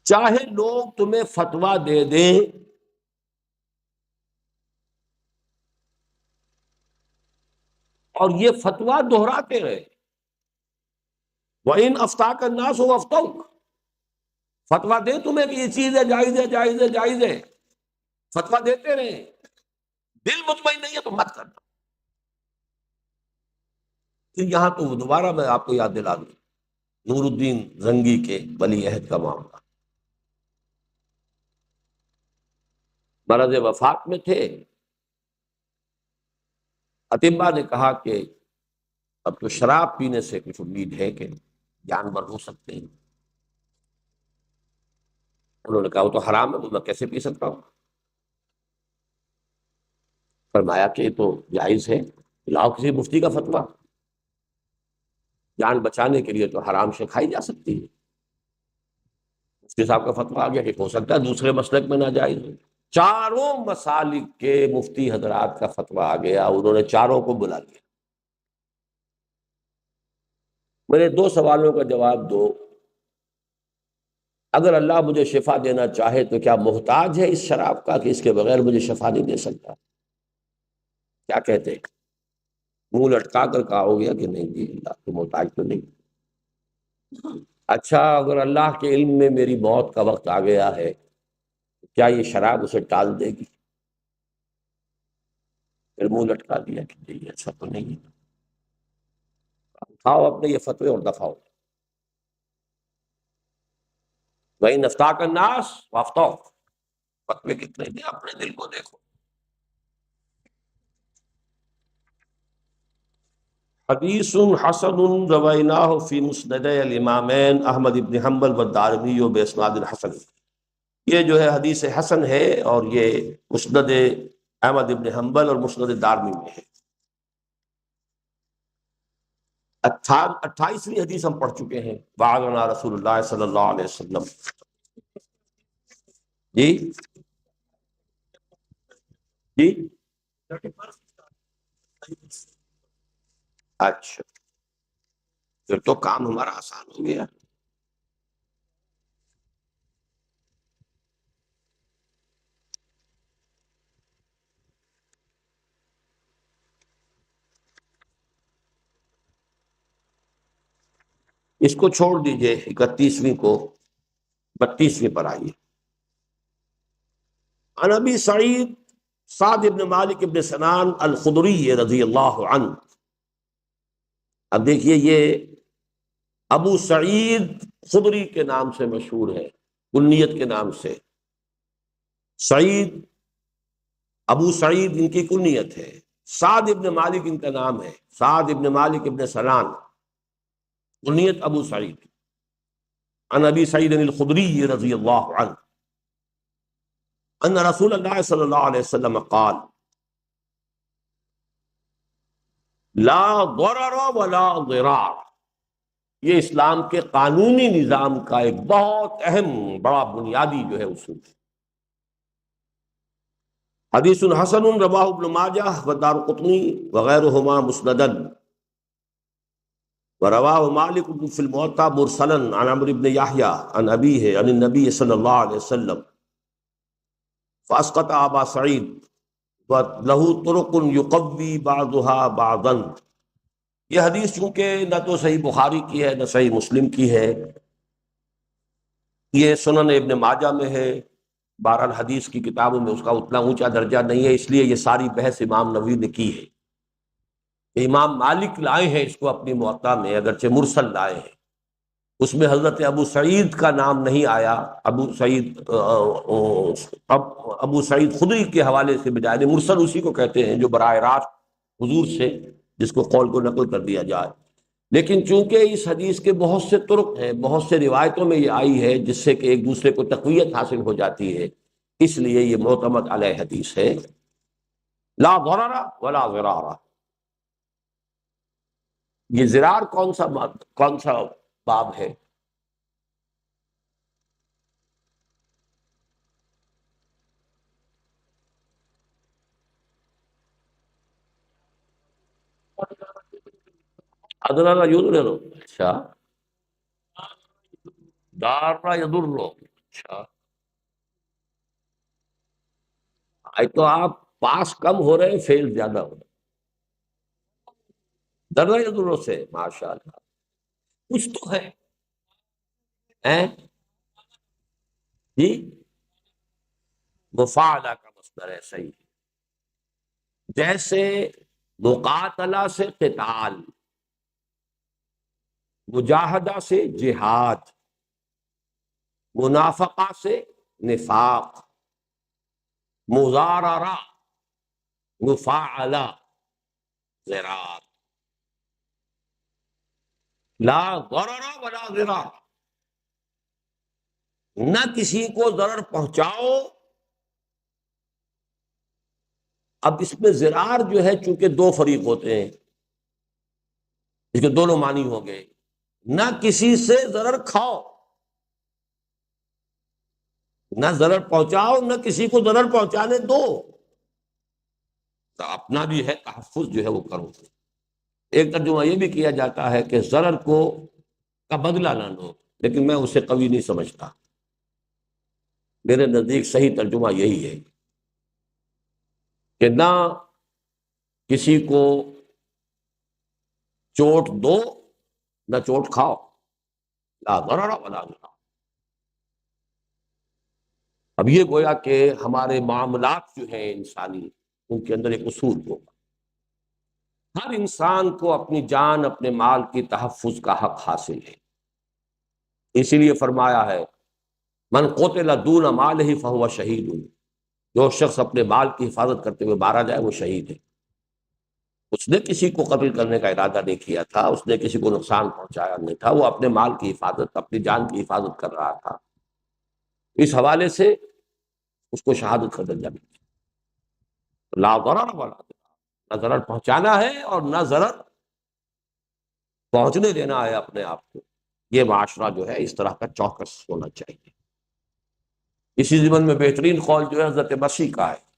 چاہے لوگ تمہیں فتویٰ دے دیں اور یہ فتویٰ دہراتے رہے، وَإِنْ أَفْتَاكَ النَّاسُ وَأَفْتَوْكَ، فتویٰ دے تمہیں کہ یہ چیز ہے، جائز ہے، جائز ہے، جائز ہے، فتویٰ دیتے رہے، دل مطمئن نہیں ہے تو مت کرنا۔ پھر یہاں تو دوبارہ میں آپ کو یاد دلا دوں نور الدین زنگی کے ولی عہد کا معاملہ، مرض وفات میں تھے، اطباء نے کہا کہ اب تو شراب پینے سے کچھ امید ہے کہ جانور ہو سکتے ہیں۔ انہوں نے کہا وہ تو حرام ہے، تو میں کیسے پی سکتا ہوں؟ فرمایا کہ یہ تو جائز ہے، لاؤ کسی مفتی کا فتویٰ، جان بچانے کے لیے تو حرام سے کھائی جا سکتی ہے۔ مفتی صاحب کا فتویٰ آ گیا کہ ہو سکتا ہے دوسرے مسلک میں ناجائز ہو۔ چاروں مسالک کے مفتی حضرات کا فتویٰ آ گیا، انہوں نے چاروں کو بلا لیا۔ میرے دو سوالوں کا جواب دو، اگر اللہ مجھے شفا دینا چاہے تو کیا محتاج ہے اس شراب کا کہ اس کے بغیر مجھے شفا نہیں دے سکتا؟ کیا کہتے ہیں؟ منہ لٹکا کر کہا ہو گیا کہ نہیں جی اللہ تو محتاج تو نہیں۔ اچھا اگر اللہ کے علم میں میری موت کا وقت آ گیا ہے، کیا یہ شراب اسے ٹال دے گی؟ پھر منہ لٹکا دیا کہ جی ایسا تو نہیں ہے، اٹھاؤ اپنے یہ فتوے اور دفاع۔ وَإِنْ أَفْتَاكَ النَّاسُ وَأَفْتَوْكَ، فتوے کتنے دیں، اپنے دل کو دیکھو۔ حدیث حسن رویناہ فی مسند الامامین احمد بن حنبل والدارمی باسناد حسن، یہ جو ہے حدیث حسن ہے اور یہ مسند احمد بن حنبل اور مسند دارمی میں ہے۔ 28ویں حدیث ہم پڑھ چکے ہیں، وعظنا رسول اللہ صلی اللہ علیہ وسلم۔ جی جی اچھا، پھر تو کام ہمارا آسان ہو گیا۔ اس کو چھوڑ دیجئے، 31ویں کو 32ویں پر آئیے۔ عن ابی سعید سعد ابن مالک ابن سنان الخدری رضی اللہ عنہ. اب دیکھیے یہ ابو سعید خدری کے نام سے مشہور ہے، کنیت کے نام سے. سعید، ابو سعید ان کی کنیت ہے. سعد ابن مالک ان کا نام ہے، سعد ابن مالک ابن سنان، کنیت ابو سعید. عن ابی سعید الخدری رضی اللہ عنہ ان رسول اللہ صلی اللہ علیہ وسلم قال لا ضرر ولا ضرار. یہ اسلام کے قانونی نظام کا ایک بہت اہم بڑا بنیادی جو ہے اصول ہے. حدیث حسن رواہ ابن ماجہ والدارقطنی وغیرہما مسندا ورواہ مالک فی الموطا مرسلا عن عمرو بن یحییٰ عن ابیہ عن النبی صلی اللہ علیہ وسلم فاسقط ابا سعید وله طرق یقوی بعضها بعضا. یہ حدیث چونکہ نہ تو صحیح بخاری کی ہے نہ صحیح مسلم کی ہے، یہ سنن ابن ماجہ میں ہے. بہرحال حدیث کی کتابوں میں اس کا اتنا اونچا درجہ نہیں ہے، اس لیے یہ ساری بحث امام نووی نے کی ہے. امام مالک لائے ہیں اس کو اپنی موطا میں، اگرچہ مرسل لائے ہیں. اس میں حضرت ابو سعید کا نام نہیں آیا. ابو سعید خدری کے حوالے سے بجائے مرسل اسی کو کہتے ہیں جو براہ راست حضور سے جس کو قول کو نقل کر دیا جائے. لیکن چونکہ اس حدیث کے بہت سے طرق ہیں، بہت سے روایتوں میں یہ آئی ہے جس سے کہ ایک دوسرے کو تقویت حاصل ہو جاتی ہے، اس لیے یہ معتمد علیہ حدیث ہے. لا ضرر ولا ضرار. یہ ضرار کون سا باب ہے؟ ادرا یضرر. اچھا، دار یضر. اچھا، آج تو آپ پاس کم ہو رہے ہیں، فیل زیادہ ہو رہے ہیں. در یضر سے ماشاء اللہ کچھ تو ہے. ہیں؟ جی، مفاعلہ کا مصدر ہے، صحیح. جیسے مقاتلہ سے قتال، مجاہدہ سے جہاد، منافقہ سے نفاق، مضاررہ مفاعلہ ضرار. لا ضرر ولا ضرار، نہ کسی کو ضرر پہنچاؤ. اب اس میں ضرار جو ہے چونکہ دو فریق ہوتے ہیں، اس کے دونوں معنی ہو گئے. نہ کسی سے ضرر کھاؤ، نہ ضرر پہنچاؤ، نہ کسی کو ضرر پہنچانے دو. تو اپنا بھی ہے تحفظ جو ہے وہ کرو. ایک ترجمہ یہ بھی کیا جاتا ہے کہ ضرر کا بدلہ نہ لو، لیکن میں اسے قوی نہیں سمجھتا. میرے نزدیک صحیح ترجمہ یہی ہے کہ نہ کسی کو چوٹ دو نہ چوٹ کھاؤ. لا ضرر ولا ضرار. اب یہ گویا کہ ہمارے معاملات جو ہیں انسانی، ان کے اندر ایک اصول ہوگا. ہر انسان کو اپنی جان اپنے مال کی تحفظ کا حق حاصل ہے. اسی لیے فرمایا ہے من قتل دون مالہ فہو شہید. جو شخص اپنے مال کی حفاظت کرتے ہوئے مارا جائے وہ شہید ہے. اس نے کسی کو قتل کرنے کا ارادہ نہیں کیا تھا، اس نے کسی کو نقصان پہنچایا نہیں تھا، وہ اپنے مال کی حفاظت، اپنی جان کی حفاظت کر رہا تھا. اس حوالے سے اس کو شہادت کا درجہ ملا. لا ضرر ولا ضرار، نہ ضرر پہنچانا ہے اور نہ ضرر پہنچنے دینا ہے اپنے آپ کو. یہ معاشرہ جو ہے اس طرح کا چوکس ہونا چاہیے. اسی ضمن میں بہترین قول جو ہے حضرت مسیح کا ہے،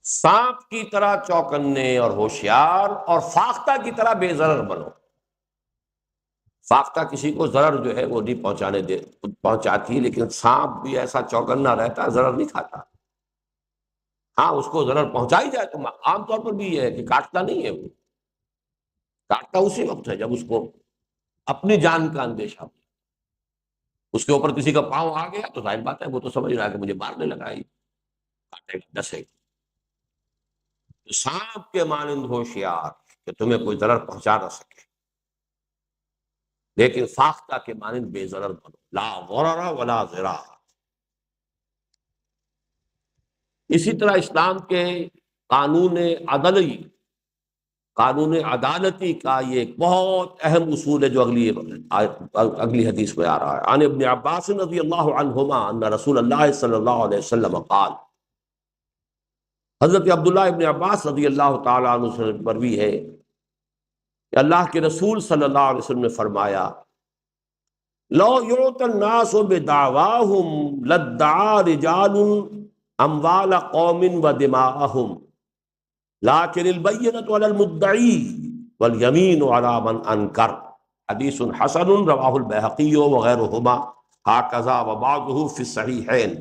سانپ کی طرح چوکنے اور ہوشیار، اور فاختہ کی طرح بے ضرر بنو. فاختہ کسی کو ضرر جو ہے وہ نہیں پہنچاتی، لیکن سانپ بھی ایسا چوکنا رہتا، ضرر نہیں کھاتا. ہاں اس کو ضرر پہنچائی جائے تو عام طور پر بھی یہ ہے کہ کاٹتا نہیں ہے. وہ کاٹتا اسی وقت ہے جب اس کو اپنی جان کا اندیشہ ہو. اس کے اوپر کسی کا پاؤں آ گیا تو ظاہر بات ہے وہ تو سمجھ رہا ہے کہ مجھے مارنے لگا ہے، کاٹے گا، ڈسے گا۔ سانپ کے مانند ہوشیار کہ تمہیں کوئی ضرر پہنچا نہ سکے، لیکن فاختہ کے مانند بے ضرر بنو، لا غرر ولا ضرار۔ اسی طرح اسلام کے قانون عدلی، قانون عدالتی کا یہ ایک بہت اہم اصول ہے جو اگلی حدیث میں آ رہا ہے۔ عن ابن عباس رضی اللہ عنہما ان رسول اللہ صلی اللہ علیہ وسلم قال، حضرت عبداللہ ابن عباس رضی اللہ تعالیٰ عنہ سے مروی ہے کہ اللہ کے رسول صلی اللہ علیہ وسلم نے فرمایا، لو یعط الناس بدعواہم لادعا رجال اموال قوم ودماءہم لیکن البینۃ علی المدعی والیمین علی من انکر۔ حدیث حسن رواہ البیہقی وغیرہما ہاکذا وبعضہ فی الصحیحین۔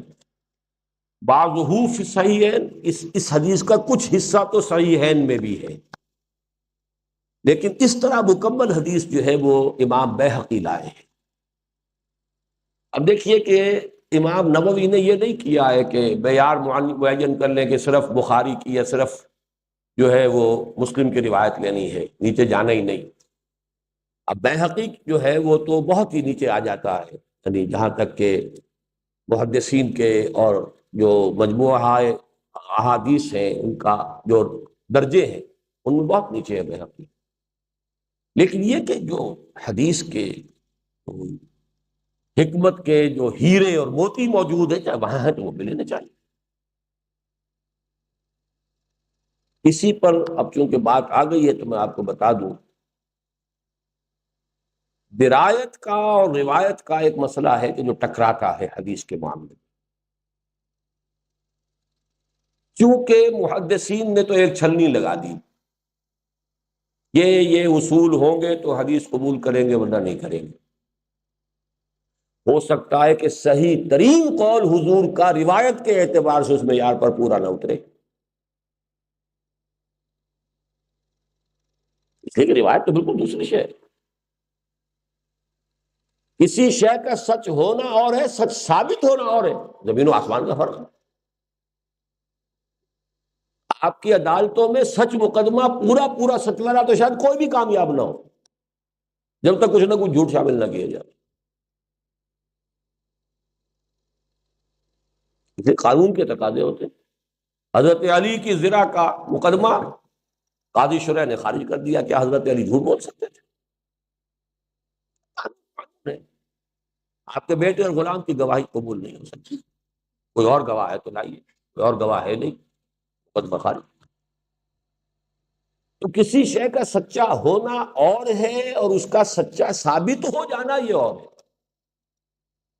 بعضہ فی الصحیحین، اس حدیث کا کچھ حصہ تو صحیحین میں بھی ہے، لیکن اس طرح مکمل حدیث جو ہے وہ امام بیہقی لائے ہیں۔ اب دیکھیے کہ امام نووی نے یہ نہیں کیا ہے کہ معیار معین کر لیں کہ صرف بخاری کی یا صرف جو ہے وہ مسلم کی روایت لینی ہے، نیچے جانا ہی نہیں۔ اب بیہقی جو ہے وہ تو بہت ہی نیچے آ جاتا ہے، یعنی جہاں تک کہ محدثین کے اور جو مجموعہ احادیث ہیں ان کا جو درجے ہیں ان میں بہت نیچے ہے بیہقی۔ لیکن یہ کہ جو حدیث کے حکمت کے جو ہیرے اور موتی موجود ہیں چاہے وہاں ہیں تو وہ بھی لینے چاہیے۔ اسی پر اب چونکہ بات آ گئی ہے تو میں آپ کو بتا دوں، درایت کا اور روایت کا ایک مسئلہ ہے کہ جو ٹکراتا ہے حدیث کے معاملے میں۔ چونکہ محدثین نے تو ایک چھلنی لگا دی، یہ اصول ہوں گے تو حدیث قبول کریں گے ورنہ نہیں کریں گے۔ ہو سکتا ہے کہ صحیح ترین قول حضور کا روایت کے اعتبار سے اس معیار پر پورا نہ اترے، اس لیے کہ روایت تو بالکل دوسری شے ہے۔ کسی شے کا سچ ہونا اور ہے، سچ ثابت ہونا اور ہے، زمین و آسمان کا فرق ہے۔ آپ کی عدالتوں میں سچ مقدمہ پورا سچ لڑا تو شاید کوئی بھی کامیاب نہ ہو جب تک کچھ نہ کچھ جھوٹ شامل نہ کیا جائے۔ اسے قانون کے تقاضے ہوتے ہیں۔ حضرت علی کی زرہ کا مقدمہ قاضی شرح نے خارج کر دیا، کیا حضرت علی جھوٹ بول سکتے تھے؟ آپ کے بیٹے اور غلام کی گواہی قبول نہیں ہو سکتی، کوئی اور گواہ ہے تو لائیے، کوئی اور گواہ ہے نہیں، مقدمہ خارج۔ تو کسی شے کا سچا ہونا اور ہے اور اس کا سچا ثابت ہو جانا یہ اور ہے۔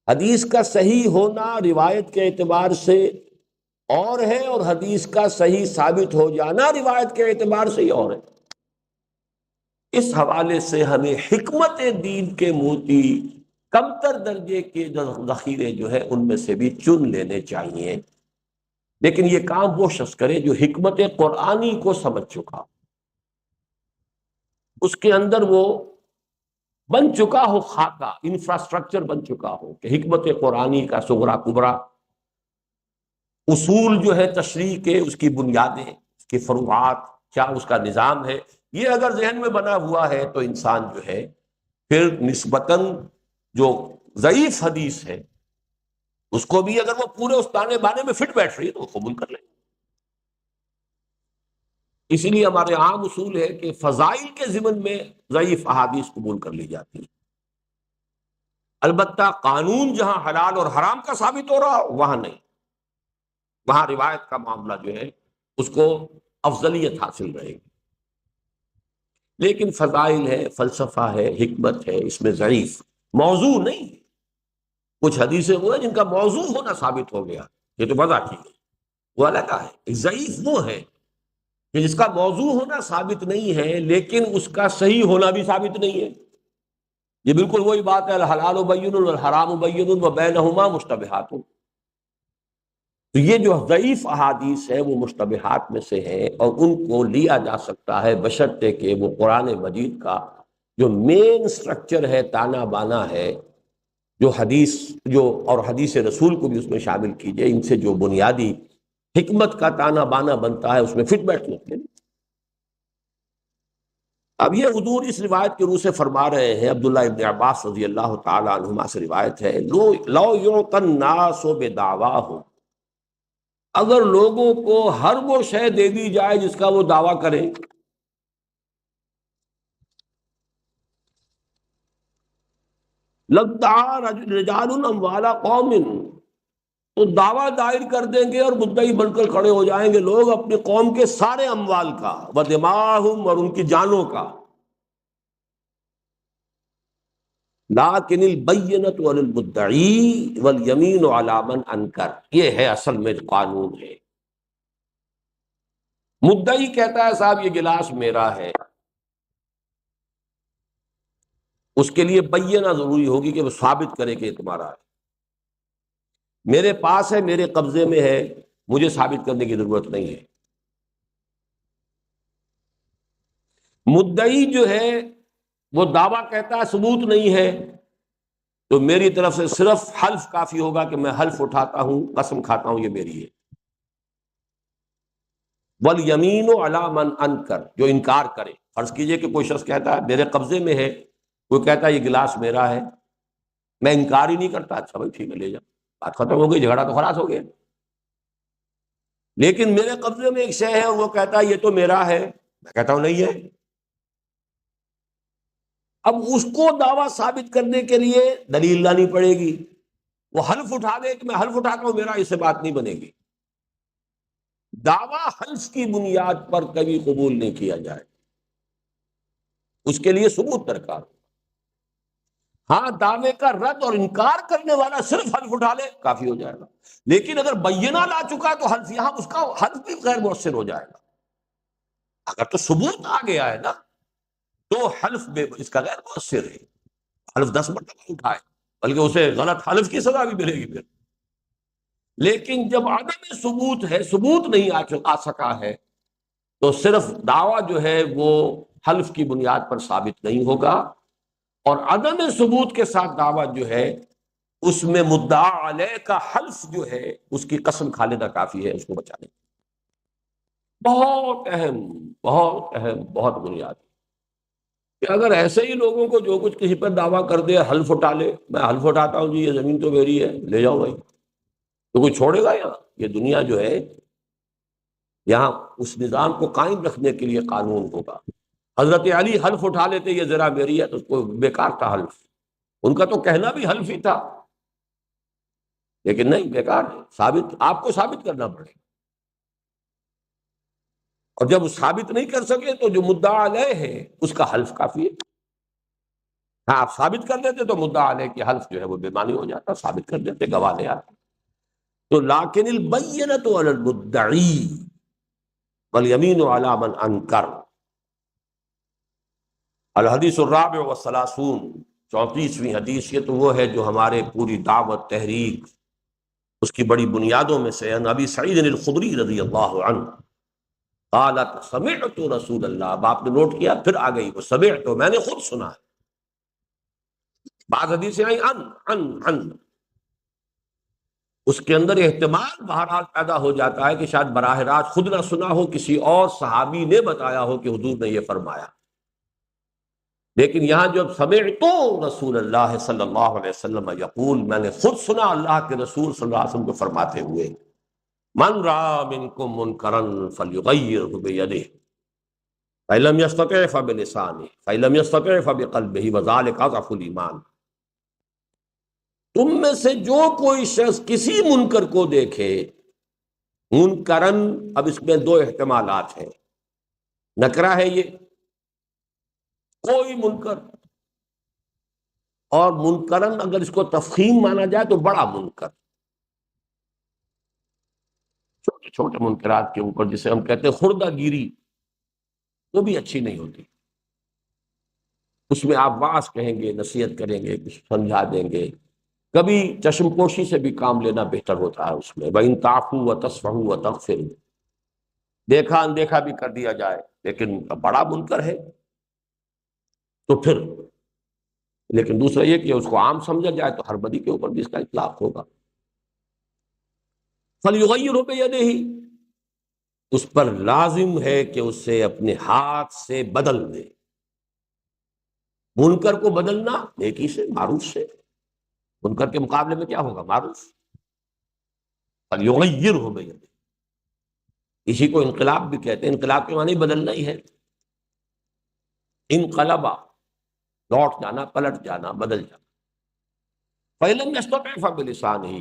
حدیث کا صحیح ہونا روایت کے اعتبار سے اور ہے، اور حدیث کا صحیح ثابت ہو جانا روایت کے اعتبار سے ہی اور ہے۔ اس حوالے سے ہمیں حکمت دین کے موتی کمتر درجے کے ذخیرے جو ہے ان میں سے بھی چن لینے چاہیے، لیکن یہ کام وہ شخص کرے جو حکمت قرآنی کو سمجھ چکا، اس کے اندر وہ بن چکا ہو، خاکہ انفراسٹرکچر بن چکا ہو کہ حکمت قرآنی کا صغرا کبرا، اصول جو ہے تشریح کے، اس کی بنیادیں، اس کی فروعات، کیا اس کا نظام ہے، یہ اگر ذہن میں بنا ہوا ہے تو انسان جو ہے پھر نسبتاً جو ضعیف حدیث ہے اس کو بھی اگر وہ پورے اس تانے بانے میں فٹ بیٹھ رہی ہے تو وہ قبول کر لیں۔ اسی لیے ہمارے عام اصول ہے کہ فضائل کے ضمن میں ضعیف احادیث قبول کر لی جاتی ہے، البتہ قانون جہاں حلال اور حرام کا ثابت ہو رہا وہاں نہیں، وہاں روایت کا معاملہ جو ہے اس کو افضلیت حاصل رہے گی۔ لیکن فضائل ہے، فلسفہ ہے، حکمت ہے، اس میں ضعیف موضوع نہیں۔ کچھ حدیثیں وہ ہیں جن کا موضوع ہونا ثابت ہو گیا، یہ تو وضع کی گئی، وہ الگ ہے۔ ضعیف وہ ہے کہ جس کا موضوع ہونا ثابت نہیں ہے لیکن اس کا صحیح ہونا بھی ثابت نہیں ہے۔ یہ بالکل وہی بات ہے، الحلال بین والحرام بین وبینہما مشتبہات۔ تو یہ جو ضعیف احادیث ہے وہ مشتبہات میں سے ہے، اور ان کو لیا جا سکتا ہے بشرطے کہ وہ قرآن مجید کا جو مین سٹرکچر ہے، تانا بانا ہے، جو حدیث جو اور حدیث رسول کو بھی اس میں شامل کیجئے، ان سے جو بنیادی حکمت کا تانا بانا بنتا ہے اس میں فٹ بیٹھ لیتے ہیں۔ اب یہ حضور اس روایت کے روح سے فرما رہے ہیں، عبداللہ ابن عباس رضی اللہ تعالی عنہما سے روایت ہے، لو یعطى الناس بدعواہم، اگر لوگوں کو ہر وہ شے دے دی جائے جس کا وہ دعویٰ کریں، لَادَّعَىٰ رِجَالٌ أَمْوَالَ قَوْمٍ، تو دعویٰ دائر کر دیں گے اور مدعی بن کر کھڑے ہو جائیں گے لوگ اپنی قوم کے سارے اموال کا، وَدِمَاءَهُمْ، اور ان کی جانوں کا، لیکن البینۃ علی المدعی والیمین علی من انکر، یہ ہے اصل میں قانون ہے۔ مدعی کہتا ہے صاحب یہ گلاس میرا ہے، اس کے لیے بینہ ضروری ہوگی کہ وہ ثابت کرے کہ یہ تمہارا ہے، میرے پاس ہے، میرے قبضے میں ہے، مجھے ثابت کرنے کی ضرورت نہیں ہے۔ مدعی جو ہے وہ دعویٰ کہتا ہے ثبوت نہیں ہے، تو میری طرف سے صرف حلف کافی ہوگا کہ میں حلف اٹھاتا ہوں، قسم کھاتا ہوں یہ میری ہے۔ والیمین علی من انکر، جو انکار کرے، فرض کیجئے کہ کوئی شخص کہتا ہے میرے قبضے میں ہے، کوئی کہتا ہے یہ گلاس میرا ہے، میں انکار ہی نہیں کرتا، اچھا بھائی ٹھیک ہے لے جا، بات ختم ہو گئی، جھگڑا تو خلاص ہو گیا۔ لیکن میرے قبضے میں ایک شے ہے اور وہ کہتا ہے یہ تو میرا ہے، میں کہتا ہوں نہیں ہے، اب اس کو دعویٰ ثابت کرنے کے لیے دلیل لانی پڑے گی، وہ حلف اٹھا دے کہ میں حلف اٹھاتا ہوں میرا، اس سے بات نہیں بنے گی۔ دعویٰ حلف کی بنیاد پر کبھی قبول نہیں کیا جائے، اس کے لیے ثبوت درکار ہو۔ ہاں دعوے کا رد اور انکار کرنے والا صرف حلف اٹھا لے کافی ہو جائے گا، لیکن اگر بینہ لا چکا ہے تو حلف، یہاں اس کا حلف بھی غیر مؤثر ہو جائے گا۔ اگر تو ثبوت آ گیا ہے نا تو حلف اس کا غیر مؤثر ہے، حلف 10 مرتبہ اٹھائے بلکہ اسے غلط حلف کی سزا بھی ملے گی پھر۔ لیکن جب عدم ثبوت ہے، ثبوت نہیں آ سکا ہے، تو صرف دعویٰ جو ہے وہ حلف کی بنیاد پر ثابت نہیں ہوگا، اور عدم ثبوت کے ساتھ دعویٰ جو ہے اس میں مدعا علیہ کا حلف جو ہے اس کی قسم کھا لینا کافی ہے اس کو بچانے۔ بہت اہم، بہت اہم، بہت بنیادی کہ اگر ایسے ہی لوگوں کو جو کچھ کسی پر دعویٰ کر دے، حلف اٹھا لے، میں حلف اٹھاتا ہوں جی یہ زمین تو میری ہے، لے جاؤ بھائی، تو کوئی چھوڑے گا یہاں؟ یہ دنیا جو ہے یہاں اس نظام کو قائم رکھنے کے لیے قانون ہوگا۔ حضرت علی حلف اٹھا لیتے یہ ذرا میری ہے تو اس کو بیکار تھا حلف، ان کا تو کہنا بھی حلف ہی تھا، لیکن نہیں، بیکار ہے، ثابت آپ کو ثابت کرنا پڑے گا، اور جب وہ ثابت نہیں کر سکے تو جو مدعا علیہ ہے اس کا حلف کافی ہے۔ ہاں آپ ثابت کر دیتے تو مدعا علیہ کی حلف جو ہے وہ بے معنی ہو جاتا، ثابت کر دیتے، گواہ لے آتے۔ تو لیکن البینۃ علی المدعی والیمین علی من انکر۔ الحدیث الرابع والثلاثون، 34ویں حدیث، یہ تو وہ ہے جو ہمارے پوری دعوت تحریک اس کی بڑی بنیادوں میں سے ہے۔ ابی سعید الخدری رضی اللہ عنہ قالت سمعت رسول اللہ، اب آپ نے نوٹ کیا پھر آ گئی وہ سمعت، میں نے خود سنا ہے۔ بعض حدیثیں آئی ان اس کے اندر احتمال بہرحال پیدا ہو جاتا ہے کہ شاید براہ راست خود نہ سنا ہو، کسی اور صحابی نے بتایا ہو کہ حضور نے یہ فرمایا، لیکن یہاں جب سمعت رسول اللہ صلی اللہ علیہ وسلم یقول، میں نے خود سنا اللہ کے رسول صلی اللہ علیہ وسلم کو فرماتے ہوئے، من رأى منکم منکرا فلیغیرہ بیدہ فإن لم یستطع فبلسانہ فإن لم یستطع فبقلبہ وذلک اضعف الایمان۔ تم میں سے جو کوئی شخص کسی منکر کو دیکھے، منکرن، اب اس میں دو احتمالات ہیں، نکرہ ہے یہ، کوئی منکر، اور منکرن اگر اس کو تفخیم مانا جائے تو بڑا منکر، چھوٹے چھوٹے منکرات کے اوپر جسے ہم کہتے ہیں خوردہ گیری، وہ بھی اچھی نہیں ہوتی، اس میں آپ واعظ کہیں گے، نصیحت کریں گے، کچھ سمجھا دیں گے، کبھی چشم پوشی سے بھی کام لینا بہتر ہوتا ہے اس میں، وَإِن تَعْفُوا وَتَصْفَحُوا وَتَغْفِرُوا، دیکھا اندیکھا بھی کر دیا جائے، لیکن بڑا منکر ہے تو پھر لیکن دوسرا یہ کہ اس کو عام سمجھا جائے تو ہر بدی کے اوپر بھی اس کا اطلاق ہوگا. فَلْيُغَيِّرْهُ بِيَدِهِ، اس پر لازم ہے کہ اسے اپنے ہاتھ سے بدل دے. منکر کو بدلنا نیکی سے، معروف سے. منکر کے مقابلے میں کیا ہوگا؟ معروف. فَلْيُغَيِّرْهُ بِيَدِهِ، اسی کو انقلاب بھی کہتے ہیں. انقلاب کے معنی بدلنا ہی ہے. انقلبا، لوٹ جانا، پلٹ جانا، بدل جانا. فَإِن لَمْ يَسْتَطِعْ فَبِلِسَانِهِ،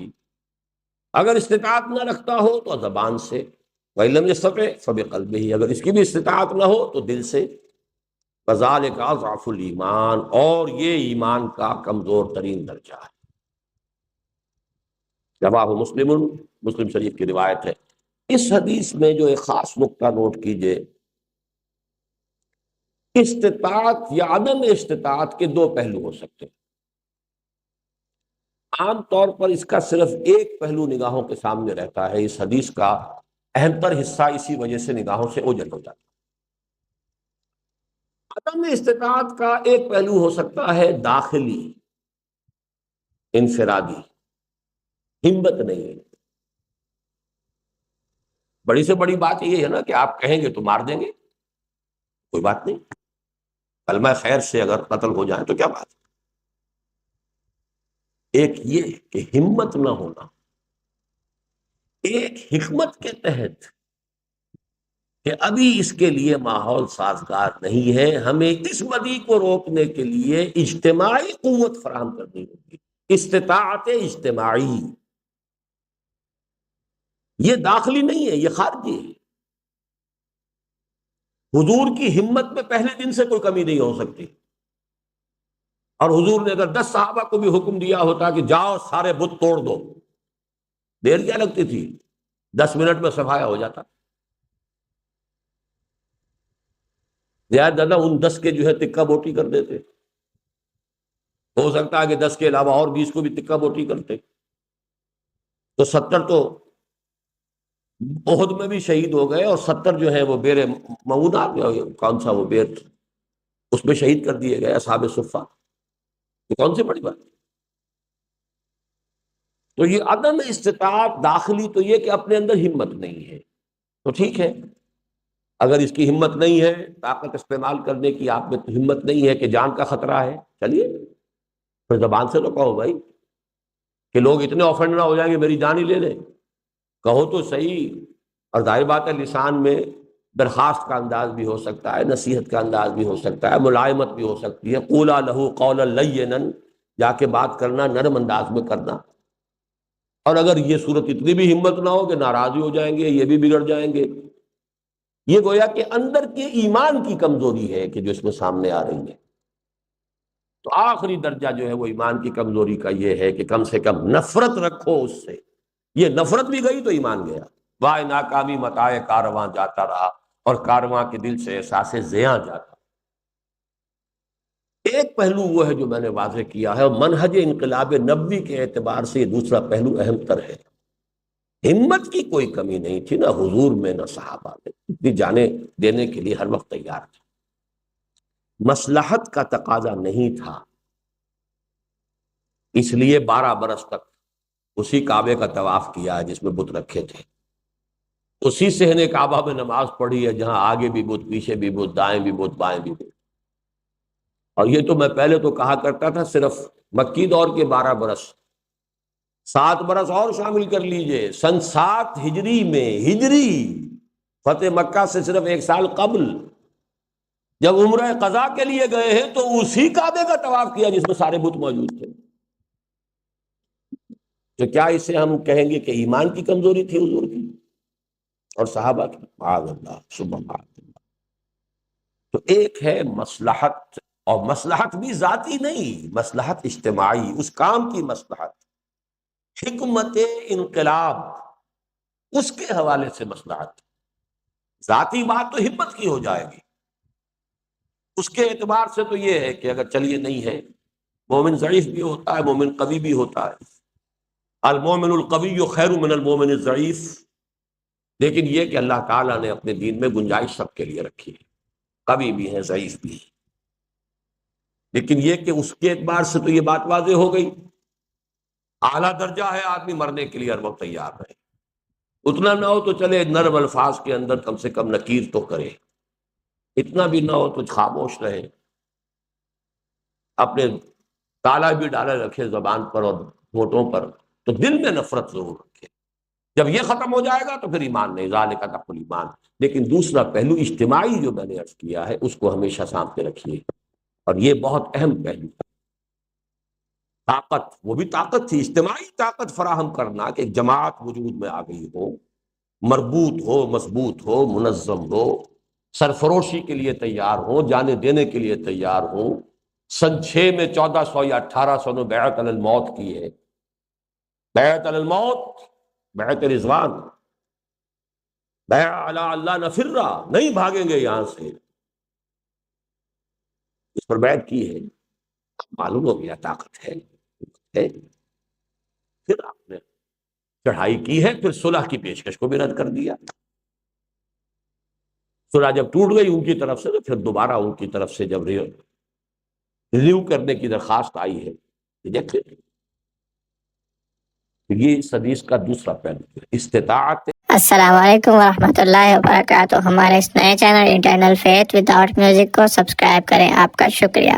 اگر استطاعت نہ رکھتا ہو تو زبان سے. وَإِن لَمْ يَسْتَطِعْ فَبِقَلْبِهِ، اگر اس کی بھی استطاعت نہ ہو تو دل سے. وَذَلِكَ أَضْعَفُ الْإِيمَانِ، اور یہ ایمان کا کمزور ترین درجہ ہے. رواه مسلم، مسلم شریف کی روایت ہے. اس حدیث میں جو ایک خاص نقطہ نوٹ کیجئے، استطاعت یا عدم استطاعت کے دو پہلو ہو سکتے ہیں. عام طور پر اس کا صرف ایک پہلو نگاہوں کے سامنے رہتا ہے. اس حدیث کا اہم تر حصہ اسی وجہ سے نگاہوں سے اوجھل ہو جاتا ہے. عدم استطاعت کا ایک پہلو ہو سکتا ہے داخلی، انفرادی. ہمت نہیں ہے. بڑی سے بڑی بات یہ ہے نا کہ آپ کہیں گے تو مار دیں گے، کوئی بات نہیں. کلمہ خیر سے اگر قتل ہو جائے تو کیا بات ہے. ایک یہ کہ ہمت نہ ہونا، ایک حکمت کے تحت کہ ابھی اس کے لیے ماحول سازگار نہیں ہے، ہمیں اس بدی کو روکنے کے لیے اجتماعی قوت فراہم کرنی ہوگی. استطاعت اجتماعی، یہ داخلی نہیں ہے، یہ خارجی ہے. حضور کی ہمت میں پہلے دن سے کوئی کمی نہیں ہو سکتی. اور حضور نے اگر 10 صحابہ کو بھی حکم دیا ہوتا کہ جاؤ سارے بت توڑ دو، دیر کیا لگتی تھی؟ 10 منٹ میں صفایا ہو جاتا. زیادہ زیادہ ان 10 کے جو ہے تکہ بوٹی کر دیتے. ہو سکتا ہے کہ 10 کے علاوہ اور 20 کو بھی تکہ بوٹی کرتے، تو 70 تو احد میں بھی شہید ہو گئے، اور 70 جو ہے وہ بیر معونہ، کون سا وہ بیر، اس میں شہید کر دیے گئے اصحاب صفہ. یہ کون سی بڑی بات. تو یہ عدم استطاعت داخلی تو یہ کہ اپنے اندر ہمت نہیں ہے. تو ٹھیک ہے، اگر اس کی ہمت نہیں ہے، طاقت استعمال کرنے کی آپ میں ہمت نہیں ہے کہ جان کا خطرہ ہے، چلیے پھر زبان سے تو کہو بھائی کہ لوگ اتنے آفنڈ نہ ہو جائیں گے میری جان ہی لے لیں. کہو تو صحیح. اور ظاہر بات ہے لسان میں درخواست کا انداز بھی ہو سکتا ہے، نصیحت کا انداز بھی ہو سکتا ہے، ملائمت بھی ہو سکتی ہے. قولا لہو قولا لینا، جا کے بات کرنا، نرم انداز میں کرنا. اور اگر یہ صورت اتنی بھی ہمت نہ ہو کہ ناراض ہو جائیں گے، یہ بھی بگڑ جائیں گے، یہ گویا کہ اندر کے ایمان کی کمزوری ہے کہ جو اس میں سامنے آ رہی ہے. تو آخری درجہ جو ہے وہ ایمان کی کمزوری کا یہ ہے کہ کم سے کم نفرت رکھو اس سے. یہ نفرت بھی گئی تو ایمان گیا. وائے ناکامی متائے کارواں جاتا رہا، اور کارواں کے دل سے احساس زیاں جاتا. ایک پہلو وہ ہے جو میں نے واضح کیا ہے، اور منہج انقلاب نبوی کے اعتبار سے یہ دوسرا پہلو اہم تر ہے. ہمت کی کوئی کمی نہیں تھی، نہ حضور میں نہ صحابہ میں. اتنی جانیں دینے کے لیے ہر وقت تیار تھے. مصلحت کا تقاضا نہیں تھا، اس لیے 12 برس تک اسی کعبے کا طواف کیا ہے جس میں بت رکھے تھے. اسی صحن کعبہ میں نماز پڑھی ہے جہاں آگے بھی بت، پیچھے بھی بت، دائیں بھی بت، بائیں بھی بت. اور یہ تو میں پہلے تو کہا کرتا تھا صرف مکی دور کے 12 برس، 7 برس اور شامل کر لیجئے. سن 7 ہجری میں، ہجری فتح مکہ سے صرف 1 سال قبل جب عمرہ قضا کے لیے گئے ہیں تو اسی کعبے کا طواف کیا جس میں سارے بت موجود تھے. تو کیا اسے ہم کہیں گے کہ ایمان کی کمزوری تھی حضور کی اور صحابہ کی؟ معاذ اللہ، سبحان اللہ. تو ایک ہے مصلحت، اور مصلحت بھی ذاتی نہیں، مصلحت اجتماعی، اس کام کی مصلحت. حکمت انقلاب، اس کے حوالے سے مصلحت. ذاتی بات تو ہمت کی ہو جائے گی. اس کے اعتبار سے تو یہ ہے کہ اگر چلیے نہیں ہے، مومن ضعیف بھی ہوتا ہے، مومن قوی بھی ہوتا ہے. المومن القوی خیر من المومن الضعیف. لیکن یہ کہ اللہ تعالیٰ نے اپنے دین میں گنجائش سب کے لیے رکھی ہے، قوی بھی ہے، ضعیف بھی ہے. لیکن یہ کہ اس کے اعتبار سے تو یہ بات واضح ہو گئی، اعلیٰ درجہ ہے آدمی مرنے کے لیے ہر وقت تیار رہے، اتنا نہ ہو تو چلے نرم الفاظ کے اندر کم سے کم نکیر تو کرے، اتنا بھی نہ ہو تو خاموش رہے، اپنے تالا بھی ڈالے رکھے زبان پر اور ہونٹوں پر، تو دل میں نفرت ضرور رکھے۔ جب یہ ختم ہو جائے گا تو پھر ایمان نہیں، ذالک حق الایمان۔ لیکن دوسرا پہلو اجتماعی جو میں نے عرض کیا ہے اس کو ہمیشہ سامنے رکھیے، اور یہ بہت اہم پہلو ہے۔ طاقت، وہ بھی طاقت تھی، اجتماعی طاقت فراہم کرنا کہ ایک جماعت وجود میں آ گئی ہو، مربوط ہو، مضبوط ہو، منظم ہو، سرفروشی کے لیے تیار ہو، جانے دینے کے لیے تیار ہو۔ سن 6 میں 1400 یا 1800 میں بیعت علی الموت کی ہے، بیعت علی الموت، بیعت رضوان، بیعت علی اللہ نفرہ، نہیں بھاگیں گے یہاں سے، اس پر بیعت کی ہے، معلوم ہو گیا طاقت ہے۔ پھر آپ نے چڑھائی کی ہے، پھر صلح کی پیشکش کو بھی رد کر دیا۔ صلح جب ٹوٹ گئی ان کی طرف سے تو پھر دوبارہ ان کی طرف سے جب ریویو کرنے کی درخواست آئی ہے، ریجیکٹ۔ یہ اس حدیث کا دوسرا پہلو ہے، استطاعت۔ السلام علیکم ورحمۃ اللہ وبرکاتہ۔ ہمارے اس نئے channel internal faith without music کو سبسکرائب کریں۔ آپ کا شکریہ۔